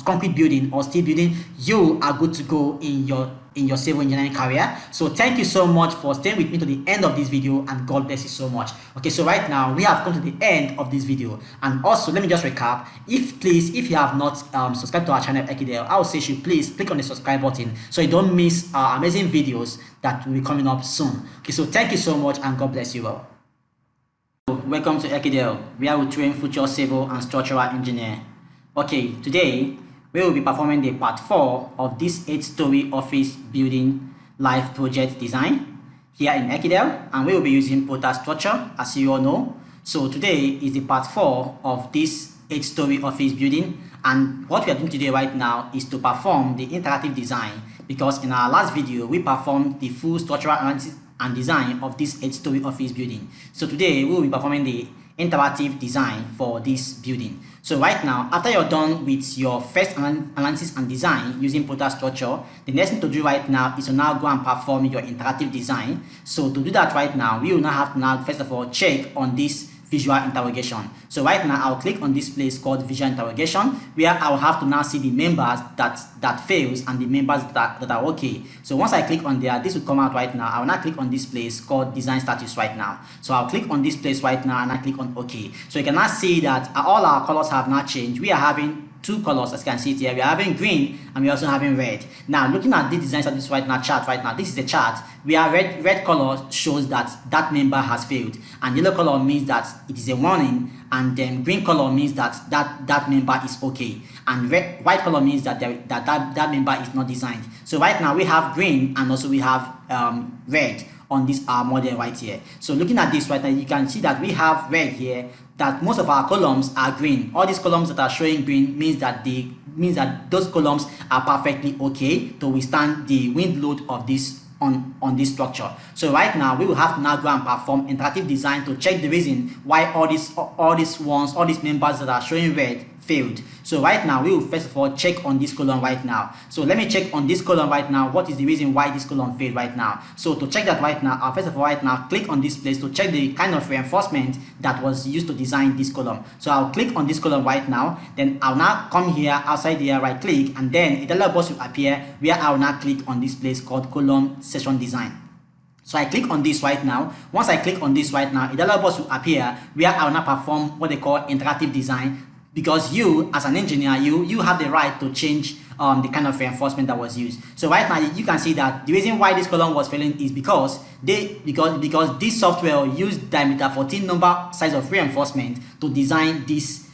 concrete building or steel building, you are good to go in your civil engineering career. So thank you so much for staying with me to the end of this video, and God bless you so much. Okay, so right now we have come to the end of this video, and also let me just recap. If you have not subscribed to our channel Ekidel, I would say you should please click on the subscribe button so you don't miss our amazing videos that will be coming up soon. Okay, so thank you so much and God bless you all. Welcome to Ekidel, where we train future civil and structural engineer. Okay, today we will be performing the part 4 of this 8-story office building live project design here in Ekidel, and we will be using Protastructure, as you all know. So today is the part 4 of this 8-story office building, and what we are doing today right now is to perform the interactive design, because in our last video we performed the full structural analysis and design of this 8-story office building. So today we will be performing the interactive design for this building. So right now, after you're done with your first analysis and design using Protastructure, the next thing to do right now is to now go and perform your interactive design. So to do that right now, we will now have to now first of all check on this visual interrogation. So right now I'll click on this place called visual interrogation, where I'll have to now see the members that fails and the members that are okay. So once I click on there, this will come out right now. I will now click on this place called design status right now. So I'll click on this place right now and I click on OK. So you can now see that all our colors have now changed. We are having two colors, as you can see it here. We are having green and we're also having red. Now looking at this design status right now chart right now, this is the chart where red color shows that member has failed, and yellow color means that it is a warning, and then green color means that member is okay, and white color means that that member is not designed. So right now we have green and also we have red on this model right here. So looking at this right now, you can see that we have red here, that most of our columns are green. All these columns that are showing green means that the means that those columns are perfectly okay to withstand the wind load of this on this structure. So right now we will have to now go and perform interactive design to check the reason why all these members that are showing red failed. So right now we will first of all check on this column right now. So let me check on this column right now. What is the reason why this column failed right now? So to check that right now, I'll first of all right now click on this place to check the kind of reinforcement that was used to design this column. So I'll click on this column right now, then I'll now come here outside here, right click, and then a dialog box will appear where I'll now click on this place called column section design. So I click on this right now. Once I click on this right now, a dialog box will appear where I'll now perform what they call interactive design, because you as an engineer, you have the right to change the kind of reinforcement that was used. So right now you can see that the reason why this column was failing is because this software used diameter 14 number size of reinforcement to design this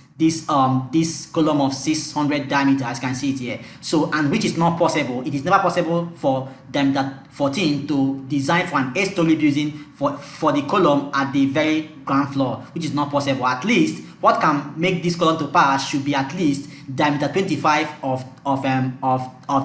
column of 600 diameter, as you can see it here. So, and which is not possible. It is never possible for diameter 14 to design for an 8-story building for the column at the very ground floor, which is not possible. At least what can make this column to pass should be at least diameter 25 of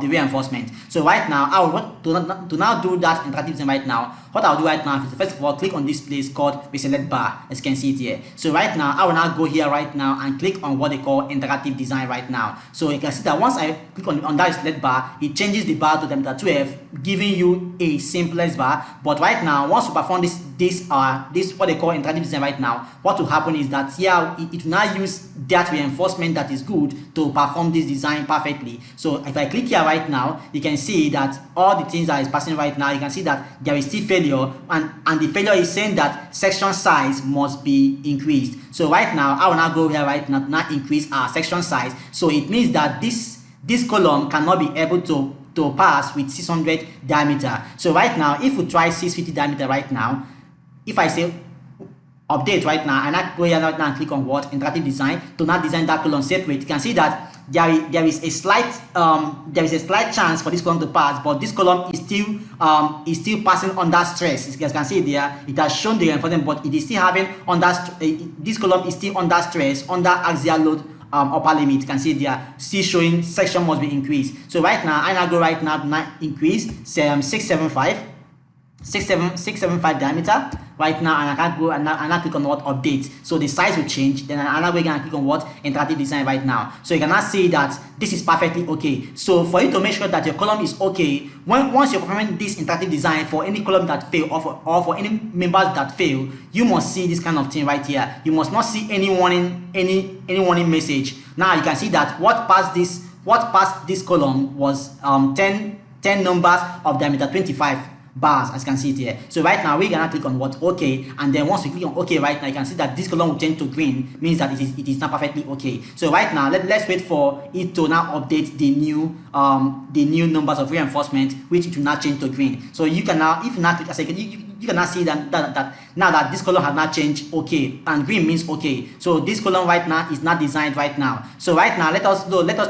the reinforcement. So right now I want to now do that interactive design right now. What I'll do right now is first of all click on this place called select bar, as you can see it here. So right now I will now go here right now and click on what they call interactive design right now. So you can see that once I click on that select bar, it changes the bar to diameter 12, giving you a simplest bar. But right now, once you perform this what they call interactive design right now, what will happen is that it will now use that reinforcement that is good to perform this design perfectly. So if I click here right now, you can see that all the things that is passing right now, you can see that there is still failure, and the failure is saying that section size must be increased. So right now I will now go here right now increase our section size. So it means that this column cannot be able to pass with 600 diameter. So right now if we try 650 diameter right now, if I say update right now and I go here right now and click on what interactive design to now design that column separate, you can see that there is a slight chance for this column to pass, but this column is still passing under stress. As you can see there, it has shown the reinforcement, but it is still having this column is still under stress, under axial load upper limit. You can see there still showing section must be increased. So right now I now go right now to increase 675 diameter right now, and I can go and I click on what update. So the size will change. Then another way can click on what interactive design right now. So you can now see that this is perfectly okay. So for you to make sure that your column is okay, once you're performing this interactive design for any column that fail or for any members that fail, you must see this kind of thing right here. You must not see any warning message. Now you can see that what passed this column was 10 numbers of diameter 25 bars, as you can see it here. So right now we're gonna click on what okay, and then once we click on okay right now, you can see that this column will change to green, means that it is not perfectly okay. So right now let's wait for it to now update the new numbers of reinforcement, which it will now change to green. So you can now, if you now click as you can now see that now that this column has now changed okay, and green means okay. So this column right now is not designed right now. So right now let us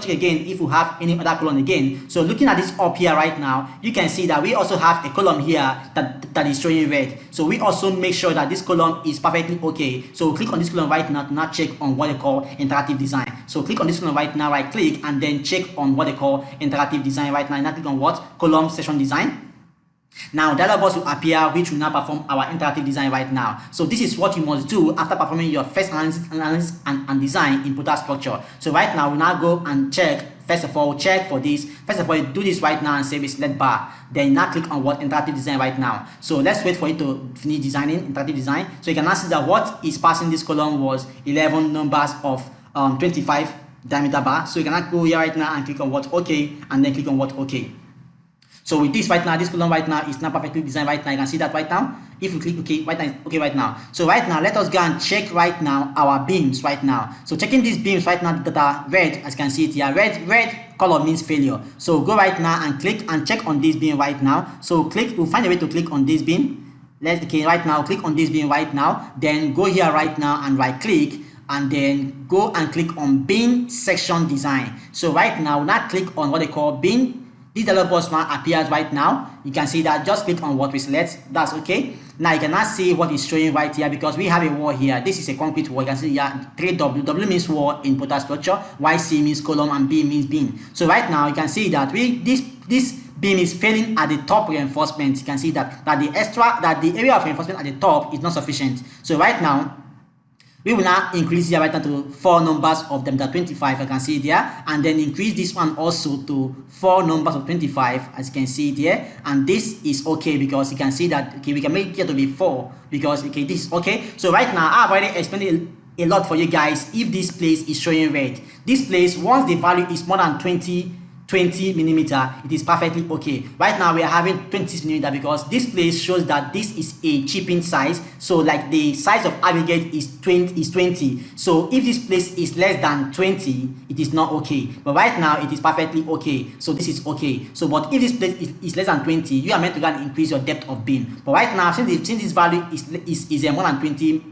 check again if we have any other column again. So looking at this up here right now, you can see that we also have a column here that is showing red. So we also make sure that this column is perfectly okay. So click on this column right now to now check on what they call interactive design. So click on this column right now, right click, and then check on what they call interactive design right now, and now click on what column section design. Now dialog box will appear, which will now perform our interactive design right now. So this is what you must do after performing your first analysis and design in Protastructure. So right now we'll now go and check. First of all, check for this. First of all, you do this right now and save it select bar. Then now click on what interactive design right now. So let's wait for it to finish designing interactive design. So you can now see that what is passing this column was 11 numbers of 25 diameter bar. So you can now go here right now and click on what okay, and then click on what okay. So with this right now, this column right now is not perfectly designed right now. You can see that right now. If you click OK right now, okay right now. So right now, let us go and check right now our beams right now. So checking these beams right now that are red, as you can see it here. Red color means failure. So go right now and click and check on this beam right now. So we'll find a way to click on this beam. Right now, click on this beam right now. Then go here right now and right click. And then go and click on beam section design. So right now, now click on what they call beam This dialog box one appears right now. You can see that. Just click on what we select. That's okay. Now you cannot see what is showing right here because we have a wall here. This is a concrete wall. You can see here 3W. W means wall in Protastructure. YC means column and B means beam. So right now you can see that this beam is failing at the top reinforcement. You can see that the area of reinforcement at the top is not sufficient. So right now we will now increase here right now to 4 numbers of them that 25. I can see it there, and then increase this one also to 4 numbers of 25, as you can see it here. And this is okay because you can see that okay, we can make it here to be 4 because okay, this is okay. So right now I've already explained a lot for you guys. If this place is showing red, this place, once the value is more than 20 millimeter, it is perfectly okay. Right now we are having 26 millimeter because this place shows that this is a chipping size. So like the size of aggregate is 20. So if this place is less than 20, it is not okay. But right now it is perfectly okay. So this is okay. So but if this place is less than 20, you are meant to go and increase your depth of beam. But right now, since this value is more than 20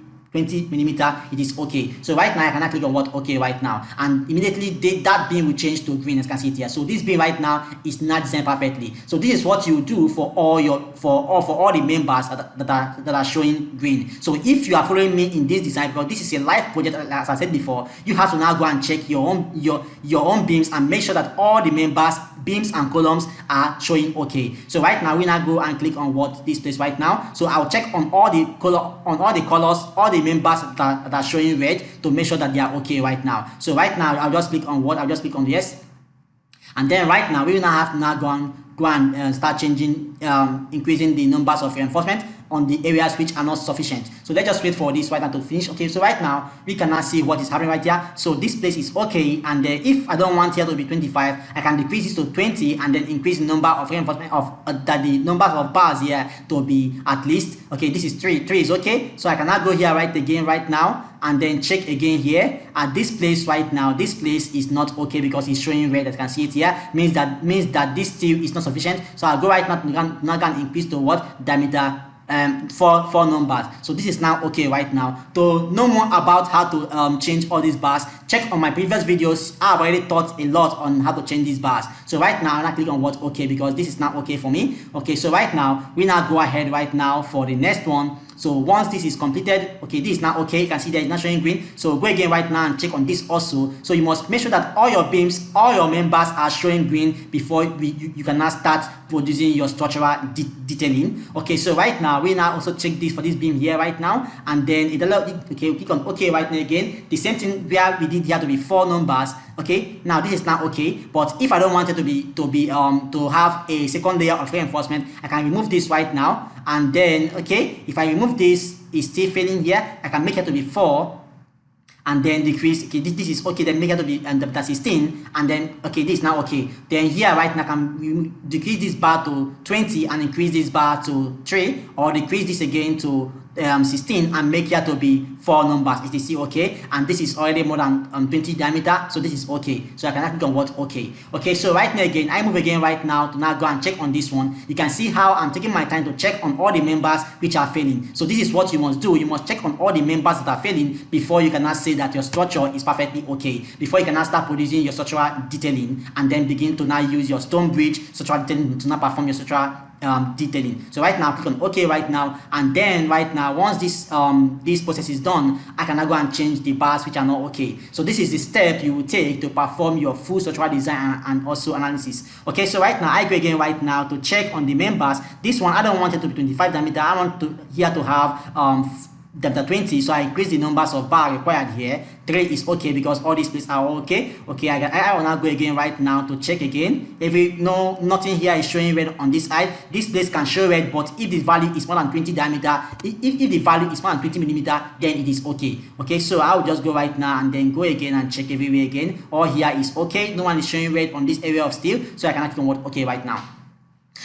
millimeter, it is okay. So right now I cannot click on what okay right now, and immediately that beam will change to green, as you can see it here. So this beam right now is not designed perfectly. So this is what you do for all the members that are showing green. So if you are following me in this design, because this is a live project, as I said before, you have to now go and check your own beams and make sure that all the members, beams and columns are showing okay. So right now we now go and click on what this place right now. So I'll check on all the colors, all the members that are showing red to make sure that they are okay right now. So right now I'll just click on what? I'll just click on yes. And then right now we will now have to now go and start changing, increasing the numbers of reinforcement on the areas which are not sufficient. So let's just wait for this right now to finish. Okay, so right now we can now see what is happening right here. So this place is okay, and if I don't want here to be 25, I can decrease this to 20 and then increase the number of reinforcement of the number of bars here to be at least okay. This is 3 is okay. So I can now go here right now and then check again here at this place right now. This place is not okay because it's showing red, as you can see it here. Means that this still is not sufficient. So I'll go right now and increase to what? Diameter four numbers. So this is now okay right now. To know more about how to change all these bars, check on my previous videos. I've already taught a lot on how to change these bars. So right now I'm gonna click on what okay because this is now okay for me. Okay, so right now we now go ahead right now for the next one. So once this is completed, okay, this is now okay. You can see that it's not showing green. So go again right now and check on this also. So you must make sure that all your beams, all your members are showing green before you can now start producing your structural detailing. Okay, so right now we now also check this for this beam here right now, and then it allows okay, click on okay right now again. The same thing where we did here to be 4 numbers. Okay, now this is not okay. But if I don't want it to have a second layer of reinforcement, I can remove this right now, and then okay, if I remove this, it's still failing here. I can make it to be 4 and then decrease. Okay, this is okay, then make it to be 16, and then okay, this is now okay. Then here right now I can decrease this bar to 20 and increase this bar to 3, or decrease this again to 16 and make here to be 4 numbers. It is still okay, and this is already more than 20 diameter, so this is okay. So I can click on what okay. Okay, so right now again I move again right now to now go and check on this one. You can see how I'm taking my time to check on all the members which are failing. So this is what you must do. You must check on all the members that are failing before you can now say that your structure is perfectly okay, before you can now start producing your structural detailing and then begin to now use your stone bridge structural detailing to now perform your structural detailing. So right now click on okay right now, and then right now once this process is done, I can now go and change the bars which are not okay. So this is the step you will take to perform your full structural design and also analysis. Okay, so right now I go again right now to check on the members. This one I don't want it to be 25 diameter. I want here to have diameter 20, so I increase the numbers of bar required here. 3 is okay because all these places are okay. Okay, I will now go again right now to check again. Nothing here is showing red on this side. This place can show red, but if the value is more than 20 diameter, if the value is more than 20 millimeter, then it is okay. Okay, so I will just go right now and then go again and check everywhere again. All here is okay. No one is showing red on this area of steel, so I can click on what okay right now.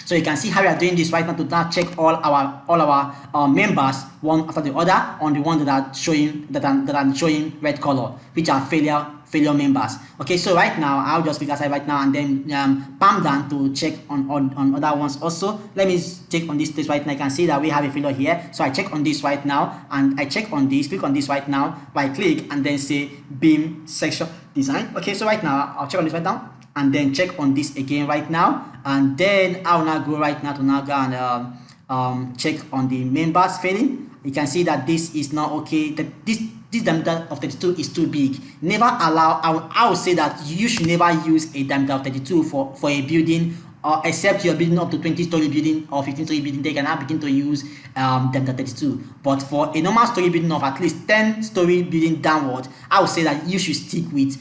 So you can see how we are doing this right now to now check all our members one after the other on the one that are showing red color, which are failure members. Okay, so right now I'll just click aside right now and then palm down to check on other ones also. Let me check on this place right now. You can see that we have a failure here, so I check on this right now and I check on this, click on this right now, right click and then say beam section design. Okay, so right now I'll check on this right now and then check on this again right now, and then I will now go right now to now go and check on the members failing. You can see that this is not okay. That this diameter of 32 is too big. Never allow. I would say that you should never use a diameter of 32 for a building, except you're building up to 20-story building or 15-story building. They can now begin to use diameter 32. But for a normal story building of at least 10-story building downward, I would say that you should stick with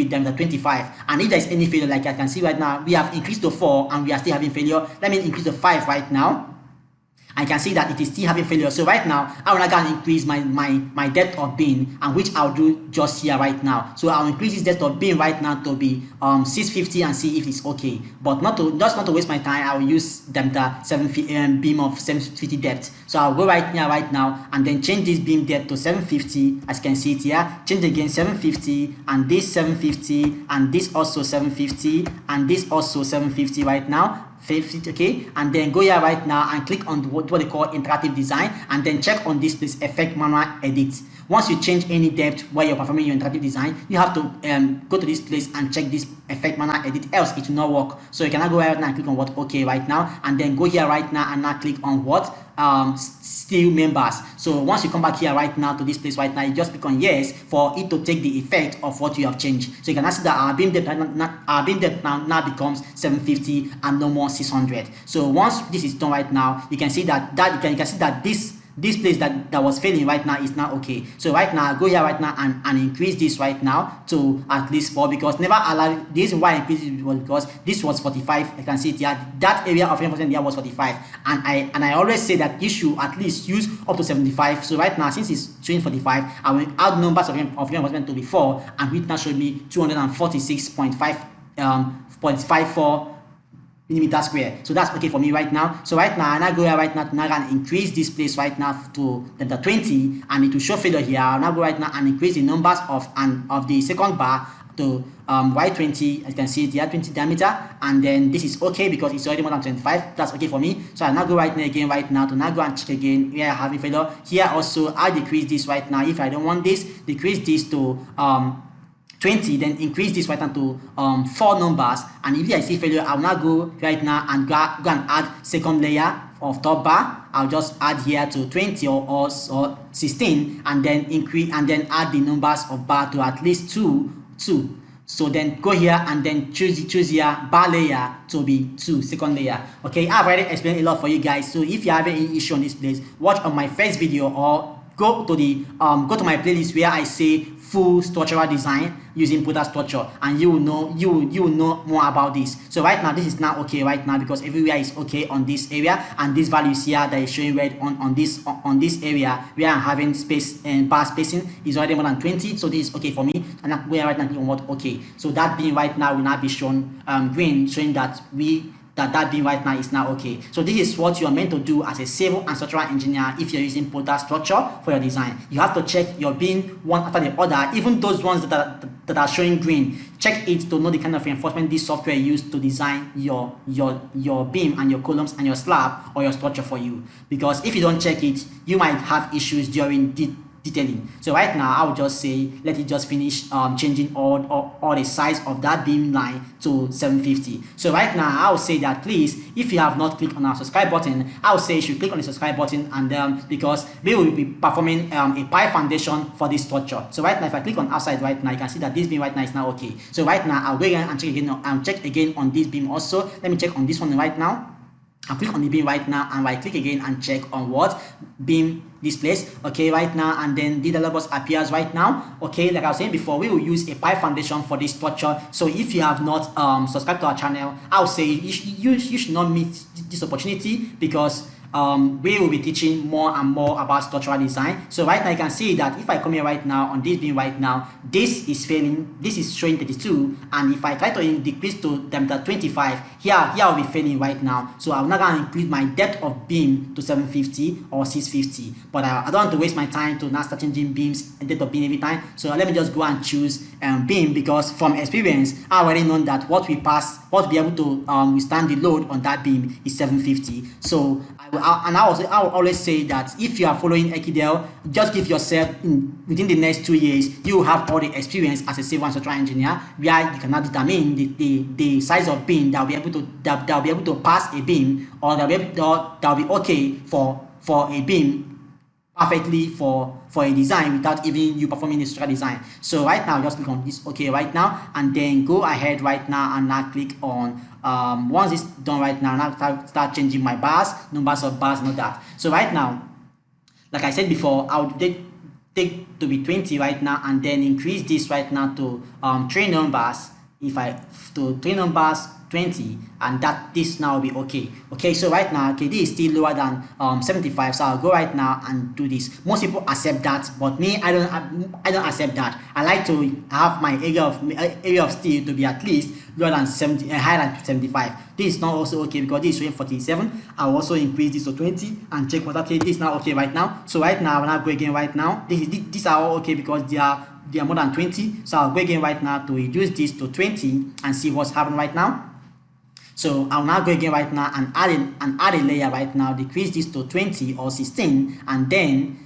diameter 25. And if there is any failure, like I can see right now, we have increased to 4 and we are still having failure. Let me increase to 5 right now. I can see that it is still having failure. So right now, I will now increase my depth of beam, and which I'll do just here right now. So I'll increase this depth of beam right now to be 650 and see if it's okay. But not to waste my time, I will use diameter 750 beam of 750 depth. So I'll go right here right now and then change this beam depth to 750, as you can see it here. Change again 750 and this 750 and this also 750 and this also 750 right now. 50, okay, and then go here right now and click on what they call interactive design, and then check on this place, effect manual edit. Once you change any depth while you're performing your interactive design, you have to go to this place and check this effect manual edit, else it will not work. So you cannot go right now and click on what okay right now, and then go here right now and now click on what still members. So once you come back here right now to this place right now, you just click on yes for it to take the effect of what you have changed. So you can see that our beam depth now becomes 750 and no more 600. So once this is done right now, you can see that you can see that this place that was failing right now is now okay. So right now, go here right now and increase this right now to at least 4, because never allow. The reason why I increased it was because this was 45. I can see it here. That area of reinforcement here was 45, and I always say that you should at least use up to 75. So right now, since it's showing 45, I will add numbers of reinforcement to be 4, and it now showed me 246.54 millimeter square. So that's okay for me right now. So right now, I go here right now to now and increase this place right now to the 20, and it will show failure here. I'll now go right now and increase the numbers of the second bar to Y20. As you can see it here, 20 diameter, and then this is okay because it's already more than 25. That's okay for me. So I now go right now again right now to now go and check again where I have a failure. Here also I decrease this right now. If I don't want this, decrease this to 20, then increase this right now to 4 numbers, and if I see failure, I'll now go right now and go and add second layer of top bar. I'll just add here to 20 or 16, and then increase and then add the numbers of bar to at least 2. So then go here and then choose here bar layer to be 2, second layer. Okay, I've already explained a lot for you guys. So if you have any issue on this place, watch on my first video or go to my playlist where I say full structural design using Protastructure, and you will know more about this. So right now, this is not okay right now because everywhere is okay on this area, and this values here that is showing red on this area where I'm having space and bar spacing is already more than 20. So this is okay for me, and we are right now on what okay. So that being right now will not be shown green, showing that that beam right now is now okay. So this is what you are meant to do as a civil and structural engineer if you're using Protastructure for your design. You have to check your beam one after the other, even those ones that are showing green. Check it to know the kind of reinforcement this software used to design your beam and your columns and your slab or your structure for you. Because if you don't check it, you might have issues during detailing. So right now, I would just say let it just finish changing all the size of that beam line to 750. So right now, I would say that please, if you have not clicked on our subscribe button, I would say you should click on the subscribe button, and because we will be performing a pipe foundation for this structure. So right now, if I click on outside right now, you can see that this beam right now is now okay. So right now, I'll go again and check again on this beam also. Let me check on this one right now. I'll click on the beam right now, and I click again and check on what beam displays. Okay, right now, and then the dialog box appears right now. Okay, like I was saying before, we will use a pipe foundation for this structure. So if you have not subscribed to our channel, I would say you should not miss this opportunity, because we will be teaching more and more about structural design. So right now you can see that if I come here right now on this beam right now, this is failing, this is showing 32, and if I try to decrease to diameter 25, here I'll be failing right now. So I'm not going to increase my depth of beam to 750 or 650, but I don't want to waste my time to now start changing beams and depth of beam every time. So let me just go and choose beam, because from experience I already know that what we be able to withstand the load on that beam is 750. So I will always say that if you are following Ekidel, just give yourself within the next 2 years, you will have all the experience as a civil and structural engineer, where you can now determine the size of beam that will be able to pass a beam, or that will be okay for a beam perfectly for a design without even you performing the structural design. So right now, just click on this okay right now, and then go ahead right now and now click on once it's done right now, start changing my bars, numbers of bars and all that. So right now, like I said before, I would take to be 20 right now, and then increase this right now to 3 numbers. If I to 3 numbers 20, and that this now will be okay. Okay, so right now, okay, this is still lower than 75, so I'll go right now and do this. Most people accept that, but me, I don't accept that. I like to have my area of steel to be at least lower than 70, higher than 75. This is not also okay, because this is showing 47. I'll also increase this to 20 and check what okay. This is now okay right now. So right now, when I go again right now, these are all okay because they are more than 20. So I'll go again right now to reduce this to 20 and see what's happening right now. So I'll now go again right now and add a layer right now, decrease this to 20 or 16, and then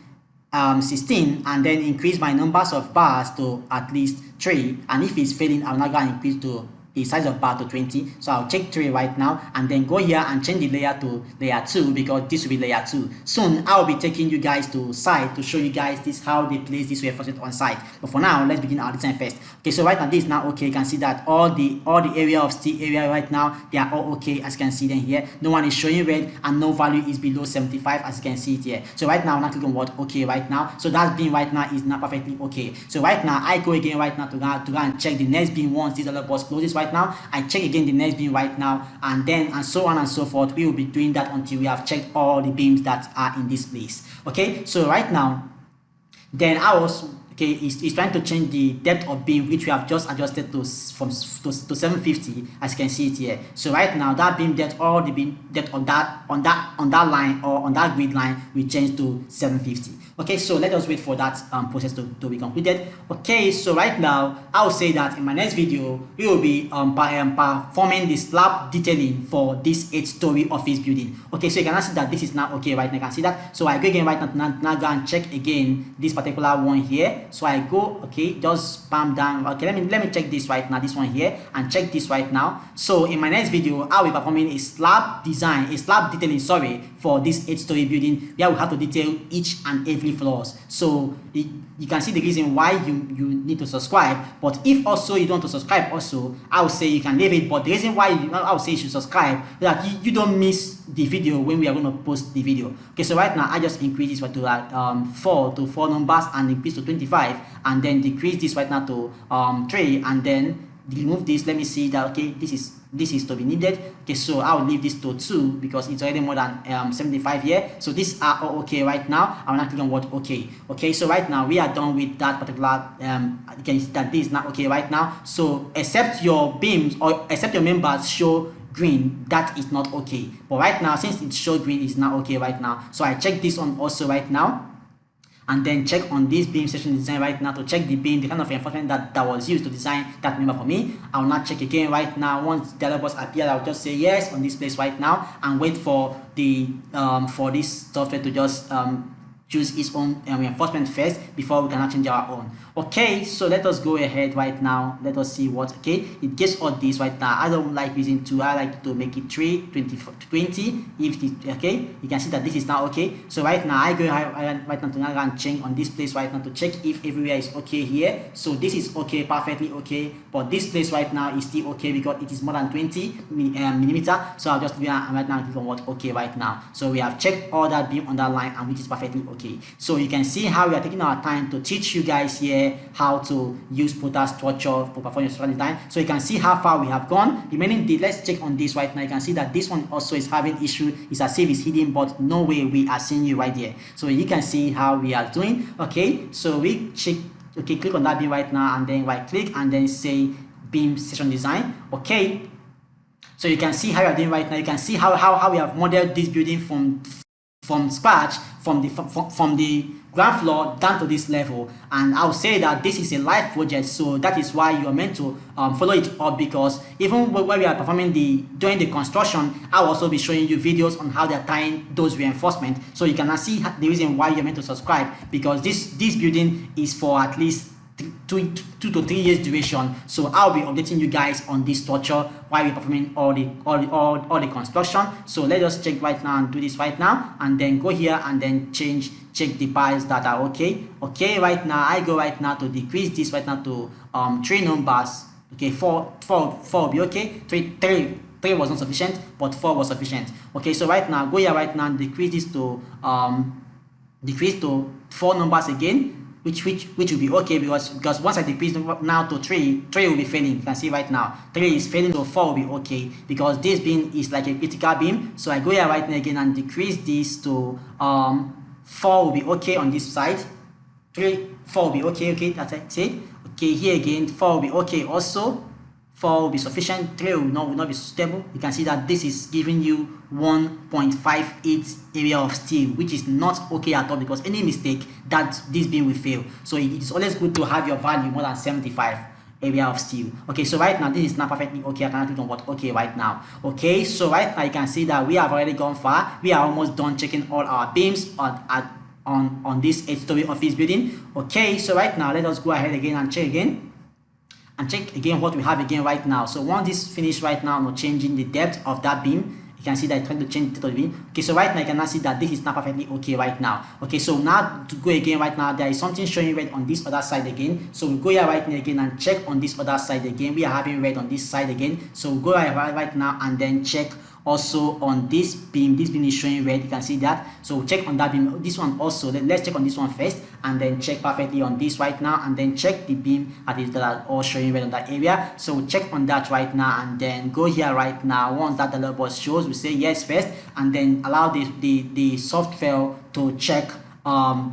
16, and then increase my numbers of bars to at least 3. And if it's failing, I'm not going to increase to the size of bar to 20. So I'll check 3 right now, and then go here and change the layer to layer 2, because this will be layer 2. Soon I'll be taking you guys to site to show you guys this how they place this reinforcement on site. But for now, let's begin our design first. Okay, so right now this is now okay. You can see that all the area of steel area right now, they are all okay, as you can see them here. No one is showing red, and no value is below 75, as you can see it here. So right now I'm not clicking on what okay right now. So that beam right now is not perfectly okay. So right now I go again right now to go and check the next beam once this other box closes right now. I check again the next beam right now, and so on and so forth. We will be doing that until we have checked all the beams that are in this place. Okay, so right now, then I was okay, is trying to change the depth of beam, which we have just adjusted to 750, as you can see it here. So right now that beam depth, all the beam depth on that line or on that grid line, we change to 750. Okay, so let us wait for that process to be completed. Okay, so right now I will say that in my next video we will be performing the slab detailing for this 8-story office building. Okay, so you can see that this is now okay right now. You can see that. So I go again right now go and check again this particular one here. So I go, okay, just spam down. Okay, let me check this right now, this one here, and check this right now. So in my next video I will be performing a slab detailing, sorry, for this 8-story building, where we have to detail each and every floors. So you can see the reason why you need to subscribe. But if also you don't want to subscribe, also I would say you can leave it. But the reason why I would say you should subscribe is that you don't miss the video when we are going to post the video. Okay, so right now I just increase this to like 4 numbers, and increase to 25, and then decrease this right now to 3, and then remove this. Let me see that okay, this is to be needed. Okay, so I will leave this to 2 because it's already more than 75 here. So these are all okay right now. I'm not clicking on what okay. Okay, so right now we are done with that particular you can see that this is not okay right now. So except your beams or except your members show green, that is not okay. But right now, since it shows green, it's not okay right now. So I check this on also right now, and then check on this beam section design right now to check the beam, the kind of reinforcement that was used to design that member for me. I will not check again right now. Once the other box appears, I'll just say yes on this place right now, and wait for the for this software to just choose its own reinforcement first before we can change our own. Okay, so let us go ahead right now. Let us see what okay it gets all this right now. I don't like using 2. I like to make it 3, 20. If it okay, you can see that this is now okay. So right now I go right now to now and change on this place right now to check if everywhere is okay here. So this is okay, perfectly okay, but this place right now is still okay because it is more than 20 millimeter. So I'll just right now click on what okay right now. So we have checked all that beam on that line, and which is perfectly okay. So you can see how we are taking our time to teach you guys here how to use Protastructure for performing structural design. So you can see how far we have gone. Remaining, let's check on this right now. You can see that this one also is having issue. It's as if it's hidden, but no way we are seeing you right there. So you can see how we are doing. Okay, so we check. Okay, click on that beam right now, and then right click, and then say beam section design. Okay. So you can see how we are doing right now. You can see how we have modeled this building from scratch, from the ground floor down to this level. And I'll say that this is a live project, so that is why you are meant to follow it up, because even when we are performing during the construction, I'll also be showing you videos on how they're tying those reinforcements, so you can see the reason why you're meant to subscribe, because this building is for at least 2 to 3 years duration. So I'll be updating you guys on this structure while we're performing all the construction. So let us check right now and do this right now, and then go here and then check the piles that are okay. Right now I go right now to decrease this right now to 3 numbers. Okay, 4 will be okay. 3 was not sufficient, but 4 was sufficient. Okay, so right now go here right now and decrease this to 4 numbers again, which will be okay, because once I decrease now to 3 will be failing. You can see right now 3 is failing, so 4 will be okay, because this beam is like a critical beam. So I go here right now again and decrease this to 4 will be okay on this side. 4 will be okay, that's it. Okay, here again 4 will be okay also. 4 will be sufficient. 3 will not be suitable. You can see that this is giving you 1.58 area of steel, which is not okay at all, because any mistake that this beam will fail. So it is always good to have your value more than 75 area of steel. Okay, so right now this is not perfectly okay. I cannot click on what okay right now. Okay, so right now you can see that we have already gone far. We are almost done checking all our beams on this 8-story office building. Okay, so right now let us go ahead again and check again what we have again right now. So once this finished right now, I'm changing the depth of that beam. You can see that it's trying to change the depth of the beam. Okay, so right now you can now see that this is not perfectly okay right now. Okay, so now to go again right now, there is something showing red on this other side again. So we go here right now again and check on this other side again. We are having red on this side again. So we go right now and then check also on this beam. This beam is showing red, you can see that. So check on that beam, this one also. Let's check on this one first, and then check perfectly on this right now, and then check the beam that are all showing red on that area. So check on that right now, and then go here right now. Once that alert box shows, we say yes first, and then allow the software to check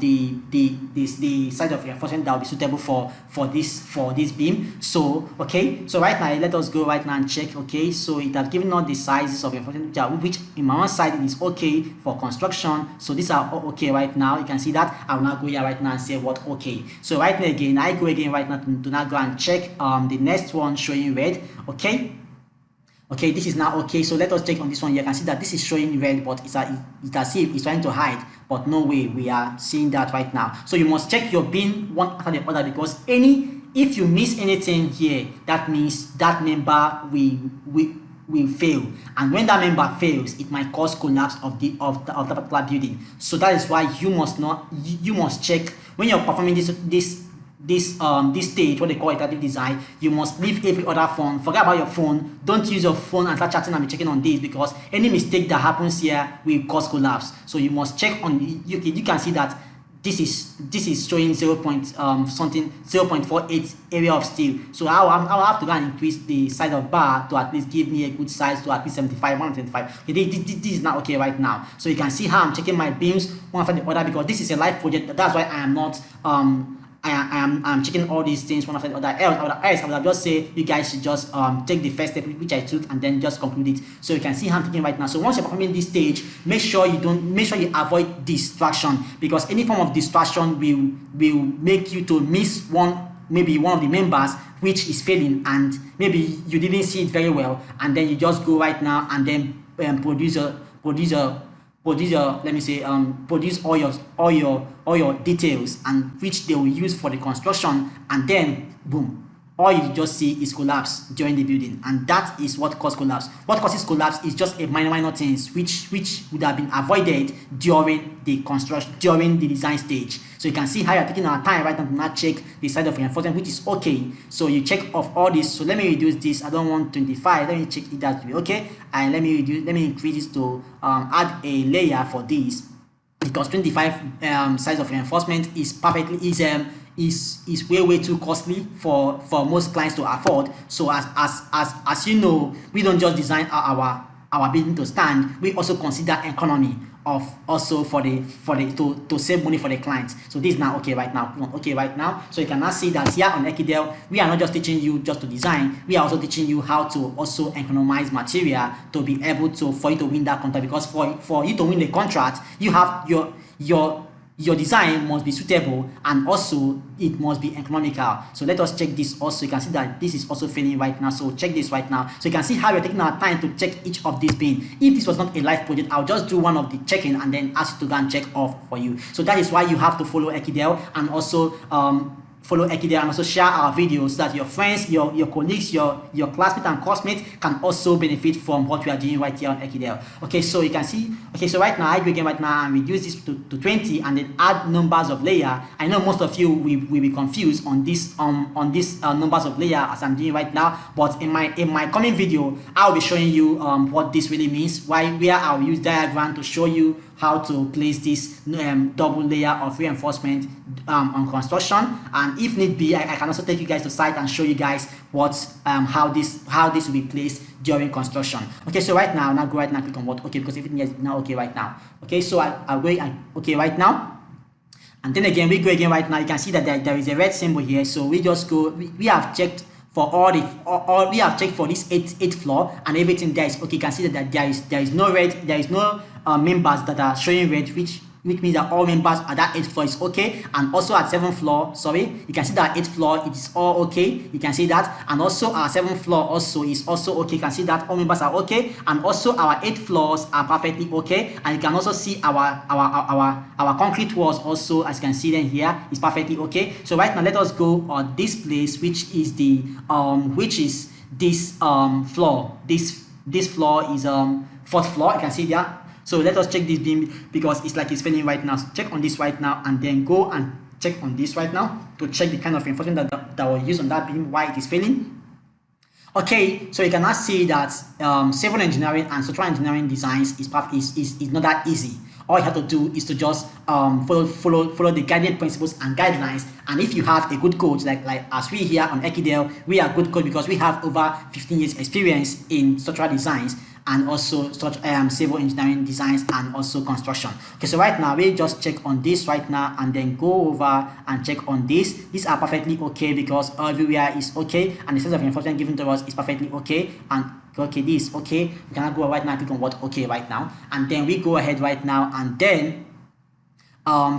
the side of reinforcement that will be suitable for this beam. So okay, so right now let us go right now and check. Okay, so it has given us the sizes of reinforcement which in my own side is okay for construction. So these are all okay right now. You can see that. I will now go here right now and say what okay. So right now again, I go again right now to now go and check the next one showing red. Okay, this is now okay. So let us check on this one. You can see that this is showing red, but it's as if it's trying to hide, but no way, we are seeing that right now. So you must check your beam one after the other, because if you miss anything here, that means that member will fail, and when that member fails, it might cause collapse of the particular building. So that is why you must check when you're performing this stage, what they call iterative design. You must leave every other phone. Forget about your phone. Don't use your phone and start chatting and be checking on this, because any mistake that happens here will cause collapse. So you must check on. You can see that this is showing 0.48 area of steel. So I'll have to go and increase the size of bar to at least give me a good size to at least 75, 175. Okay, this is not okay right now. So you can see how I'm checking my beams one after the other, because this is a live project. That's why I am not I'm checking all these things one after the other. Else I would have just say you guys should just take the first step which I took, and then just conclude it. So you can see how I'm taking right now. So once you're performing this stage, make sure you avoid distraction, because any form of distraction will make you to miss maybe one of the members which is failing, and maybe you didn't see it very well, and then you just go right now and then produce all your details, and which they will use for the construction, and then boom, all you just see is collapse during the building, and that is what causes collapse. What causes collapse is just a minor things which would have been avoided during the construction, during the design stage. So you can see how you're taking our time right now to not check the side of reinforcement, which is okay. So you check off all this. So let me reduce this. I don't want 25. Let me check it that way. Okay, and let me increase this to add a layer for this, because 25 size of reinforcement is is way too costly for most clients to afford. So as you know, we don't just design our building to stand, we also consider economy. of also for the to save money for the clients. So this is now okay right now. Okay right now. So you can now see that here on Ekidel, we are not just teaching you just to design, we are also teaching you how to also economize material to be able to for you to win that contract, because for you to win the contract, you have your design must be suitable and also it must be economical. So let us check this also. You can see that this is also failing right now. So check this right now. So you can see how we're taking our time to check each of these beans. If this was not a live project, I'll just do one of the checking and then ask you to go and check off for you. So that is why you have to follow Ekidel and also follow Ekidel and also share our videos so that your friends, your colleagues, your classmates and classmates can also benefit from what we are doing right here on Ekidel. Okay, so you can see, okay, so right now I go again right now and reduce this to 20 and then add numbers of layer. I know most of you will be confused on this numbers of layer as I'm doing right now, but in my coming video I'll be showing you what this really means, where I'll use diagram to show you how to place this double layer of reinforcement on construction, and if need be I can also take you guys to site and show you guys what how this will be placed during construction. Okay, so right now go right now, click on what okay, because everything is now okay right now. Okay, so I'll go okay right now, and then again we go again right now. You can see that there is a red symbol here, so we just go, we have checked for all we have checked for this 8th floor and everything there is okay. You can see that there is no red, there is no members that are showing red, which means that all members at that 8th floor is okay, and also at 7th floor, sorry, you can see that 8th floor it is all okay. You can see that, and also our 7th floor also is also okay. You can see that all members are okay, and also our 8 floors are perfectly okay, and you can also see our concrete walls also, as you can see them here, is perfectly okay. So right now let us go on this place, which is the this floor. This floor is 4th floor. You can see there. So let us check this beam because it's like it's failing right now. So check on this right now and then go and check on this right now to check the kind of reinforcement that was used on that beam, why it is failing. Okay, so you can now see that civil engineering and structural engineering designs is not that easy. All you have to do is to just follow the guiding principles and guidelines. And if you have a good coach, like as we here on Ekidel, we are good coach because we have over 15 years experience in structural designs and also civil engineering designs and also construction. Okay, so right now we just check on this right now and then go over and check on this. These are perfectly okay because everywhere is okay and the sense of reinforcement given to us is perfectly okay. And okay, this okay, we cannot go right now, click on what okay right now, and then we go ahead right now and then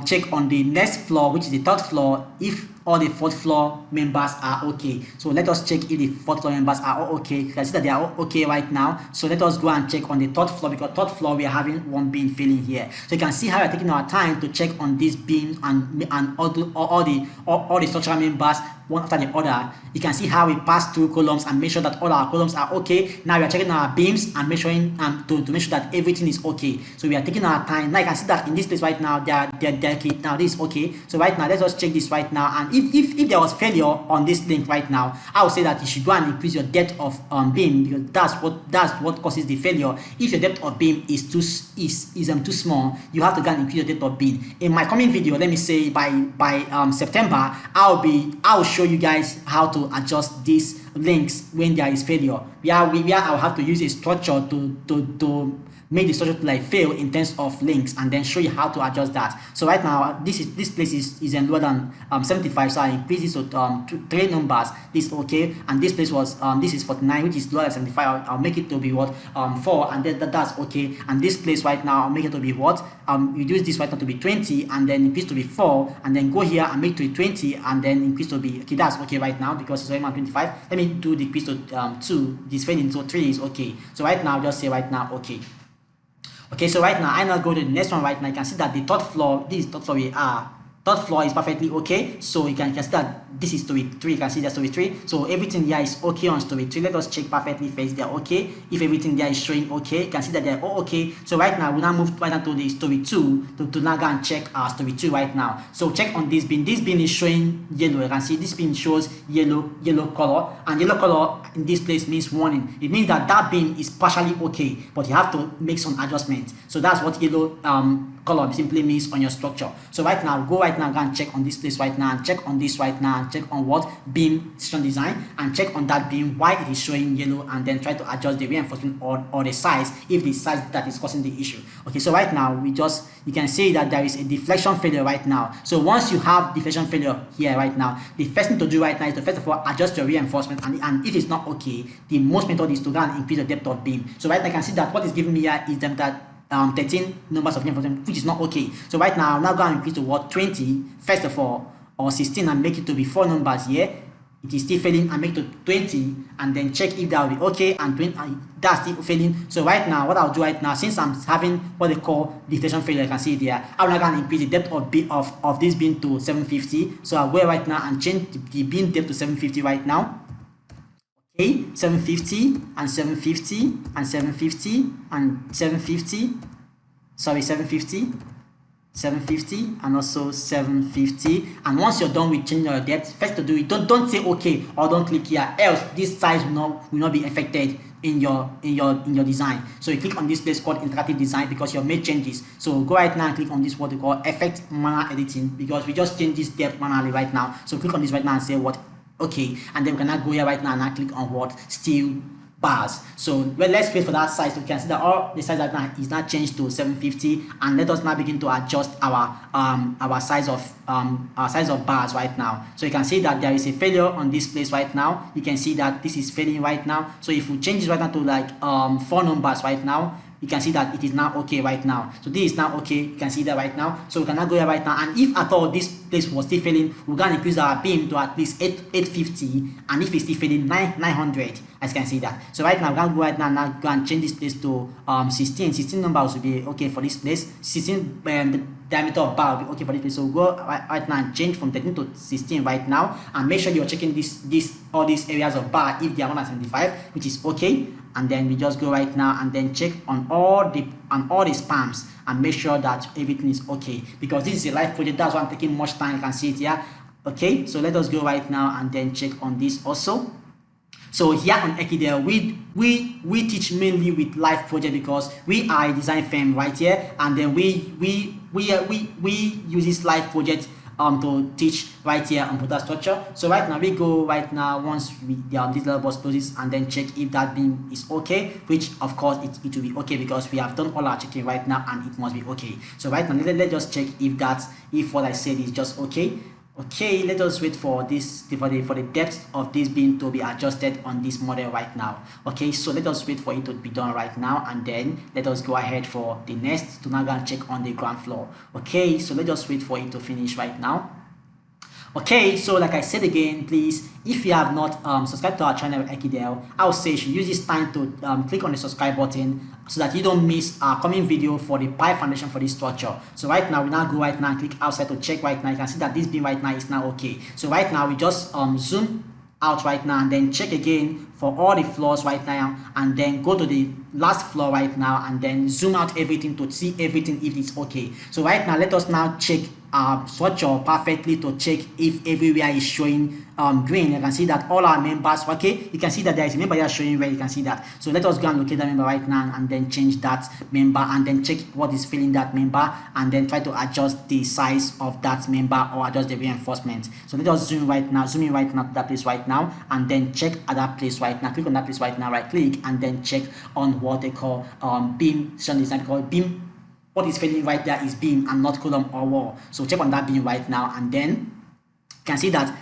check on the next floor, which is the 3rd floor, if all the 4th floor members are okay. So let us check if the 4th floor members are all okay. You can see that they are all okay right now. So let us go and check on the 3rd floor, because 3rd floor we are having one beam failing here. So you can see how we are taking our time to check on these beams and all the structural members one after the other. You can see how we pass through columns and make sure that all our columns are okay. Now we are checking our beams and measuring to make sure that everything is okay. So we are taking our time. Now you can see that in this place right now they're okay. Now this is okay. So right now let's just check this right now, and if there was failure on this link right now, I would say that you should go and increase your depth of beam, because that's what causes the failure. If your depth of beam is too small, you have to go and increase your depth of beam. In my coming video, let me say by September, I'll show you guys how to adjust these links when there is failure. I'll have to use a structure to make the structure to like fail in terms of links, and then show you how to adjust that. So right now this place is lower than 75, so I increase this to 3 numbers. This okay, and this place was this is 49, which is lower than 75. I'll make it to be what 4, and then that's okay. And this place right now I'll make it to be what reduce this right now to be 20, and then increase to be 4, and then go here and make it to be 20, and then increase to be okay. That's okay right now because it's already 25. Let me do the increase to 2. This fading to 3 is okay. So right now just say right now okay. Okay, so right now I now go to the next one right now. You can see that the 3rd floor, this is 3rd floor we are. 3rd floor is perfectly okay. So you can see that this is Storey 3. You can see that Storey 3. So everything here is okay on Storey 3. Let us check perfectly first. They are okay. If everything there is showing okay, you can see that they are all okay. So right now we now move right now to the Storey 2 to now go and check our Storey 2 right now. So check on this bin. This bin is showing yellow. You can see this bin shows yellow color, and yellow color in this place means warning. It means that that bin is partially okay, but you have to make some adjustments. So that's what yellow color simply means on your structure. So right now go right right now, go and check on this place right now, and check on this right now, and check on what beam section design, and check on that beam why it is showing yellow, and then try to adjust the reinforcement or the size if the size that is causing the issue. Okay, so right now you can see that there is a deflection failure right now. So once you have deflection failure here right now, the first thing to do right now is to first of all adjust your reinforcement, and if it's not okay, the most method is to go and increase the depth of beam. So right now I can see that what is giving me here is that 13 numbers of reinforcement, which is not okay. So right now I'm now going to increase to what 20 first of all, or 16, and make it to be 4 numbers here. It is still failing, and make it to 20, and then check if that will be okay, and 20, that's still failing. So right now what I'll do right now, since I'm having what they call deflection failure, you can see it there, I'm now going to increase the depth of this beam to 750. So I'll go right now and change the beam depth to 750 right now. Okay, 750 and 750 and 750 and 750, sorry, 750, 750 and also 750. And once you're done with changing your depth, first to do it, don't say okay or don't click here, else this size will not be affected in your design. So you click on this place called interactive design because you have made changes. So go right now and click on this what they call effect manual editing, because we just changed this depth manually right now. So click on this right now and say what okay, and then we can now go here right now and now click on what steel bars. So well, let's wait for that size. So we can see that all the size right now is now changed to 750, and let us now begin to adjust our size of bars right now. So you can see that there is a failure on this place right now. You can see that this is failing right now. So if we change this right now to like 4 numbers right now, you can see that it is now okay right now. So this is now okay, you can see that right now. So we can now go here right now, and if at all this place was still failing, we're going to increase our beam to at least 850, and if it's still failing, 900, as you can see that. So right now we're going to go right now and now go and change this place to 16 numbers will be okay for this place. 16 the diameter of bar will be okay for this place. So go right now and change from 13 to 16 right now, and make sure you're checking all these areas of bar if they are 175, which is okay. And then we just go right now and then check on all the spams and make sure that everything is okay, because this is a live project. That's why I'm taking much time. You can see it here. Okay, so let us go right now and then check on this also. So here on Ekidel, we teach mainly with live project because we are a design firm right here, and then we use this live project to teach right here on Protastructure. So right now we go right now, once this level box closes, and then check if that beam is okay, which of course it will be okay because we have done all our checking right now and it must be okay. So right now let's just check if what I said is just okay. Okay, let us wait for the depth of this beam to be adjusted on this model right now. Okay, so let us wait for it to be done right now, and then let us go ahead for the next to now go and check on the ground floor. Okay, so let us wait for it to finish right now. Okay, so like I said again, please, if you have not subscribed to our channel Ekidel, I would say you should use this time to click on the subscribe button so that you don't miss our coming video for the pipe foundation for this structure. So right now we now go right now and click outside to check right now. You can see that this beam right now is now okay. So right now we just zoom out right now and then check again for all the floors right now, and then go to the last floor right now and then zoom out everything to see everything if it's okay. So right now let us now check structure perfectly to check if everywhere is showing green. You can see that all our members okay. You can see that there is a member here showing red. You can see that. So let us go and locate that member right now and then change that member, and then check what is filling that member, and then try to adjust the size of that member or adjust the reinforcement. So let us zoom in right now to that place right now, and then check at that place right now. Click on that place right now, right click, and then check on what they call beam section design. Called beam. What is failing right there is beam and not column or wall. So check on that beam right now, and then you can see that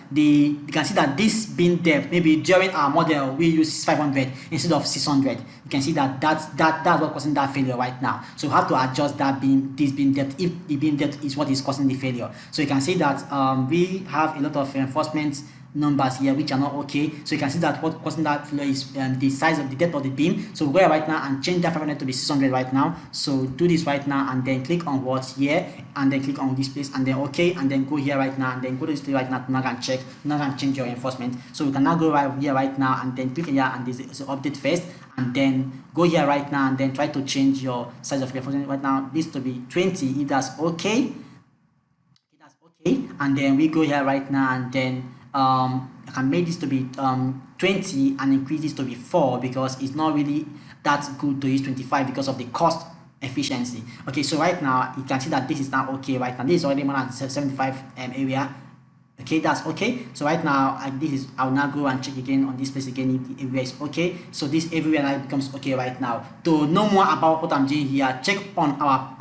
this beam depth, maybe during our model we use 500 instead of 600. You can see that's what causing that failure right now. So you have to adjust this beam depth if the beam depth is what is causing the failure. So you can see that we have a lot of reinforcements numbers here which are not okay. So you can see that what causing that failure is the size of the depth of the beam. So we'll go right now and change that 500 to be 600 right now. So do this right now and then click on what's here, and then click on this place, and then okay, and then go here right now and then go to this place right now to now and check, now and change your reinforcement. So we can now go right here right now and then click here, and this is update first, and then go here right now and then try to change your size of reinforcement right now, this to be 20 if that's okay. That's okay, and then we go here right now and then I can make this to be 20 and increase this to be 4 because it's not really that good to use 25 because of the cost efficiency. Okay, so right now you can see that this is now okay. Right now this is already more than 75 area. Okay, that's okay. So right now I'll now go and check again on this place again if the area is okay. So this everywhere now becomes okay right now. To know more about what I'm doing here, check on our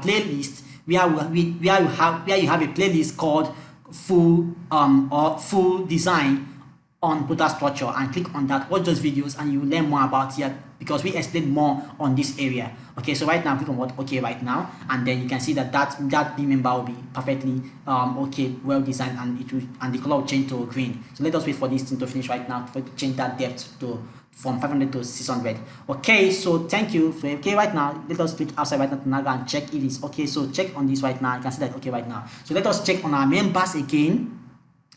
playlist where you have a playlist called full design on Protastructure, and click on that, watch those videos, and you will learn more about it because we explain more on this area. Okay, so right now click on what okay right now, and then you can see that beam member will be perfectly okay, well designed, and the color will change to green. So let us wait for this thing to finish right now to change that depth to from 500 to 600. Okay, so thank you. So okay, right now let us click outside right now to now go and check if it's okay. So check on this right now, you can see that okay right now. So let us check on our members again.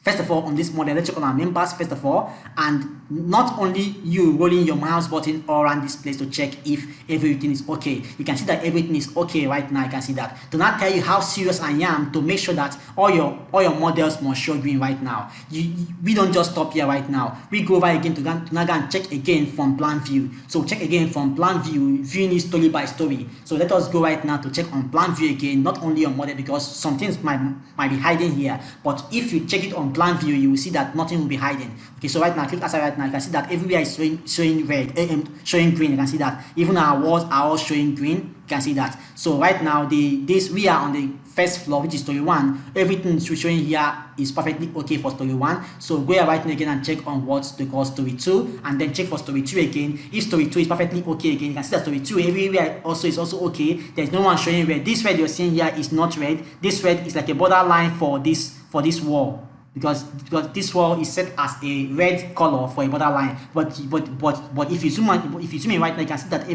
First of all, on this model, let's check on our members first of all, and not only you rolling your mouse button around this place to check if everything is okay. You can see that everything is okay right now. You can see that. To not tell you how serious I am, to make sure that all your models must show green right now. We don't just stop here right now. We go over again to now go and check again from plan view. So check again from plan view, viewing it story by story. So let us go right now to check on plan view again, not only on model, because some things might be hiding here. But if you check it on plan view, you will see that nothing will be hiding. Okay, so right now click outside right now, you can see that everywhere is showing red, showing green. You can see that even our walls are all showing green. You can see that. So right now we are on the first floor, which is story 1. Everything showing here is perfectly okay for story 1. So go right now again and check on what they call story 2, and then check for story 2 again. If story 2 is perfectly okay again, you can see that story 2 everywhere also is also okay. There's no one showing red. This red you're seeing here is not red. This red is like a borderline for this wall. Because this wall is set as a red color for a borderline, but if you zoom in right now, you can see that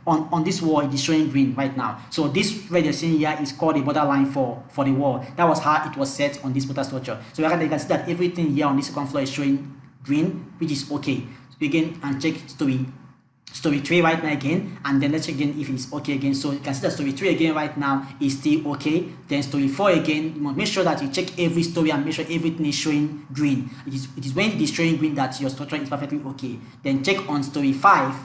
on this wall it is showing green right now. So this red you're seeing here is called a borderline for the wall. That was how it was set on this Protastructure. So right now you can see that everything here on this second floor is showing green, which is okay. So again and check story 3 right now again, and then let's check again if it's okay again. So you can see that story 3 again right now is still okay. Then story 4 again, you must make sure that you check every story and make sure everything is showing green. It is when it is showing green that your structure is perfectly okay. Then check on story 5.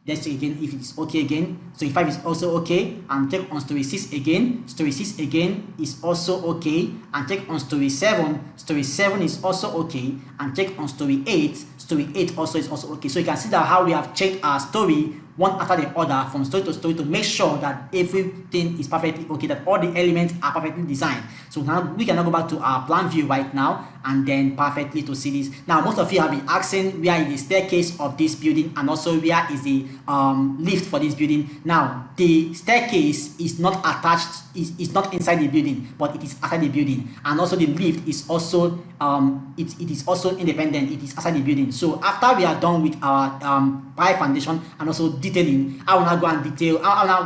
Let's check again if it's okay again. Story 5 is also okay, and check on story 6 again. Story 6 again is also okay, and check on story 7. Story 7 is also okay, and check on story 8. Story 8 also is also okay. So you can see that how we have checked our story one after the other from story to story to make sure that everything is perfectly okay, that all the elements are perfectly designed. So now we can now go back to our plan view right now and then perfectly to see this. Now most of you have been asking where is the staircase of this building, and also where is the lift for this building. Now the staircase is not attached, is not inside the building, but it is outside the building, and also the lift is also it is also independent, it is outside the building. So after we are done with our pipe foundation and also detailing, I will now go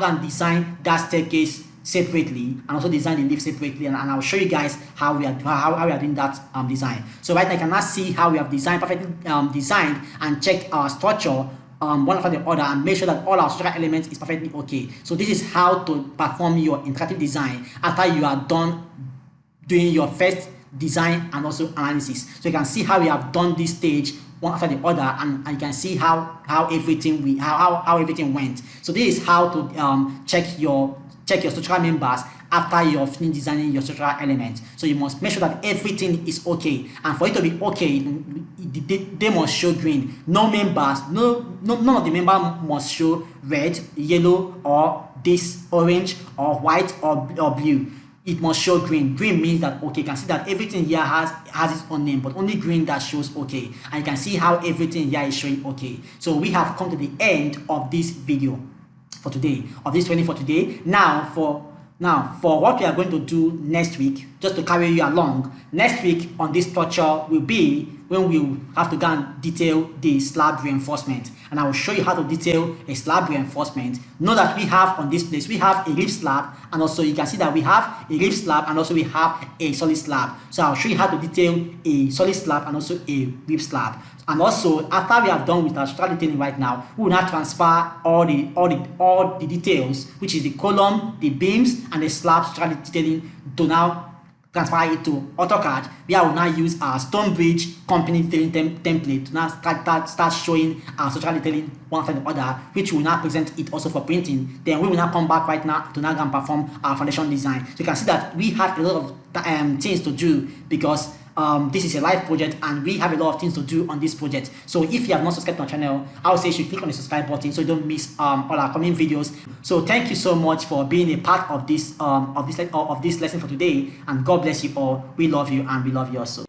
and design that staircase separately, and also design the lift separately, and I'll show you guys how we are doing that design. So right now you can now see how we have perfectly designed and checked our structure one after the other, and make sure that all our structural elements is perfectly okay. So this is how to perform your interactive design after you are done doing your first design and also analysis. So you can see how we have done this stage one after the other, and you can see how everything went. So this is how to check your structural members after you're finished designing your structural elements. So you must make sure that everything is okay, and for it to be okay, they must show green. None of the members must show red, yellow, or this orange or white or blue. It must show green. Green means that okay, you can see that everything here has its own name, but only green that shows okay, and you can see how everything here is showing okay. So we have come to the end of this video for today, of this training for today. Now for what we are going to do next week, just to carry you along, next week on this structure will be when we have to go and detail the slab reinforcement, and I will show you how to detail a slab reinforcement. Know that we have on this place, we have a lip slab, and also you can see that we have a lip slab and also we have a solid slab. So I'll show you how to detail a solid slab and also a lip slab. And also after we are done with our structural detailing right now, we will now transfer all the details, which is the column, the beams, and the slab structural detailing, to now transfer it to AutoCAD, where I will now use our Stonebridge company detailing template to now start showing our structural detailing one after the other, which will now present it also for printing. Then we will now come back right now to now go and perform our foundation design. So you can see that we have a lot of things to do, because this is a live project and we have a lot of things to do on this project. So if you have not subscribed to our channel, I would say you should click on the subscribe button so you don't miss all our coming videos. So thank you so much for being a part of this lesson for today, and God bless you all. We love you and we love you also.